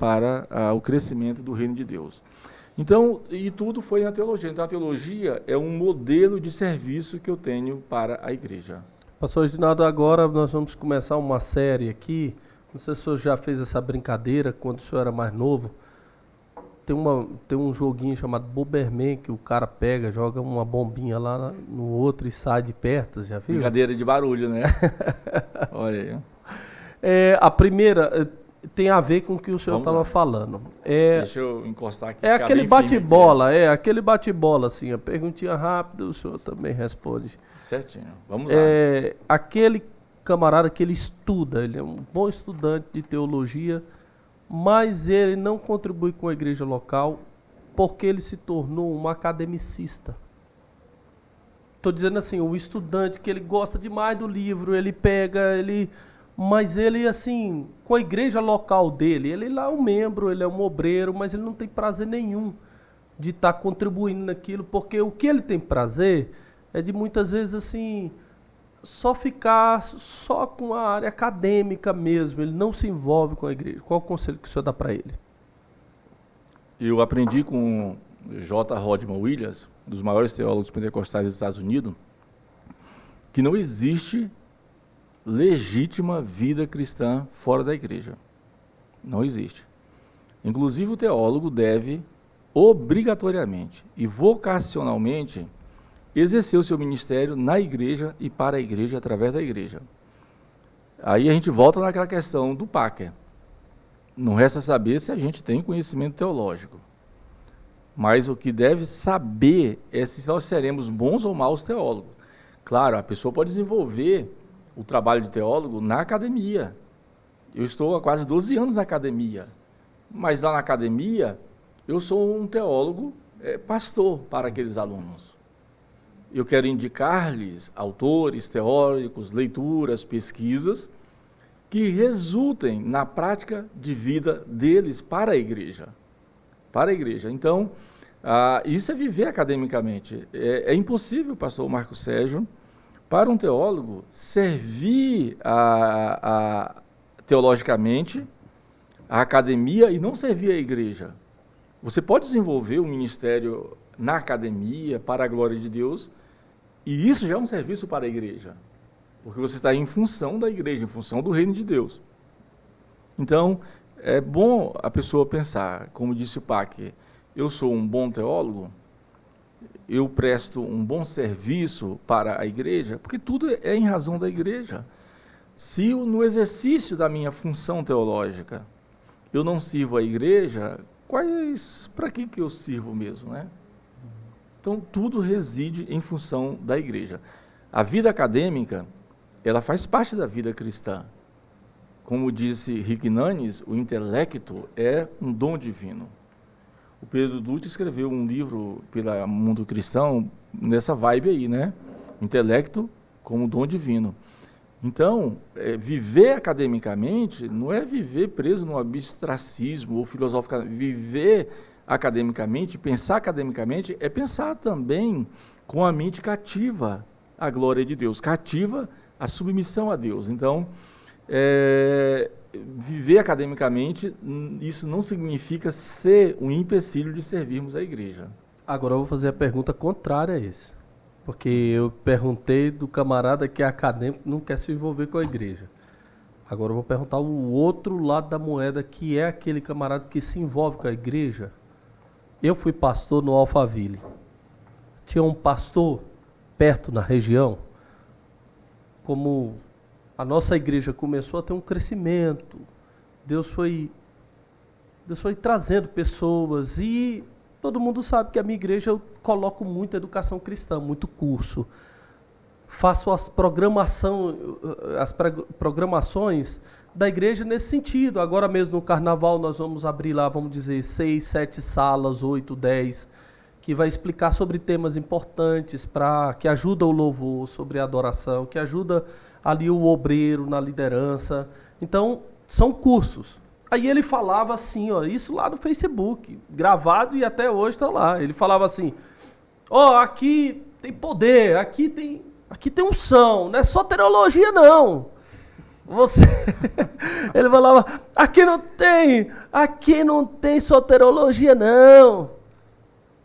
[SPEAKER 4] o crescimento do reino de Deus. Então, e tudo foi na teologia. Então, a teologia é um modelo de serviço que eu tenho para a igreja.
[SPEAKER 1] Pastor Reginaldo, agora nós vamos começar uma série aqui. Não sei se o senhor já fez essa brincadeira quando o senhor era mais novo. Tem um joguinho chamado Bomberman, que o cara pega, joga uma bombinha lá no outro e sai de perto, já viu?
[SPEAKER 4] Brincadeira de barulho, né? Olha
[SPEAKER 1] aí. A primeira tem a ver com o que o senhor estava falando.
[SPEAKER 4] Deixa eu encostar aqui.
[SPEAKER 1] É aquele bate-bola, aquele bate-bola, assim, a perguntinha rápida, o senhor também responde.
[SPEAKER 4] Certinho, vamos lá.
[SPEAKER 1] Aquele camarada que ele estuda, ele é um bom estudante de teologia, mas ele não contribui com a igreja local porque ele se tornou um academicista. Estou dizendo assim, o estudante que ele gosta demais do livro, ele pega, mas ele assim, com a igreja local dele, ele lá é um membro, ele é um obreiro, mas ele não tem prazer nenhum de estar contribuindo naquilo, porque o que ele tem prazer é de muitas vezes assim, só ficar só com a área acadêmica mesmo, ele não se envolve com a igreja. Qual o conselho que o senhor dá para ele?
[SPEAKER 4] Eu aprendi com J. Rodman Williams, um dos maiores teólogos pentecostais dos Estados Unidos, que não existe legítima vida cristã fora da igreja. Não existe. Inclusive o teólogo deve obrigatoriamente e vocacionalmente exercer o seu ministério na igreja e para a igreja, através da igreja. Aí a gente volta naquela questão do Packer. Não resta saber se a gente tem conhecimento teológico. Mas o que deve saber é se nós seremos bons ou maus teólogos. Claro, a pessoa pode desenvolver o trabalho de teólogo na academia. Eu estou há quase 12 anos na academia. Mas lá na academia, eu sou um teólogo pastor para aqueles alunos. Eu quero indicar-lhes autores, teóricos, leituras, pesquisas que resultem na prática de vida deles para a igreja. Para a igreja. Então, isso é viver academicamente. É impossível, pastor Marco Sérgio, para um teólogo servir teologicamente a academia e não servir a igreja. Você pode desenvolver um ministério na academia para a glória de Deus, e isso já é um serviço para a igreja, porque você está em função da igreja, em função do reino de Deus. Então, é bom a pessoa pensar, como disse o Packer, eu sou um bom teólogo, eu presto um bom serviço para a igreja, porque tudo é em razão da igreja. Se no exercício da minha função teológica eu não sirvo a igreja, para que eu sirvo mesmo, né? Então, tudo reside em função da igreja. A vida acadêmica, ela faz parte da vida cristã. Como disse Rick Nanes, o intelecto é um dom divino. O Pedro Dutti escreveu um livro pelo mundo cristão nessa vibe aí, né? Intelecto como dom divino. Então, viver academicamente não é viver preso no abstracismo ou filosoficamente. Viver academicamente, pensar academicamente, é pensar também com a mente cativa à glória de Deus, cativa à submissão a Deus. Então, viver academicamente, isso não significa ser um empecilho de servirmos a igreja.
[SPEAKER 1] Agora eu vou fazer a pergunta contrária a esse. Porque eu perguntei do camarada que é acadêmico, não quer se envolver com a igreja. Agora eu vou perguntar o outro lado da moeda, que é aquele camarada que se envolve com a igreja. Eu fui pastor no Alphaville. Tinha um pastor perto na região. Como a nossa igreja começou a ter um crescimento, Deus foi trazendo pessoas, e todo mundo sabe que a minha igreja eu coloco muita educação cristã, muito curso. Faço as programações da igreja nesse sentido. Agora mesmo no carnaval nós vamos abrir lá, vamos dizer, 6, 7 salas, 8, 10, que vai explicar sobre temas importantes, que ajuda o louvor, sobre a adoração, que ajuda ali o obreiro na liderança. Então, são cursos. Aí ele falava assim, ó, isso lá no Facebook, gravado, e até hoje está lá. Ele falava assim, aqui tem poder, aqui tem unção, não é só teologia não. Ele falava, aqui não tem soterologia não.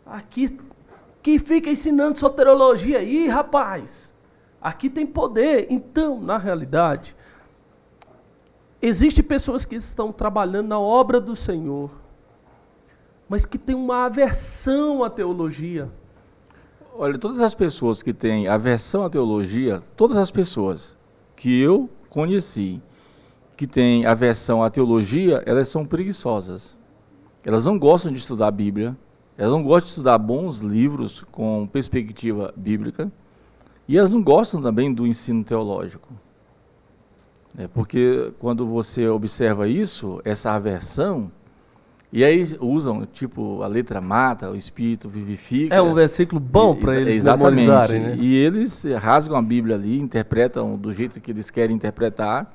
[SPEAKER 1] Aqui, quem fica ensinando soterologia aí, rapaz? Aqui tem poder. Então, na realidade, existem pessoas que estão trabalhando na obra do Senhor, mas que têm uma aversão à teologia.
[SPEAKER 4] Olha, todas as pessoas que têm aversão à teologia, todas as pessoas que eu conheci, que têm aversão à teologia, elas são preguiçosas. Elas não gostam de estudar a Bíblia, elas não gostam de estudar bons livros com perspectiva bíblica, e elas não gostam também do ensino teológico. Porque quando você observa isso, essa aversão, e aí usam, tipo, a letra mata, o espírito vivifica.
[SPEAKER 1] É um versículo bom para eles
[SPEAKER 4] exatamente,
[SPEAKER 1] memorizarem, né?
[SPEAKER 4] E eles rasgam a Bíblia ali, interpretam do jeito que eles querem interpretar.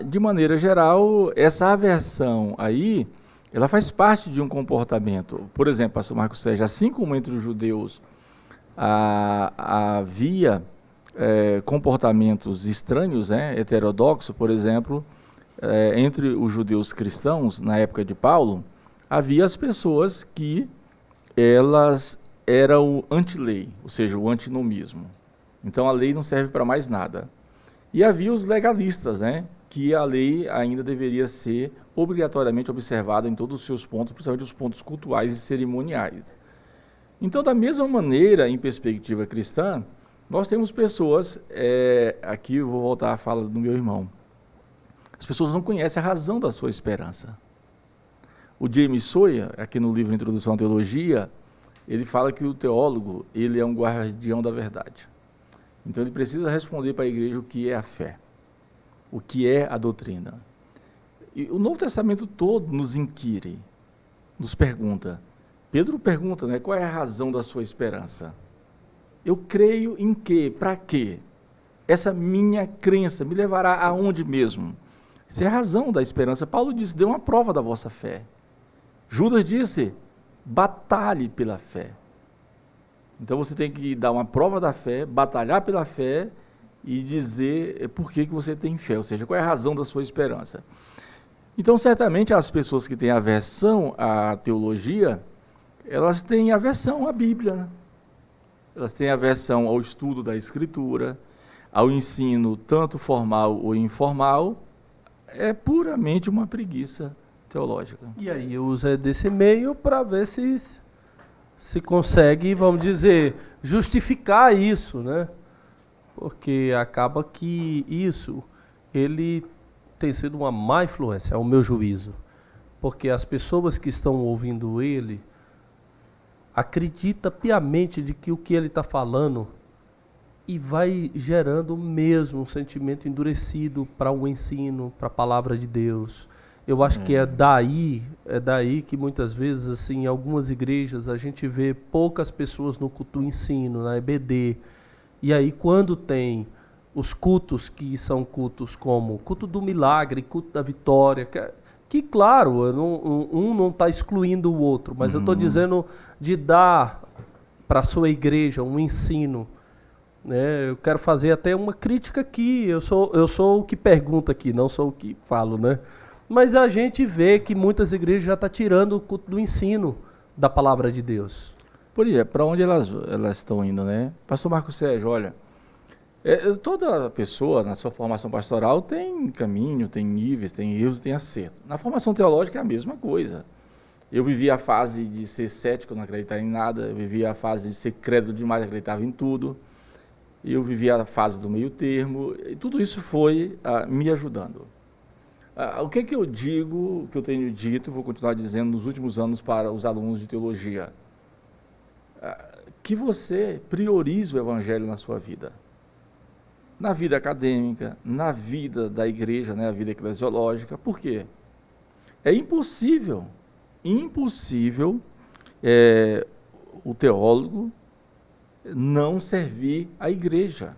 [SPEAKER 4] De maneira geral, essa aversão aí, ela faz parte de um comportamento. Por exemplo, pastor Marcos Sérgio, assim como entre os judeus havia comportamentos estranhos, heterodoxos, por exemplo, entre os judeus cristãos, na época de Paulo, havia as pessoas que elas eram anti-lei, ou seja, o antinomismo. Então a lei não serve para mais nada. E havia os legalistas, que a lei ainda deveria ser obrigatoriamente observada em todos os seus pontos, principalmente os pontos cultuais e cerimoniais. Então, da mesma maneira, em perspectiva cristã, nós temos pessoas, aqui eu vou voltar à fala do meu irmão, as pessoas não conhecem a razão da sua esperança. O James Sawyer, aqui no livro Introdução à Teologia, ele fala que o teólogo, ele é um guardião da verdade. Então ele precisa responder para a igreja o que é a fé, o que é a doutrina. E o Novo Testamento todo nos inquire, nos pergunta. Pedro pergunta, qual é a razão da sua esperança? Eu creio em quê? Para quê? Essa minha crença me levará aonde mesmo? Essa é a razão da esperança. Paulo disse, dê uma prova da vossa fé. Judas disse, batalhe pela fé. Então você tem que dar uma prova da fé, batalhar pela fé e dizer por que você tem fé, ou seja, qual é a razão da sua esperança. Então, certamente, as pessoas que têm aversão à teologia, elas têm aversão à Bíblia, elas têm aversão ao estudo da Escritura, ao ensino tanto formal ou informal, é puramente uma preguiça teológica.
[SPEAKER 1] E aí usa desse meio para ver se consegue, vamos dizer, justificar isso, né? Porque acaba que isso, ele tem sido uma má influência, ao meu juízo. Porque as pessoas que estão ouvindo ele acreditam piamente de que o que ele está falando e vai gerando mesmo um sentimento endurecido para o ensino, para a palavra de Deus. Eu acho que é daí que muitas vezes, assim, em algumas igrejas, a gente vê poucas pessoas no culto do ensino, na EBD. E aí, quando tem os cultos que são cultos como culto do milagre, culto da vitória, que claro, um não está excluindo o outro, mas eu estou dizendo de dar para a sua igreja um ensino. Eu quero fazer até uma crítica aqui, eu sou o que pergunta aqui, não sou o que falo, né? Mas a gente vê que muitas igrejas já estão tirando o culto do ensino da palavra de Deus.
[SPEAKER 4] Por aí, para onde elas estão indo, Pastor Marcos Sérgio, olha, toda pessoa na sua formação pastoral tem caminho, tem níveis, tem erros, tem acerto. Na formação teológica é a mesma coisa. Eu vivi a fase de ser cético, não acreditar em nada, eu vivi a fase de ser crédulo demais, acreditava em tudo. Eu vivi a fase do meio termo, e tudo isso foi me ajudando. O que eu digo, que eu tenho dito, vou continuar dizendo nos últimos anos para os alunos de teologia? Que você priorize o evangelho na sua vida. Na vida acadêmica, na vida da igreja, a vida eclesiológica. Por quê? É impossível o teólogo não servir a igreja.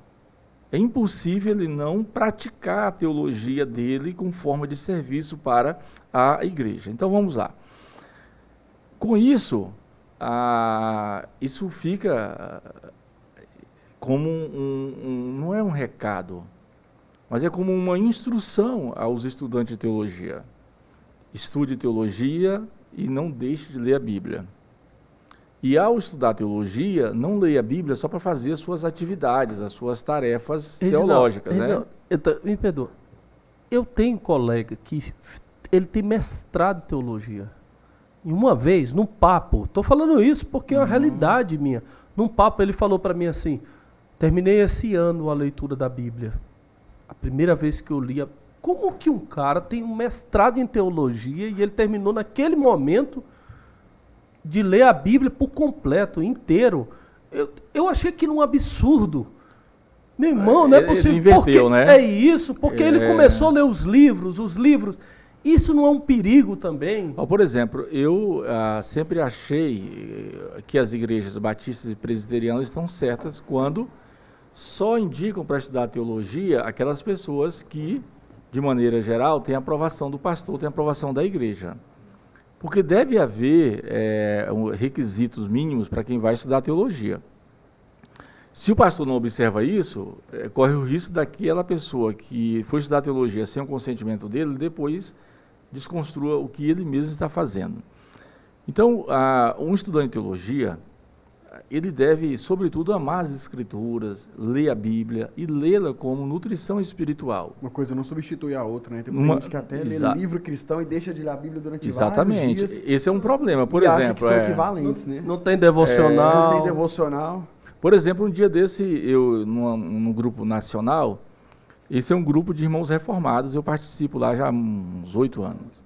[SPEAKER 4] É impossível ele não praticar a teologia dele com forma de serviço para a igreja. Então vamos lá. Com isso, isso fica como não é um recado, mas é como uma instrução aos estudantes de teologia. Estude teologia e não deixe de ler a Bíblia. E ao estudar teologia, não leia a Bíblia só para fazer as suas atividades, as suas tarefas teológicas,
[SPEAKER 1] Me perdoa. Eu tenho um colega que ele tem mestrado em teologia. E uma vez, num papo, estou falando isso porque é uma realidade minha. Num papo ele falou para mim assim, terminei esse ano a leitura da Bíblia. A primeira vez que eu li, como que um cara tem um mestrado em teologia e ele terminou naquele momento de ler a Bíblia por completo, inteiro. Eu achei aquilo um absurdo. Meu irmão, não é possível.
[SPEAKER 4] Ele inverteu,
[SPEAKER 1] porque
[SPEAKER 4] né?
[SPEAKER 1] É isso, porque ele começou a ler os livros. Isso não é um perigo também?
[SPEAKER 4] Por exemplo, eu sempre achei que as igrejas batistas e presbiterianas estão certas quando só indicam para estudar teologia aquelas pessoas que, de maneira geral, têm a aprovação do pastor, têm a aprovação da igreja. Porque deve haver requisitos mínimos para quem vai estudar teologia. Se o pastor não observa isso, corre o risco daquela pessoa que foi estudar teologia sem o consentimento dele, depois desconstrua o que ele mesmo está fazendo. Então, um estudante de teologia, ele deve, sobretudo, amar as Escrituras, ler a Bíblia e lê-la como nutrição espiritual.
[SPEAKER 2] Uma coisa não substitui a outra, né? Tem muita gente que até lê livro cristão e deixa de ler a Bíblia durante vários dias.
[SPEAKER 4] Esse é um problema, por
[SPEAKER 2] e
[SPEAKER 4] exemplo.
[SPEAKER 2] Acha que são equivalentes, né?
[SPEAKER 1] Não tem devocional.
[SPEAKER 2] Não tem devocional.
[SPEAKER 4] Por exemplo, um dia desse, eu, num grupo nacional, esse é um grupo de irmãos reformados, eu participo lá já há uns 8 anos.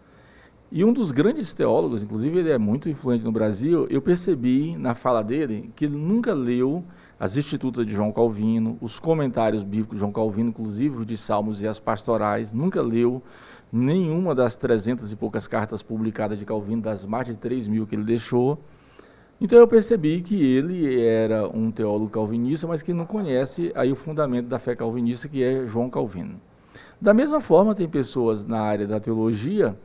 [SPEAKER 4] E um dos grandes teólogos, inclusive ele é muito influente no Brasil, eu percebi na fala dele que ele nunca leu as Institutas de João Calvino, os comentários bíblicos de João Calvino, inclusive os de Salmos e as pastorais, nunca leu nenhuma das 300 e poucas cartas publicadas de Calvino, das mais de 3.000 que ele deixou. Então eu percebi que ele era um teólogo calvinista, mas que não conhece aí o fundamento da fé calvinista, que é João Calvino. Da mesma forma, tem pessoas na área da teologia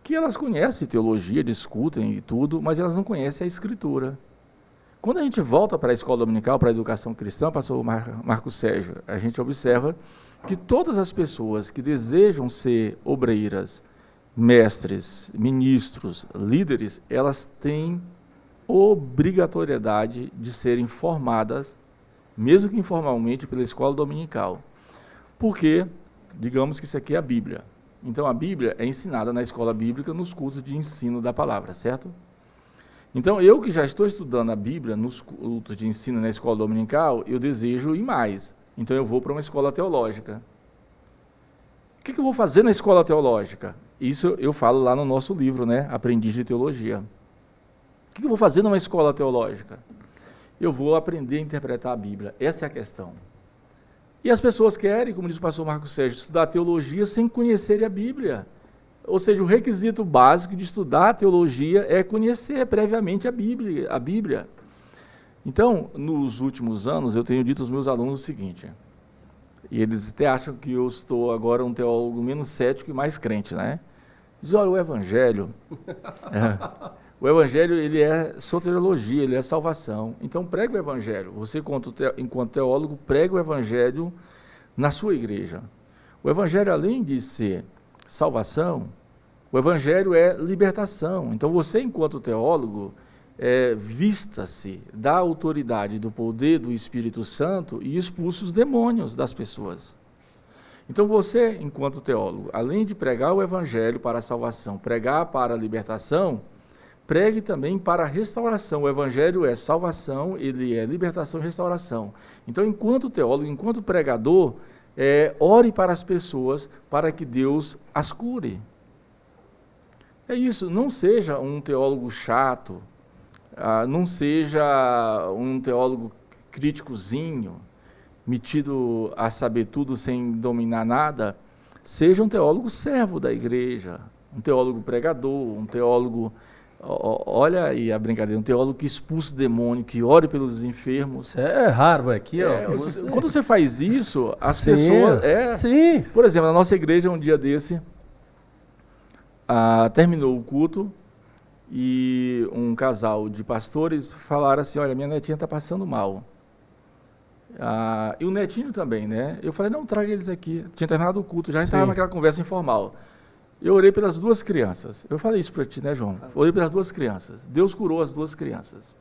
[SPEAKER 4] que elas conhecem teologia, discutem e tudo, mas elas não conhecem a Escritura. Quando a gente volta para a escola dominical, para a educação cristã, pastor Marcos Sérgio, a gente observa que todas as pessoas que desejam ser obreiras, mestres, ministros, líderes, elas têm obrigatoriedade de serem formadas, mesmo que informalmente, pela escola dominical. Porque, digamos que isso aqui é a Bíblia. Então, a Bíblia é ensinada na escola bíblica nos cursos de ensino da palavra, certo? Então, eu que já estou estudando a Bíblia nos cultos de ensino na escola dominical, eu desejo ir mais. Então, eu vou para uma escola teológica. O que eu vou fazer na escola teológica? Isso eu falo lá no nosso livro, né? Aprendiz de Teologia. O que eu vou fazer numa escola teológica? Eu vou aprender a interpretar a Bíblia. Essa é a questão. E as pessoas querem, como diz o pastor Marcos Sérgio, estudar teologia sem conhecerem a Bíblia. Ou seja, o requisito básico de estudar teologia é conhecer previamente a Bíblia. Então, nos últimos anos, eu tenho dito aos meus alunos o seguinte, e eles até acham que eu estou agora um teólogo menos cético e mais crente, né? Diz, olha, o Evangelho... O Evangelho, ele é soteriologia, ele é salvação. Então, pregue o Evangelho. Você, enquanto teólogo, pregue o Evangelho na sua igreja. O Evangelho, além de ser salvação, o Evangelho é libertação. Então, você, enquanto teólogo, vista-se da autoridade, do poder do Espírito Santo e expulse os demônios das pessoas. Então, você, enquanto teólogo, além de pregar o Evangelho para a salvação, pregar para a libertação, pregue também para a restauração. O Evangelho é salvação, ele é libertação e restauração. Então, enquanto teólogo, enquanto pregador, ore para as pessoas para que Deus as cure. É isso, não seja um teólogo chato, não seja um teólogo críticozinho, metido a saber tudo sem dominar nada. Seja um teólogo servo da igreja, um teólogo pregador, um teólogo... Olha aí a brincadeira, um teólogo que expulsa o demônio, que ore pelos enfermos.
[SPEAKER 1] Isso é raro aqui, ó.
[SPEAKER 4] Quando você faz isso, as pessoas...
[SPEAKER 1] Sim.
[SPEAKER 4] Por exemplo, na nossa igreja, um dia desse, terminou o culto e um casal de pastores falaram assim, olha, minha netinha está passando mal. E o netinho também, né? Eu falei, não, traga eles aqui. Tinha terminado o culto, já estava naquela conversa informal. Eu orei pelas 2 crianças. Eu falei isso para ti, né, João? Orei pelas 2 crianças. Deus curou as 2 crianças.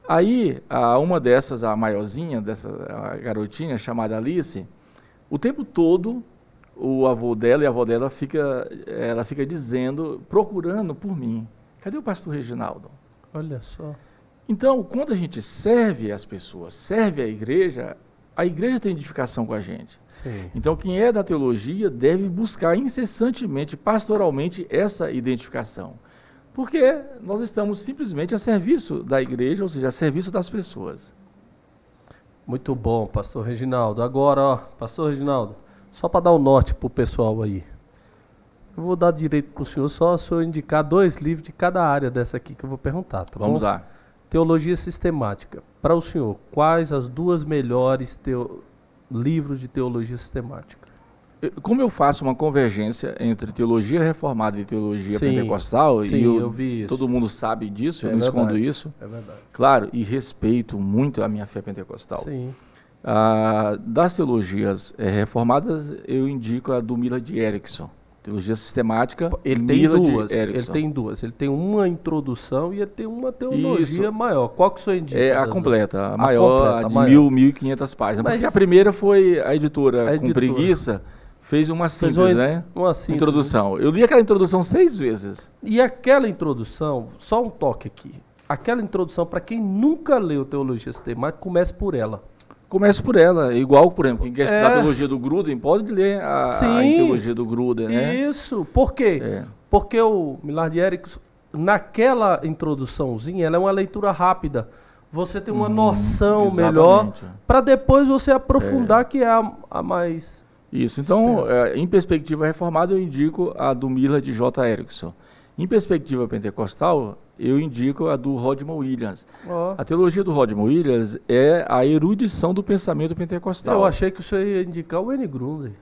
[SPEAKER 4] Aí, uma dessas, a maiorzinha, a garotinha, chamada Alice, o tempo todo, o avô dela e a avó dela ela fica dizendo, procurando por mim. Cadê o pastor Reginaldo?
[SPEAKER 1] Olha só.
[SPEAKER 4] Então, quando a gente serve as pessoas, serve a igreja tem identificação com a gente.
[SPEAKER 1] Sim.
[SPEAKER 4] Então, quem é da teologia deve buscar incessantemente, pastoralmente, essa identificação. Porque nós estamos simplesmente a serviço da igreja, ou seja, a serviço das pessoas.
[SPEAKER 1] Muito bom, pastor Reginaldo. Agora, ó, pastor Reginaldo, só para dar um norte pro pessoal aí. Eu vou dar direito pro senhor, só se eu indicar 2 livros de cada área dessa aqui que eu vou perguntar, tá
[SPEAKER 4] Vamos
[SPEAKER 1] bom?
[SPEAKER 4] lá.
[SPEAKER 1] Teologia sistemática. Para o senhor, quais as 2 melhores livros de teologia sistemática?
[SPEAKER 4] Como eu faço uma convergência entre teologia reformada e teologia
[SPEAKER 1] Sim,
[SPEAKER 4] pentecostal,
[SPEAKER 1] sim,
[SPEAKER 4] e
[SPEAKER 1] eu vi isso.
[SPEAKER 4] todo mundo sabe disso, eu
[SPEAKER 1] É
[SPEAKER 4] não
[SPEAKER 1] verdade,
[SPEAKER 4] escondo isso.
[SPEAKER 1] É verdade.
[SPEAKER 4] Claro, e respeito muito a minha fé pentecostal.
[SPEAKER 1] Sim.
[SPEAKER 4] Das teologias reformadas, eu indico a do Millard Erickson. Teologia sistemática,
[SPEAKER 1] Ele tem
[SPEAKER 4] Millard
[SPEAKER 1] duas.
[SPEAKER 4] Erickson.
[SPEAKER 1] Ele tem duas. Ele tem uma introdução e ele tem uma teologia
[SPEAKER 4] Isso.
[SPEAKER 1] maior. Qual que o senhor indica?
[SPEAKER 4] É a
[SPEAKER 1] das
[SPEAKER 4] completa, a
[SPEAKER 1] A
[SPEAKER 4] maior,
[SPEAKER 1] completa, a
[SPEAKER 4] de
[SPEAKER 1] maior.
[SPEAKER 4] 1.500 páginas.
[SPEAKER 1] Mas-
[SPEAKER 4] Porque a primeira foi a editora,
[SPEAKER 1] A
[SPEAKER 4] com
[SPEAKER 1] editora.
[SPEAKER 4] preguiça, fez uma
[SPEAKER 1] Fez
[SPEAKER 4] síntese, né?
[SPEAKER 1] Uma síntese.
[SPEAKER 4] Introdução. Eu li aquela introdução 6 vezes.
[SPEAKER 1] E aquela introdução, só um toque aqui. Aquela introdução, para quem nunca leu teologia sistemática, comece por ela.
[SPEAKER 4] Comece por ela, igual, por exemplo, quem quer estudar
[SPEAKER 1] É.
[SPEAKER 4] a teologia do Gruden, pode ler a
[SPEAKER 1] Sim.
[SPEAKER 4] teologia do Gruden, né?
[SPEAKER 1] Isso. Por quê?
[SPEAKER 4] É.
[SPEAKER 1] Porque o Millard Erickson, naquela introduçãozinha, ela é uma leitura rápida. Você tem uma noção melhor
[SPEAKER 4] exatamente.
[SPEAKER 1] para depois você aprofundar, que é a mais...
[SPEAKER 4] Isso, então, em perspectiva reformada, eu indico a do Millard J. Erickson. Em perspectiva pentecostal, eu indico a do Rodman Williams.
[SPEAKER 1] Ó,
[SPEAKER 4] A teologia do Rodman Williams é a erudição do pensamento pentecostal.
[SPEAKER 1] eu achei que o senhor ia indicar o N. Grunden.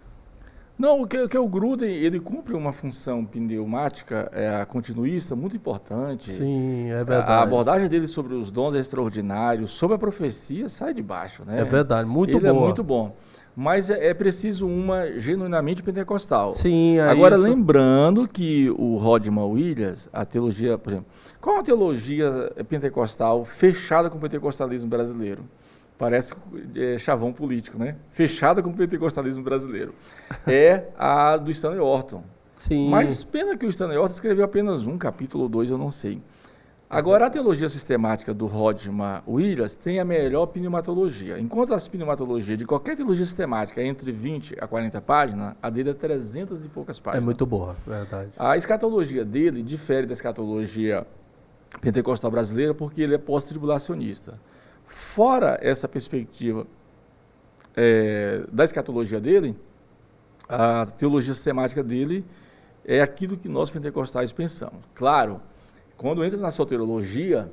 [SPEAKER 4] Não, o que o Gruden, ele cumpre uma função pneumática, continuista, muito importante.
[SPEAKER 1] Sim, é verdade.
[SPEAKER 4] A abordagem dele sobre os dons extraordinários, sobre a profecia, sai de baixo, né?
[SPEAKER 1] É verdade, muito
[SPEAKER 4] ele
[SPEAKER 1] boa.
[SPEAKER 4] é muito bom. Mas é preciso uma genuinamente pentecostal.
[SPEAKER 1] Sim, é
[SPEAKER 4] Agora,
[SPEAKER 1] isso.
[SPEAKER 4] lembrando que o Rodman Williams, a teologia, por exemplo, qual a teologia pentecostal fechada com o pentecostalismo brasileiro? Parece chavão político, né? Fechada com o pentecostalismo brasileiro. É a do Stanley Orton.
[SPEAKER 1] Sim.
[SPEAKER 4] Mas pena que o Stanley Orton escreveu apenas um capítulo ou 2, eu não sei. Agora, a teologia sistemática do Rodman Williams tem a melhor pneumatologia. Enquanto as pneumatologias de qualquer teologia sistemática é entre 20 a 40 páginas, a dele é 300 e poucas
[SPEAKER 1] É
[SPEAKER 4] páginas.
[SPEAKER 1] muito boa, verdade.
[SPEAKER 4] A escatologia dele difere da escatologia pentecostal brasileira porque ele é pós-tribulacionista. Fora essa perspectiva da escatologia dele, a teologia sistemática dele é aquilo que nós pentecostais pensamos. Claro, quando entra na soteriologia,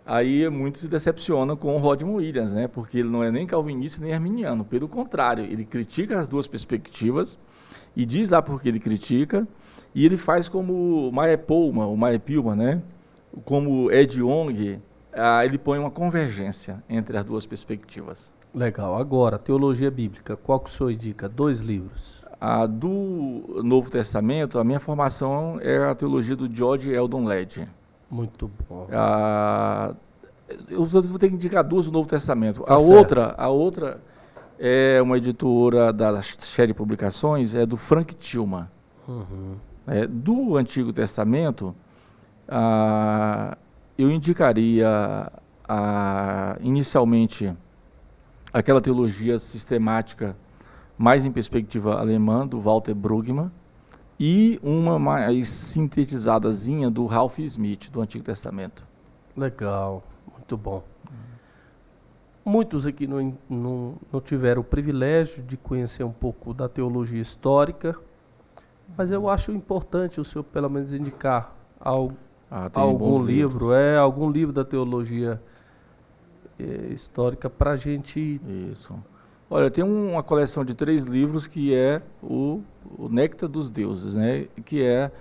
[SPEAKER 4] aí muitos se decepcionam com o Rodman Williams, né? Porque ele não é nem calvinista nem arminiano. Pelo contrário, ele critica as duas perspectivas e diz lá porque ele critica, e ele faz como o Maya Pilma, né? Como Ed Yong, ele põe uma convergência entre as duas perspectivas.
[SPEAKER 1] Legal. Agora, teologia bíblica, qual que o senhor indica? 2 livros.
[SPEAKER 4] A do Novo Testamento, a minha formação é a teologia do George Eldon Ladd.
[SPEAKER 1] Muito bom.
[SPEAKER 4] Eu vou ter que indicar 2 do Novo Testamento.
[SPEAKER 1] Tá
[SPEAKER 4] A
[SPEAKER 1] certo.
[SPEAKER 4] outra é uma editora da Shed Publicações, é do Frank Tillman.
[SPEAKER 1] Uhum.
[SPEAKER 4] Do Antigo Testamento, eu indicaria inicialmente aquela teologia sistemática mais em perspectiva alemã, do Walter Brueggemann, e uma mais sintetizadazinha do Ralph Smith, do Antigo Testamento.
[SPEAKER 1] Legal, muito bom. Muitos aqui não tiveram o privilégio de conhecer um pouco da teologia histórica, mas eu acho importante o senhor pelo menos indicar
[SPEAKER 4] Tem
[SPEAKER 1] algum
[SPEAKER 4] bons
[SPEAKER 1] livro, algum livro da teologia histórica para a gente...
[SPEAKER 4] Isso. Olha, tem uma coleção de 3 livros que é o Néctar dos Deuses, né? Que é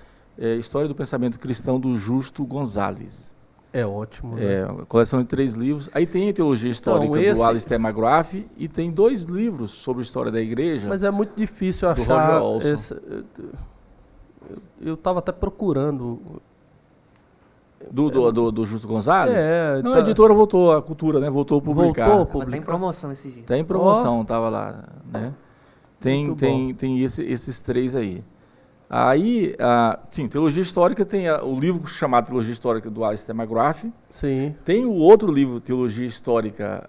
[SPEAKER 4] História do Pensamento Cristão do Justo Gonzalez.
[SPEAKER 1] É ótimo, né?
[SPEAKER 4] Uma coleção de 3 livros. Aí tem a Teologia Histórica do Alistair McGrath e tem 2 livros sobre a história da igreja.
[SPEAKER 1] Mas é muito difícil
[SPEAKER 4] Do
[SPEAKER 1] achar...
[SPEAKER 4] Roger Olson.
[SPEAKER 1] Eu estava até procurando...
[SPEAKER 4] Do Justo Gonzalez? Não,
[SPEAKER 1] tá.
[SPEAKER 4] a editora voltou, a Cultura, né? Voltou a publicar.
[SPEAKER 1] Voltou a
[SPEAKER 3] Tava até em
[SPEAKER 1] publicar.
[SPEAKER 3] promoção esse dia.
[SPEAKER 4] Tá em promoção, tava lá, né?
[SPEAKER 1] Muito bom.
[SPEAKER 4] Tem esses 3 aí. Aí, sim, Teologia Histórica tem o livro chamado Teologia Histórica do Alistair McGrath.
[SPEAKER 1] Sim.
[SPEAKER 4] Tem o outro livro, Teologia Histórica,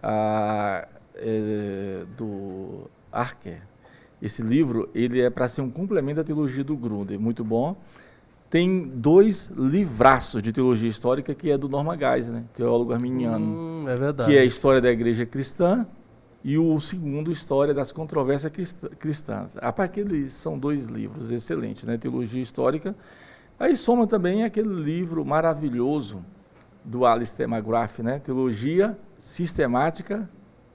[SPEAKER 4] do Arker. Esse livro, ele é para ser um complemento da teologia do Grunder, muito bom. Tem 2 livraços de teologia histórica que é do Norman Geisler, né? Teólogo arminiano.
[SPEAKER 1] É verdade.
[SPEAKER 4] Que é a História da Igreja Cristã e o segundo, História das Controvérsias Cristãs. Aqueles são 2 livros excelentes, né? Teologia Histórica. Aí soma também aquele livro maravilhoso do Alistair McGrath, né? Teologia Sistemática,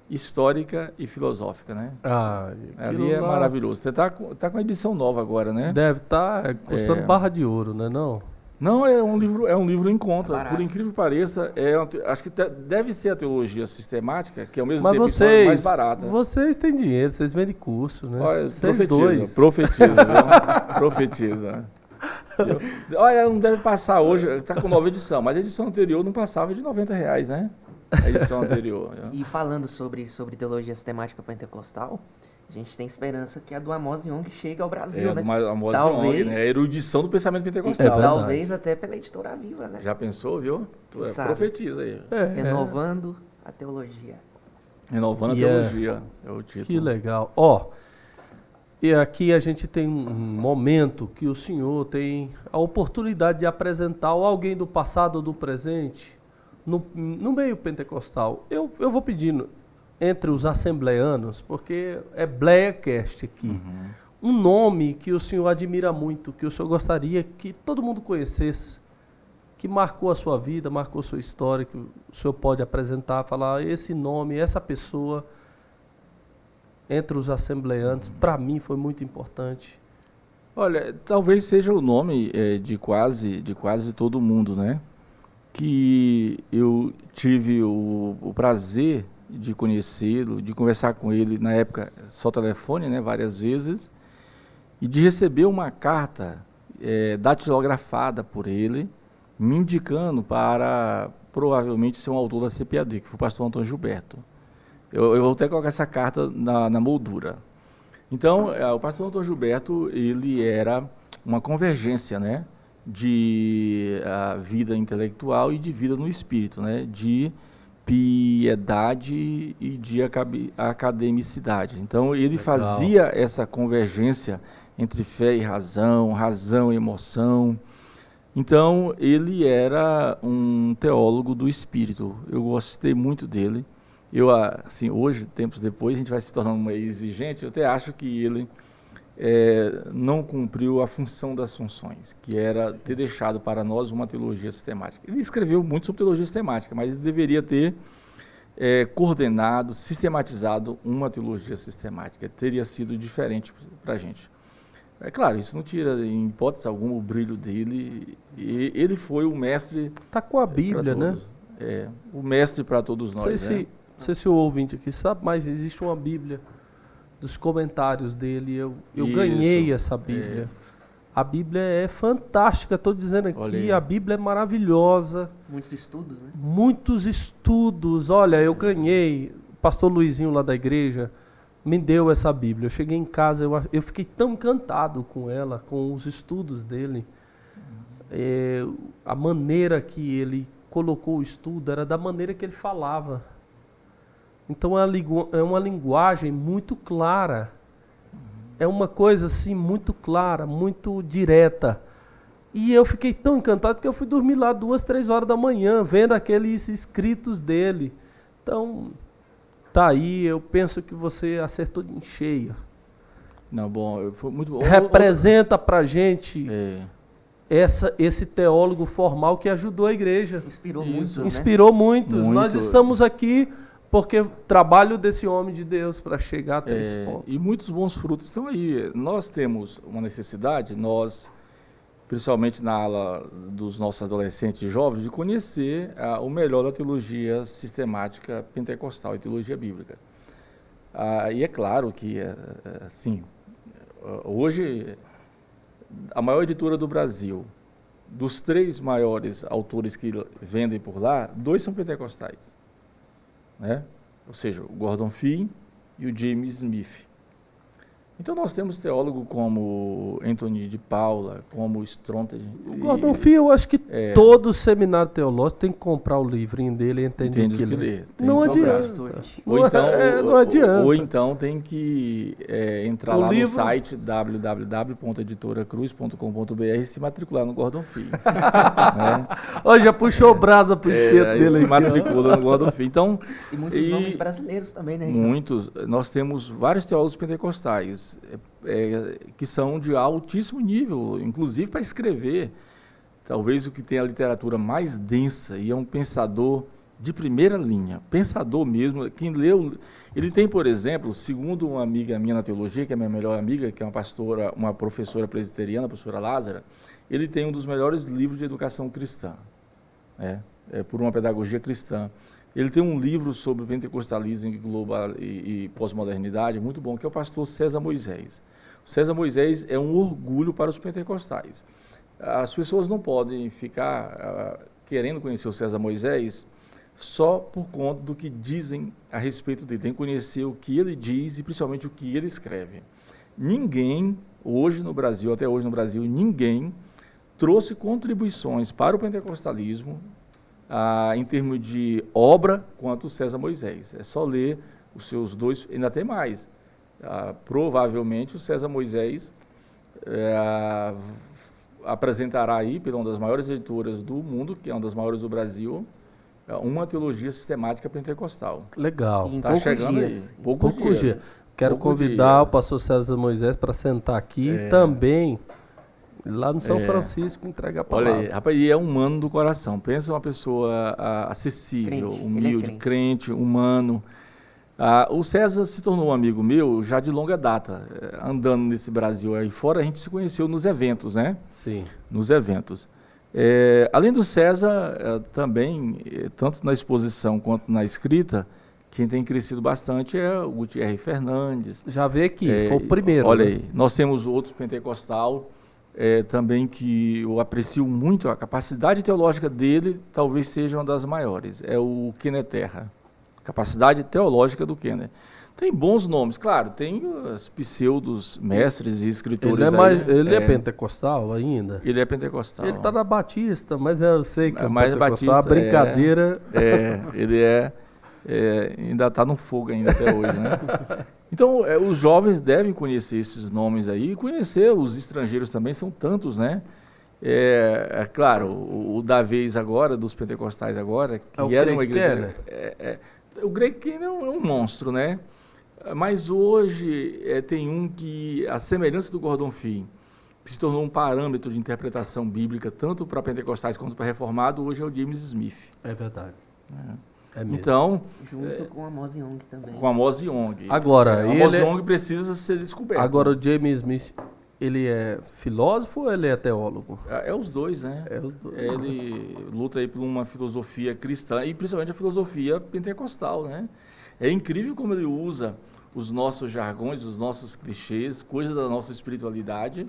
[SPEAKER 4] Histórica e Filosófica, né? Ali é maravilhoso. Você tá com a edição nova agora, né?
[SPEAKER 1] Deve estar custando barra de ouro, né? Não?
[SPEAKER 4] Não, é um livro em conta. Por incrível que pareça, acho que deve ser a teologia sistemática, que ao mesmo tempo é mais barata.
[SPEAKER 1] Vocês têm dinheiro, vocês vendem curso, né?
[SPEAKER 4] Olha,
[SPEAKER 1] Vocês
[SPEAKER 4] profetiza, viu? Profetiza. Olha, não deve passar hoje, está com nova edição, mas a edição anterior não passava de R$90, né? A edição anterior.
[SPEAKER 3] E falando sobre teologia sistemática pentecostal, a gente tem esperança que a do Amos Young chegue ao Brasil, né?
[SPEAKER 4] A Amos Young, né? A erudição do pensamento pentecostal.
[SPEAKER 3] Talvez até pela editora Viva, né?
[SPEAKER 4] Já pensou, viu? Profetiza aí.
[SPEAKER 3] Renovando a teologia.
[SPEAKER 4] Renovando a teologia é o título.
[SPEAKER 1] Que legal. E aqui a gente tem um momento que o senhor tem a oportunidade de apresentar alguém do passado ou do presente no meio pentecostal. Eu vou pedindo entre os assembleanos, porque é BleaCast aqui, um nome que o senhor admira muito, que o senhor gostaria que todo mundo conhecesse, que marcou a sua vida, marcou a sua história, que o senhor pode apresentar, falar esse nome, essa pessoa, entre os assembleantes, para mim foi muito importante.
[SPEAKER 4] Olha, talvez seja o nome de quase todo mundo, né? Que eu tive o prazer de conhecê-lo, de conversar com ele, na época só telefone, né, várias vezes, e de receber uma carta datilografada por ele, me indicando para provavelmente ser um autor da CPAD, que foi o pastor Antônio Gilberto. Eu vou até colocar essa carta na moldura. Então, o pastor Antônio Gilberto, ele era uma convergência, né, de vida intelectual e de vida no espírito, né, de piedade e de academicidade. Então, ele fazia essa convergência entre fé e razão, razão e emoção. Então, ele era um teólogo do espírito. Eu gostei muito dele. Eu, assim, hoje, tempos depois, a gente vai se tornando mais exigente. Eu até acho que ele não cumpriu a função das funções, que era ter deixado para nós uma teologia sistemática. Ele escreveu muito sobre teologia sistemática, mas ele deveria ter coordenado, sistematizado uma teologia sistemática. Teria sido diferente para a gente. É claro, isso não tira, em hipótese alguma, o brilho dele. E ele foi o mestre.
[SPEAKER 1] Está com a Bíblia, né?
[SPEAKER 4] O mestre para todos nós. Não
[SPEAKER 1] sei se o ouvinte aqui sabe, mas existe uma Bíblia dos comentários dele. Eu ganhei essa Bíblia. A Bíblia é fantástica, estou dizendo aqui, a Bíblia é maravilhosa.
[SPEAKER 3] Muitos estudos, né?
[SPEAKER 1] Muitos estudos. Olha, eu ganhei, o pastor Luizinho lá da igreja me deu essa Bíblia. Eu cheguei em casa, eu fiquei tão encantado com ela, com os estudos dele. A maneira que ele colocou o estudo era da maneira que ele falava. Então é uma linguagem muito clara. É uma coisa assim muito clara, muito direta. E eu fiquei tão encantado que eu fui dormir lá 2, 3 horas da manhã, vendo aqueles escritos dele. Então, tá aí, eu penso que você acertou em cheio.
[SPEAKER 4] Não, bom, foi muito bom.
[SPEAKER 1] Representa pra gente esse teólogo formal que ajudou a igreja.
[SPEAKER 3] Inspirou muitos, né?
[SPEAKER 1] Inspirou muitos. Nós estamos aqui porque trabalho desse homem de Deus para chegar até esse ponto.
[SPEAKER 4] E muitos bons frutos estão aí. Nós temos uma necessidade, principalmente na ala dos nossos adolescentes e jovens, de conhecer o melhor da teologia sistemática pentecostal e teologia bíblica. E é claro que, assim, hoje, a maior editora do Brasil, dos 3 maiores autores que vendem por lá, 2 são pentecostais. Né? Ou seja, o Gordon Fee e o James Smith. Então nós temos teólogo como Anthony de Paula, como Strontier.
[SPEAKER 1] O Gordon Fee, eu acho que todo seminário teológico tem que comprar o livrinho dele e entender
[SPEAKER 4] Entende
[SPEAKER 1] o que
[SPEAKER 4] o que
[SPEAKER 1] lê.
[SPEAKER 4] lê.
[SPEAKER 1] Não adianta. Não adianta.
[SPEAKER 4] Ou então tem que entrar
[SPEAKER 1] O
[SPEAKER 4] lá
[SPEAKER 1] livro-
[SPEAKER 4] no site www.editoracruz.com.br e se matricular no Gordon Fee. Né?
[SPEAKER 1] Ó, já puxou brasa pro espeto
[SPEAKER 4] Aí
[SPEAKER 1] dele
[SPEAKER 4] se
[SPEAKER 1] aqui, ó.
[SPEAKER 4] matricula no Gordon Fee. Então,
[SPEAKER 3] E muitos nomes brasileiros também, né?
[SPEAKER 4] muitos. Nós temos vários teólogos pentecostais que são de altíssimo nível, inclusive para escrever. Talvez o que tem a literatura mais densa e é um pensador de primeira linha, pensador mesmo. Quem leu, ele tem, por exemplo, segundo uma amiga minha na teologia, que é a minha melhor amiga, que é uma professora presbiteriana, a professora Lázara, ele tem um dos melhores livros de educação cristã, por uma pedagogia cristã. Ele tem um livro sobre pentecostalismo global e pós-modernidade muito bom, que é o pastor César Moisés. O César Moisés é um orgulho para os pentecostais. As pessoas não podem ficar querendo conhecer o César Moisés só por conta do que dizem a respeito dele. Tem que conhecer o que ele diz e principalmente o que ele escreve. Ninguém, hoje no Brasil, até hoje no Brasil, ninguém trouxe contribuições para o pentecostalismo em termos de obra quanto o César Moisés. É só ler os seus dois, ainda tem mais. Provavelmente o César Moisés apresentará aí, pela uma das maiores editoras do mundo, que é uma das maiores do Brasil, uma teologia sistemática pentecostal.
[SPEAKER 1] Legal.
[SPEAKER 3] Em
[SPEAKER 4] Está
[SPEAKER 3] poucos
[SPEAKER 4] chegando
[SPEAKER 3] dias.
[SPEAKER 4] aí.
[SPEAKER 3] Em
[SPEAKER 4] Poucos dias.
[SPEAKER 1] Quero
[SPEAKER 4] Poucos
[SPEAKER 1] convidar
[SPEAKER 4] dias.
[SPEAKER 1] o pastor César Moisés para sentar aqui e também lá no São Francisco entregar a palavra.
[SPEAKER 4] Olha aí, rapaz, e é humano do coração. Pensa uma pessoa acessível,
[SPEAKER 3] Crente,
[SPEAKER 4] humilde,
[SPEAKER 3] ele é
[SPEAKER 4] crente, humano. O César se tornou um amigo meu já de longa data, andando nesse Brasil aí fora. A gente se conheceu nos eventos, né?
[SPEAKER 1] Sim.
[SPEAKER 4] Nos eventos. Além do César, também, tanto na exposição quanto na escrita, quem tem crescido bastante é o Gutierre Fernandes.
[SPEAKER 1] Já veio aqui, foi o primeiro.
[SPEAKER 4] Olha
[SPEAKER 1] né?
[SPEAKER 4] aí, nós temos outros pentecostal também que eu aprecio muito, a capacidade teológica dele talvez seja uma das maiores, é o Kenneth Terra, capacidade teológica do Kenneth. Tem bons nomes, claro, tem os pseudos mestres e escritores
[SPEAKER 1] Ele é pentecostal ainda?
[SPEAKER 4] Ele é pentecostal.
[SPEAKER 1] Ele está na Batista, mas eu sei que é
[SPEAKER 4] Mas
[SPEAKER 1] pentecostal.
[SPEAKER 4] Batista,
[SPEAKER 1] A brincadeira...
[SPEAKER 4] ele ainda está no fogo ainda até hoje, né? Então, os jovens devem conhecer esses nomes aí, e conhecer os estrangeiros também, são tantos, né? Claro, o da vez agora, dos pentecostais agora, que
[SPEAKER 1] o
[SPEAKER 4] era uma
[SPEAKER 1] Greg
[SPEAKER 4] igreja... o Greg Kenner é um monstro, né? Mas hoje tem um que, a semelhança do Gordon Fee, que se tornou um parâmetro de interpretação bíblica, tanto para pentecostais quanto para reformado, hoje é o James Smith.
[SPEAKER 1] É verdade. É mesmo.
[SPEAKER 4] Então,
[SPEAKER 3] Junto com a Amos Young também.
[SPEAKER 4] com a Amos Young.
[SPEAKER 1] Agora,
[SPEAKER 4] a Amos Young precisa ser descoberto.
[SPEAKER 1] Agora, o James Smith, ele é filósofo ou ele é teólogo?
[SPEAKER 4] É os dois, né?
[SPEAKER 1] É os dois.
[SPEAKER 4] Ele luta aí por uma filosofia cristã e principalmente a filosofia pentecostal, né? É incrível como ele usa os nossos jargões, os nossos clichês, coisas da nossa espiritualidade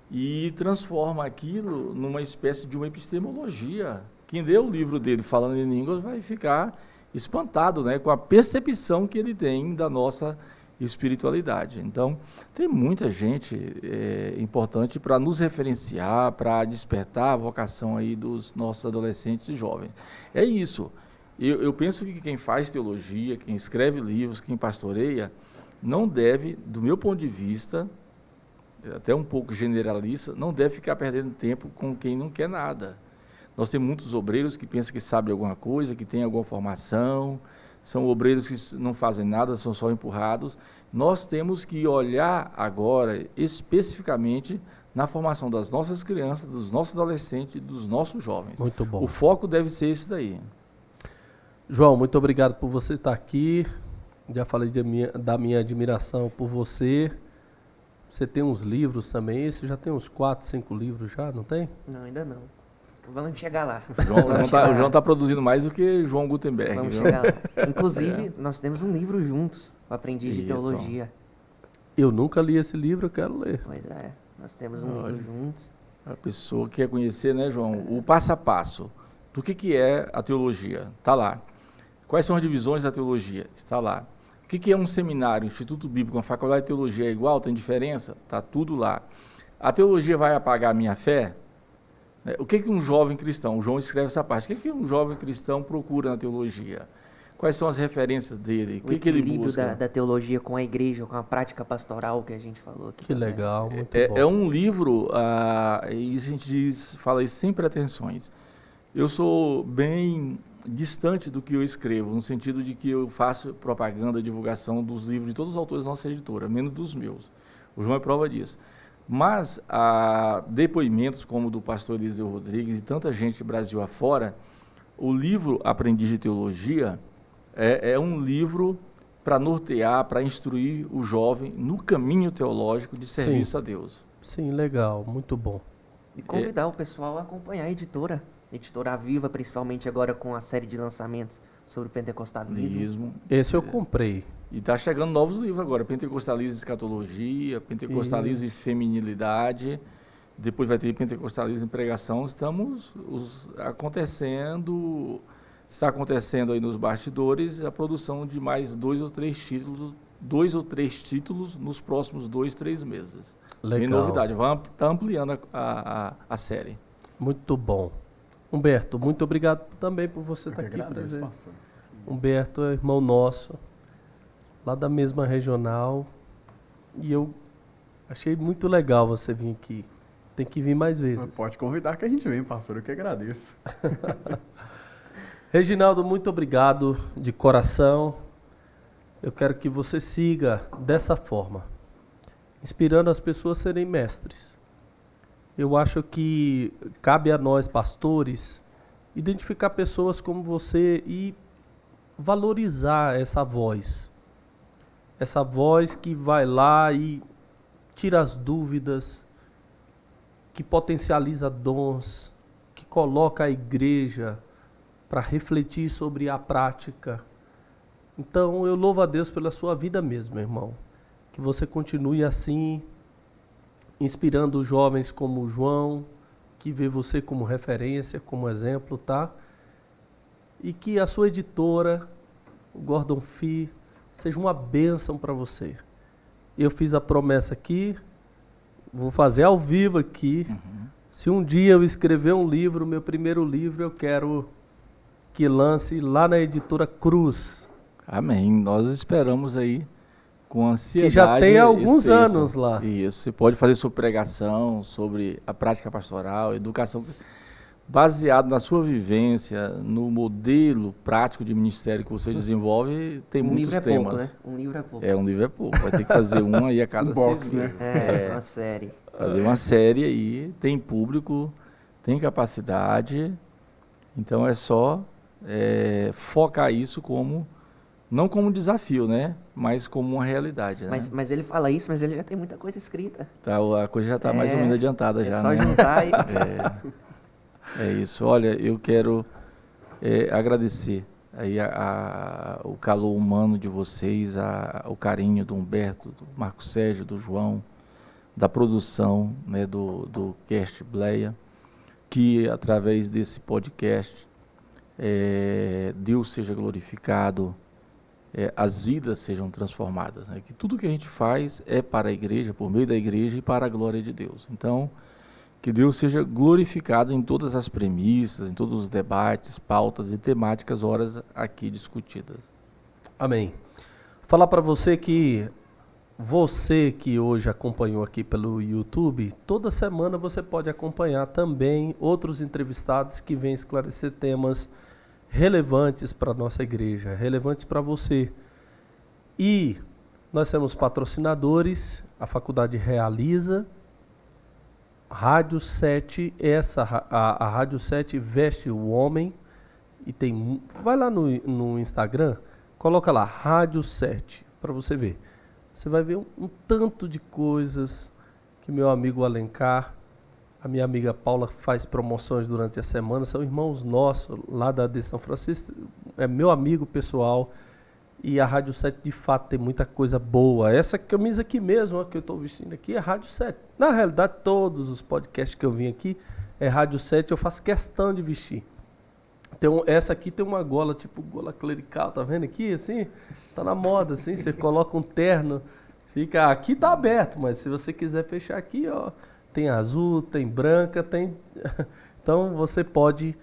[SPEAKER 4] e transforma aquilo numa espécie de uma epistemologia. Quem lê o livro dele falando em línguas vai ficar espantado, né, com a percepção que ele tem da nossa espiritualidade. Então, tem muita gente importante para nos referenciar, para despertar a vocação aí dos nossos adolescentes e jovens. É isso. Eu penso que quem faz teologia, quem escreve livros, quem pastoreia, não deve, do meu ponto de vista, até um pouco generalista, não deve ficar perdendo tempo com quem não quer nada. Nós temos muitos obreiros que pensam que sabem alguma coisa, que têm alguma formação, são obreiros que não fazem nada, são só empurrados. Nós temos que olhar agora especificamente na formação das nossas crianças, dos nossos adolescentes e dos nossos jovens.
[SPEAKER 1] Muito bom.
[SPEAKER 4] O foco deve ser esse daí.
[SPEAKER 1] João, muito obrigado por você estar aqui. Já falei da minha admiração por você. Você tem uns livros também. Você já tem uns 4, 5 livros já, não tem?
[SPEAKER 3] Não, ainda não. Vamos chegar lá.
[SPEAKER 4] O João está produzindo mais do que João Gutenberg.
[SPEAKER 3] Vamos
[SPEAKER 4] viu?
[SPEAKER 3] chegar lá. Inclusive, nós temos um livro juntos, o Aprendiz de
[SPEAKER 4] Isso.
[SPEAKER 3] Teologia.
[SPEAKER 1] Eu nunca li esse livro, eu quero ler.
[SPEAKER 3] Pois é, nós temos um
[SPEAKER 4] Olha.
[SPEAKER 3] livro juntos.
[SPEAKER 4] A pessoa quer conhecer, né, João, o passo a passo do que é a teologia. Está lá. Quais são as divisões da teologia? Está lá. que é um seminário, Instituto Bíblico, uma faculdade de teologia é igual, tem diferença? Está tudo lá. A teologia vai apagar a minha fé? O que um jovem cristão, o João escreve essa parte, o que um jovem cristão procura na teologia? Quais são as referências dele?
[SPEAKER 3] O
[SPEAKER 4] que ele
[SPEAKER 3] equilíbrio
[SPEAKER 4] busca?
[SPEAKER 3] da teologia com a igreja, com a prática pastoral que a gente falou aqui.
[SPEAKER 1] Que
[SPEAKER 3] também.
[SPEAKER 1] legal, muito bom.
[SPEAKER 4] É um livro, e a gente fala isso sem pretensões. Eu sou bem distante do que eu escrevo, no sentido de que eu faço propaganda, divulgação dos livros de todos os autores da nossa editora, menos dos meus. O João é prova disso. Mas depoimentos como o do pastor Eliseu Rodrigues e tanta gente Brasil afora, o livro Aprendiz de Teologia é um livro para nortear, para instruir o jovem no caminho teológico de serviço a Deus.
[SPEAKER 1] Sim, legal, muito bom.
[SPEAKER 3] E convidar o pessoal a acompanhar a editora Viva, principalmente agora com a série de lançamentos sobre o pentecostalismo.
[SPEAKER 1] Esse eu comprei.
[SPEAKER 4] E está chegando novos livros agora, Pentecostalismo e Escatologia, Pentecostalismo e Feminilidade, depois vai ter Pentecostalismo e Pregação. Está acontecendo aí nos bastidores a produção de mais 2 ou 3 títulos nos próximos 2, 3 meses.
[SPEAKER 1] Legal.
[SPEAKER 4] Tem novidade, vai estar ampliando a série.
[SPEAKER 1] Muito bom. Humberto, muito obrigado também por você estar aqui presente.
[SPEAKER 2] Pastor.
[SPEAKER 1] Humberto é irmão nosso, lá da mesma regional, e eu achei muito legal você vir aqui. Tem que vir mais vezes.
[SPEAKER 2] Pode convidar que a gente vem, pastor, eu que agradeço.
[SPEAKER 1] Reginaldo, muito obrigado de coração. Eu quero que você siga dessa forma, inspirando as pessoas a serem mestres. Eu acho que cabe a nós, pastores, identificar pessoas como você e valorizar essa voz. Essa voz que vai lá e tira as dúvidas, que potencializa dons, que coloca a igreja para refletir sobre a prática. Então eu louvo a Deus pela sua vida mesmo, meu irmão. Que você continue assim, inspirando jovens como o João, que vê você como referência, como exemplo, tá? E que a sua editora, o Gordon Fee, seja uma bênção para você. Eu fiz a promessa aqui, vou fazer ao vivo aqui. Se um dia eu escrever um livro, meu primeiro livro, eu quero que lance lá na editora Cruz.
[SPEAKER 4] Amém. Nós esperamos aí com ansiedade.
[SPEAKER 1] Que já tem alguns
[SPEAKER 4] esse texto.
[SPEAKER 1] anos lá.
[SPEAKER 4] Isso. Você pode fazer sua pregação sobre a prática pastoral, educação, baseado na sua vivência, no modelo prático de ministério que você desenvolve, tem muitos
[SPEAKER 3] livro é
[SPEAKER 4] temas.
[SPEAKER 3] pouco, né? Um livro é pouco.
[SPEAKER 4] Um livro é pouco. Vai ter que fazer um aí a cada 6 meses.
[SPEAKER 3] Uma série.
[SPEAKER 4] Fazer uma série aí, tem público, tem capacidade, então é só focar isso não como desafio, né? Mas como uma realidade. Né?
[SPEAKER 3] Mas ele fala isso, mas ele já tem muita coisa escrita.
[SPEAKER 4] Tá, a coisa já está mais ou menos adiantada já.
[SPEAKER 3] É só
[SPEAKER 4] né?
[SPEAKER 3] juntar e...
[SPEAKER 4] É isso. Olha, eu quero agradecer aí o calor humano de vocês, o carinho do Humberto, do Marco Sérgio, do João, da produção, né, do Cast Bleia, que através desse podcast Deus seja glorificado, as vidas sejam transformadas, né? Que tudo que a gente faz é para a igreja, por meio da igreja e para a glória de Deus. Então, que Deus seja glorificado em todas as premissas, em todos os debates, pautas e temáticas horas aqui discutidas.
[SPEAKER 1] Amém. Falar para você que hoje acompanhou aqui pelo YouTube, toda semana você pode acompanhar também outros entrevistados que vêm esclarecer temas relevantes para a nossa igreja, relevantes para você. E nós temos patrocinadores, a faculdade realiza, Rádio 7, a Rádio 7 veste o homem, e vai lá no Instagram, coloca lá, Rádio 7, para você ver. Você vai ver um tanto de coisas que meu amigo Alencar, a minha amiga Paula faz promoções durante a semana, são irmãos nossos lá de São Francisco, é meu amigo pessoal, e a Rádio 7 de fato tem muita coisa boa. Essa camisa aqui mesmo, que eu estou vestindo aqui, é Rádio 7. Na realidade, todos os podcasts que eu vim aqui é Rádio 7, eu faço questão de vestir. Essa aqui tem uma gola, tipo gola clerical, tá vendo aqui, assim? Tá na moda, assim, você coloca um terno, fica... Aqui tá aberto, mas se você quiser fechar aqui, ó, tem azul, tem branca, tem... Então, você pode...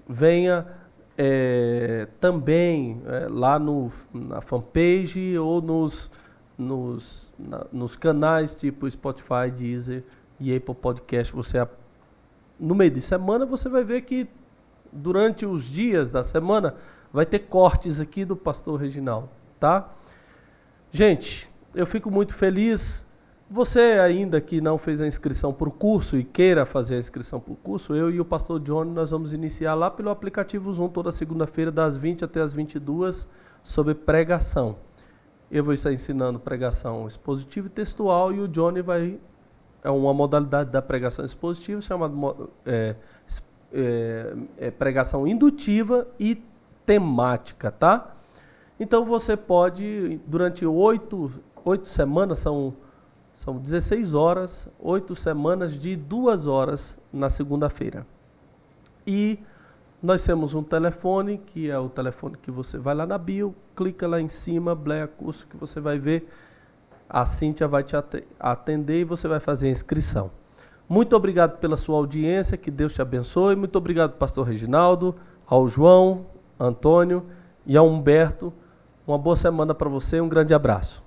[SPEAKER 1] Venha também lá na fanpage ou nos canais tipo Spotify, Deezer e Apple Podcast. No meio de semana você vai ver que durante os dias da semana vai ter cortes aqui do pastor Reginaldo, tá? Gente, eu fico muito feliz. Você ainda que não fez a inscrição para o curso e queira fazer a inscrição para o curso, eu e o pastor Johnny, nós vamos iniciar lá pelo aplicativo Zoom toda segunda-feira das 20 até as 22 sobre pregação. Eu vou estar ensinando pregação expositiva e textual e o Johnny é uma modalidade da pregação expositiva chamada pregação indutiva e temática, tá? Então você pode, durante 8 semanas, são 16 horas, 8 semanas de 2 horas na segunda-feira. E nós temos um telefone, que é o telefone que você vai lá na bio, clica lá em cima, Bleia Curso, que você vai ver. A Cíntia vai te atender e você vai fazer a inscrição. Muito obrigado pela sua audiência, que Deus te abençoe. Muito obrigado, pastor Reginaldo, ao João, Antônio e ao Humberto. Uma boa semana para você, um grande abraço.